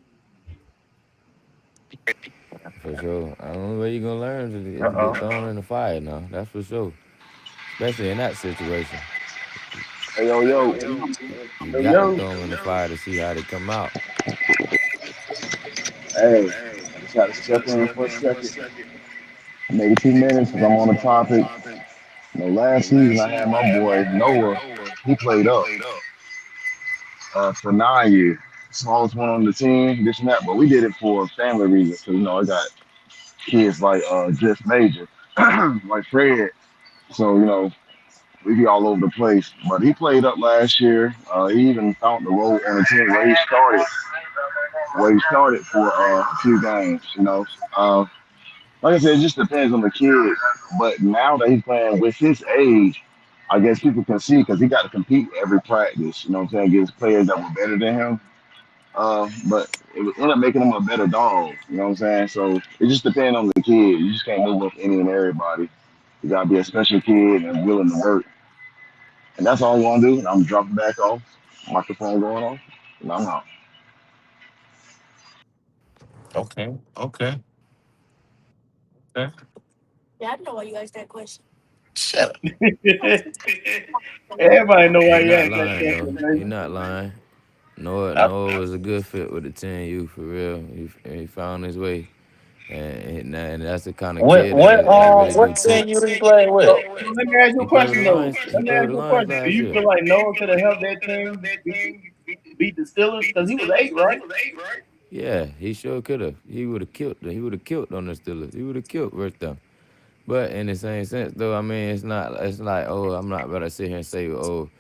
For sure. I don't know where you gonna learn is to get uh-oh. thrown in the fire now. That's for sure. Especially in that situation. Hey, yo, yo. You Yo, got to yo. throw them in the fire to see how they come out. Hey, I just had to step in for a second. Maybe 2 minutes because I'm on the topic. Last season I had my boy Noah. He played up for 9 years. Smallest one on the team, this and that. But we did it for family reasons. So, I got kids like just major, like Fred. So, we be all over the place. But he played up last year. He even found the role on the team where he started for a few games. Like I said, it just depends on the kid. But now that he's playing with his age, I guess people can see because he got to compete every practice. You know what I'm saying? Against players that were better than him. But it would end up making him a better dog. You know what I'm saying? So it just depends on the kid. You just can't move up any and everybody. You gotta be a special kid and willing to work. And that's all I'm gonna do. And I'm dropping back off. Microphone going off. And I'm out. Okay. Okay. Okay. Yeah, I know why you asked that question. Shut up. Everybody know why He you not asked that lying though. question, He baby. not lying. Noah I, Noah was a good fit with the 10U for real. He found his way. And that's the kind of What kid what that really do what take. team you he played with? so let me ask you He a played with question the though. Lions. He Let me played ask with the you a Lions question. Do last you year. feel like Noah could have helped that team beat the Steelers? Because he was 8, right? Yeah, he sure could have. He would have killed. He would have killed on the Steelers. He would have killed versus them. But in the same sense, though, I mean, it's not. It's like, oh, I'm not about to sit here and say, oh,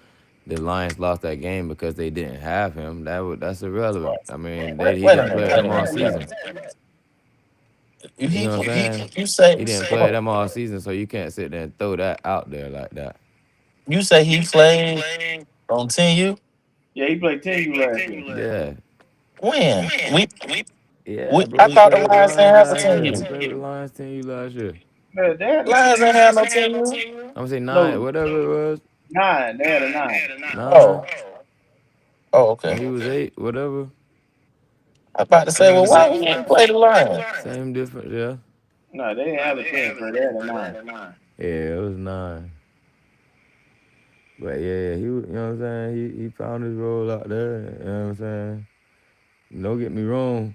the Lions lost that game because they didn't have him. That's irrelevant. I mean, he Wait a didn't minute. play Wait them a all minute. Wait a season. minute. You know what I'm saying? You say He didn't play them all season, so you can't sit there and throw that out there like that. you say he played on 10U? Yeah, he played 10U last year. Yeah, When? yeah, I bro. He thought played the with the Lions didn't Lions have a last year. 10U. He played with the Lions 10U last year. Man, they had Lions ain't have no 10U. I'm gonna say nine, no whatever it was, 9. They had a 9. Oh. nine, Oh, and okay. he was 8, whatever. I'm about to say, well, Same, why he didn't play the Lions? same difference. Yeah, No, they didn't have a 10 for they had a 9. yeah, it was 9. But yeah, you know what I'm saying? He found his role out there. You know what I'm saying? Don't get me wrong.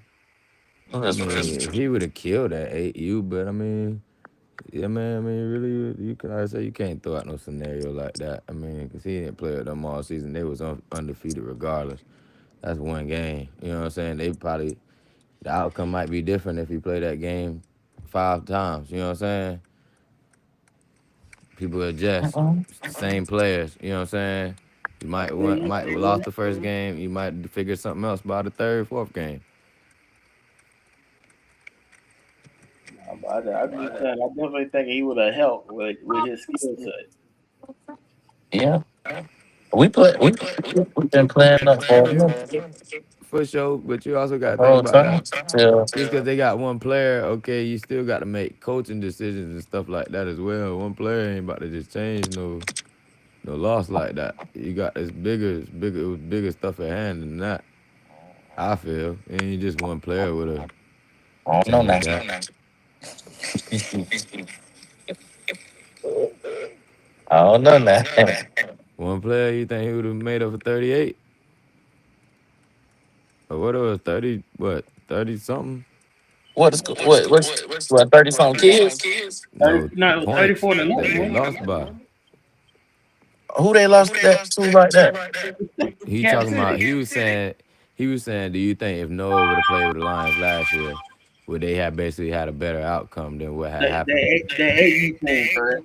I mean, if he would have killed that 8U, but I mean, yeah, man. I mean, really, you can. I say you can't throw out no scenario like that. I mean, because he didn't play with them all season. They was undefeated regardless. That's one game. You know what I'm saying? They probably the outcome might be different if he played that game 5 times. You know what I'm saying? People adjust. It's the same players. You know what I'm saying? You might lost the first game. You might figure something else by the third, fourth game. I'm just saying, I definitely think he would have helped with his skill set. Yeah. We been playing up for For sure, but you also got the to think whole about time. that. Till Just because they got one player, okay, you still got to make coaching decisions and stuff like that as well. One player ain't about to just change no loss like that. You got bigger stuff at hand than that. I feel, and you just one player would have I don't know now. changed that. I don't know now. One player, you think he would have made up for 38 or what it was 30? What? 30 something. What is what 30 something kids? 30, No no, it was points 34 to that nothing. they Wasn't lost by. Who they lost that to like that? it? He Cap talking about. City. He was saying. Do you think if Noah would have played with the Lions last year, would they have basically had a better outcome than what had happened? The AU team, correct?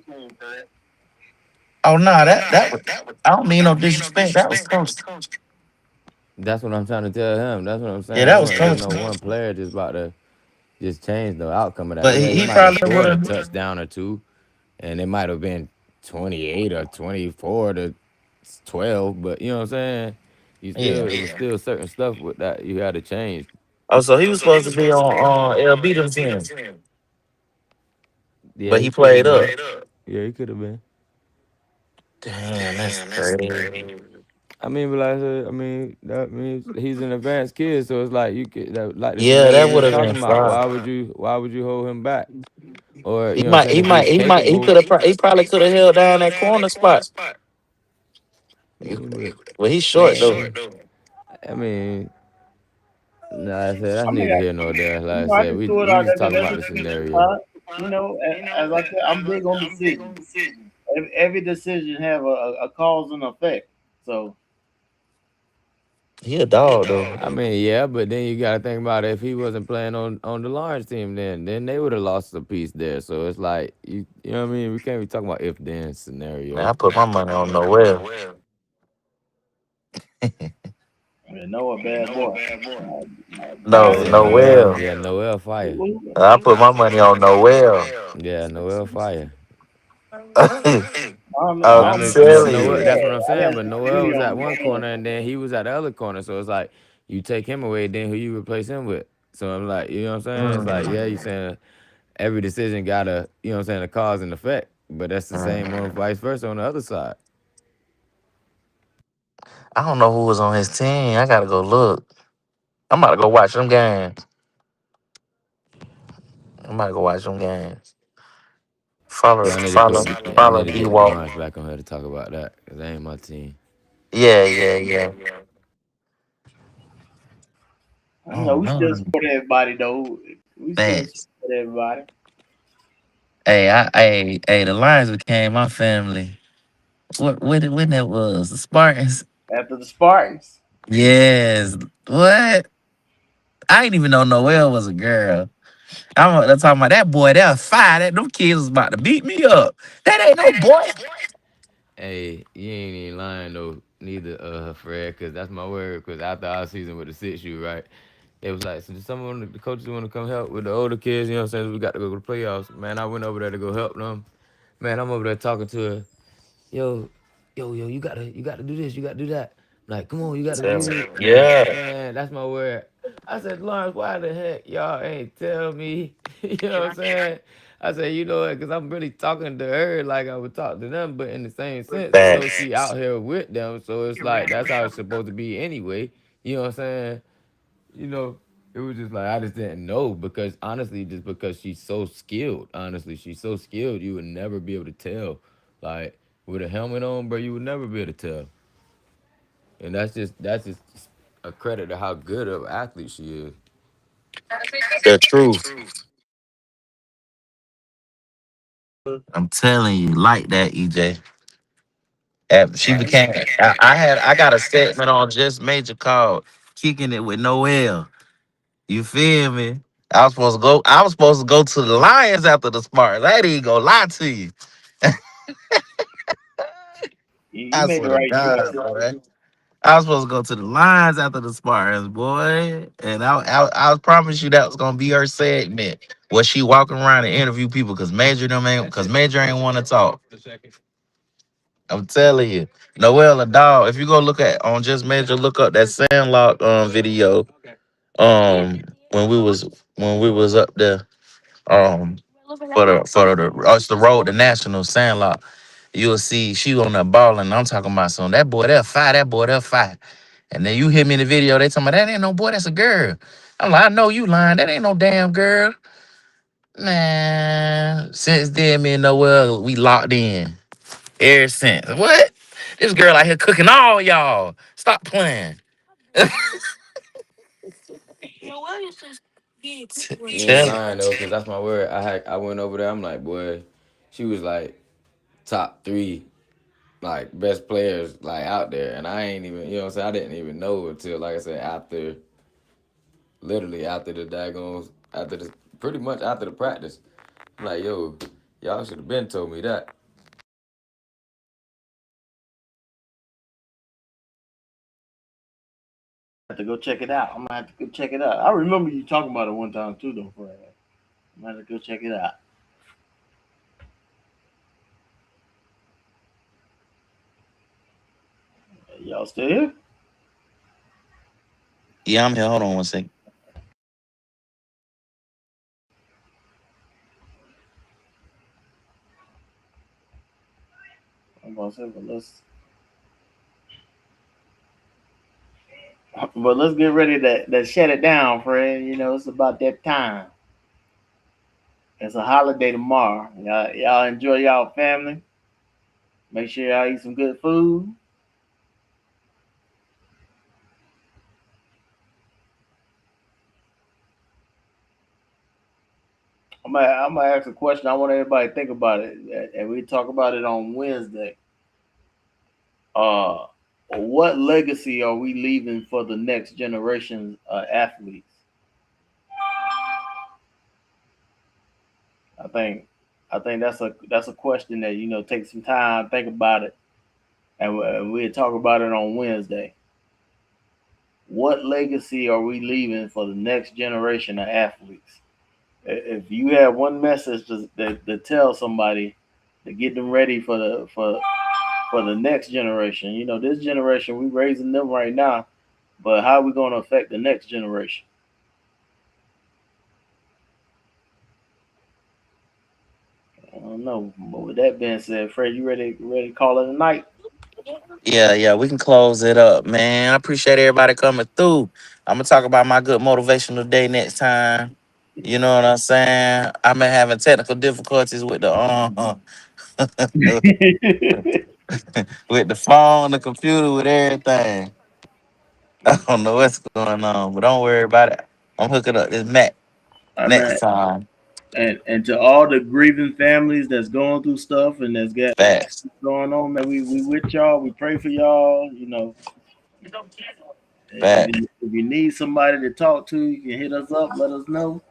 Oh no, that was I don't mean no disrespect. That was coach. That's what I'm trying to tell him. That's what I'm Yeah, saying. It that was wasn't just coach. no one player just about to just change the outcome of that. But Yeah, he he might have probably would scored a have. touchdown or two, and it might have been 28 or 24 to 12. But you know what I'm saying? You Yeah. still, it was still certain stuff with that you had to change. Oh, so he was supposed to be on LB them team, Yeah, but he he could have played been. up. Yeah, he could have been. Damn, that's crazy. I mean, but like I said, I mean, that means he's an advanced kid, so it's like like the Yeah, scenario that we would was have been talking about. fine. Why would you hold him back? Or He you know what I'm might, saying? he If might, he's he might, he capable, could have, he probably could have held down that corner spot. I mean, but Well, he's short though. man, I mean, like I said, I that's mean, neither here nor there. Like I I said, can we throw it we out just there because talking that's about the the decision scenario. side. As I said, I'm big on decisions. Every decision have a cause and effect. So He a dog though. I mean, yeah, but then you got to think about it. If he wasn't playing on the large team, then they would have lost a piece there. So it's like you know what I mean. We can't be talking about if then Man, scenario. I put my money on Noel. I mean, Noah, bad boy. No, Yeah, Noel. Noel. Yeah, Noel fire. I put my money on Noel. Yeah, Noel fire. But I I'm mean, but telling Noel, you. that's what I'm I saying. had But some Noel video was on at him. one corner and then he was at the other corner. So it's like you take him away, then who you replace him with? So I'm like, you know what I'm saying? It's like, yeah, you Mm, saying every decision got a, you know what I'm saying, a cause and effect. But that's the same on mm. vice versa on the other side. I don't know who was on his team. I gotta go look. I'm about to go watch them games. I'm about to go watch them games. Follow, Yeah, follow, I follow need to D get Walk. Lawrence back on here to talk about that because that ain't my team. Yeah, yeah, yeah. I You know, don't we still know. support everybody though. We still Facts. support everybody Hey, the Lions became my family. When that was? The Spartans? after the Spartans. Yes. What? I didn't even know Noelle was a girl. I'm talking about that boy. That was fire. That them kids was about to beat me up. That ain't no boy. Hey, you ain't even lying though, neither, Fred, because that's my word. Because after our season with the 6U, right? It was like, so does someone, the coaches want to come help with the older kids, you know what I'm saying? We got to go to the playoffs. Man, I went over there to go help them. Man, I'm over there talking to her. Yo, yo, you gotta do this, you gotta do that. Like, come on, you gotta Tell do me. this. Yeah. Man, that's my word. I said, Lawrence, why the heck y'all ain't tell me? You know what I'm saying? I said, you know what? Because I'm really talking to her like I would talk to them, but in the same sense, you know, she Facts. out here with them. So it's like, that's how it's supposed to be anyway. You know what I'm saying? You know, it was just like I just didn't know because honestly, just because she's so skilled. Honestly, she's so skilled, you would never be able to tell. Like with a helmet on, bro, you would never be able to tell. And that's just a credit to how good of an athlete she is. The truth. I'm telling you, like that, EJ. She became. I got a segment on just major called "Kicking It with Noel." You feel me? I was supposed to go. I was supposed to go to the Lions after the Spartans. I ain't gonna lie to you. You I made the swear to right God, choice. boy. I was supposed to go to the Lions after the Spartans, boy. And I promise you that was gonna be her segment. Was she walking around and interview people because Major ain't want to talk. I'm telling you. Noel a dog. If you go look at on just Major, look up that Sandlock video. When we was up there for the it's the road the national Sandlock. You'll see she on that ball and I'm talking about some that boy that fight, that boy that fight. And then you hear me in the video, they talking about that ain't no boy, that's a girl. I'm like, I know you lying, that ain't no damn girl. Man, since then, me and Noel, we locked in. Ever since. What? This girl out here cooking all y'all. Stop playing. You ain't Tell it. lying though, cause that's my word. I went over there. I'm like, boy, she was like top three like best players like out there, and I ain't even, you know what I'm saying, I didn't even know until, like I said, after, literally after the daggone, after the, pretty much after the practice. I'm like, yo, y'all should have been told me that. Have to go check it out. I'm gonna have to go check it out. I remember you talking about it one time too, though, Fred. I'm gonna have to go check it out. Y'all still here? Yeah, I'm here. Hold on one second. I'm about to say, but let's get ready to shut it down, Fred. You know, it's about that time. It's a holiday tomorrow. Y'all enjoy y'all family. Make sure y'all eat some good food. I'm gonna ask a question. I want everybody to think about it, and we talk about it on Wednesday. Uh, what legacy are we leaving for the next generation athletes? I think, I think that's a question that take some time, think about it, and we'll talk about it on Wednesday. What legacy are we leaving for the next generation of athletes? If you have one message to tell somebody to get them ready for the next generation, this generation we raising them right now, but how are we going to affect the next generation? I don't know. But with that being said, Fred, you ready to call it a night? Yeah, yeah, we can close it up, man. I appreciate everybody coming through. I'm gonna talk about my good motivational day next time. You know what I'm saying? I've been having technical difficulties with the with the phone, the computer, with everything. I don't know what's going on, but don't worry about it. I'm hooking up this Mac I next mean, time. and to all the grieving families that's going through stuff and that's got Facts, going on, man, we with y'all. We pray for y'all. facts, If you need somebody to talk to, you can hit us up. Let us know.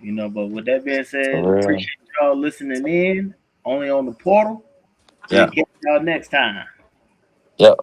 But with that being said, for real. appreciate y'all listening in. Only on the portal. We'll Yeah, catch y'all next time. yep.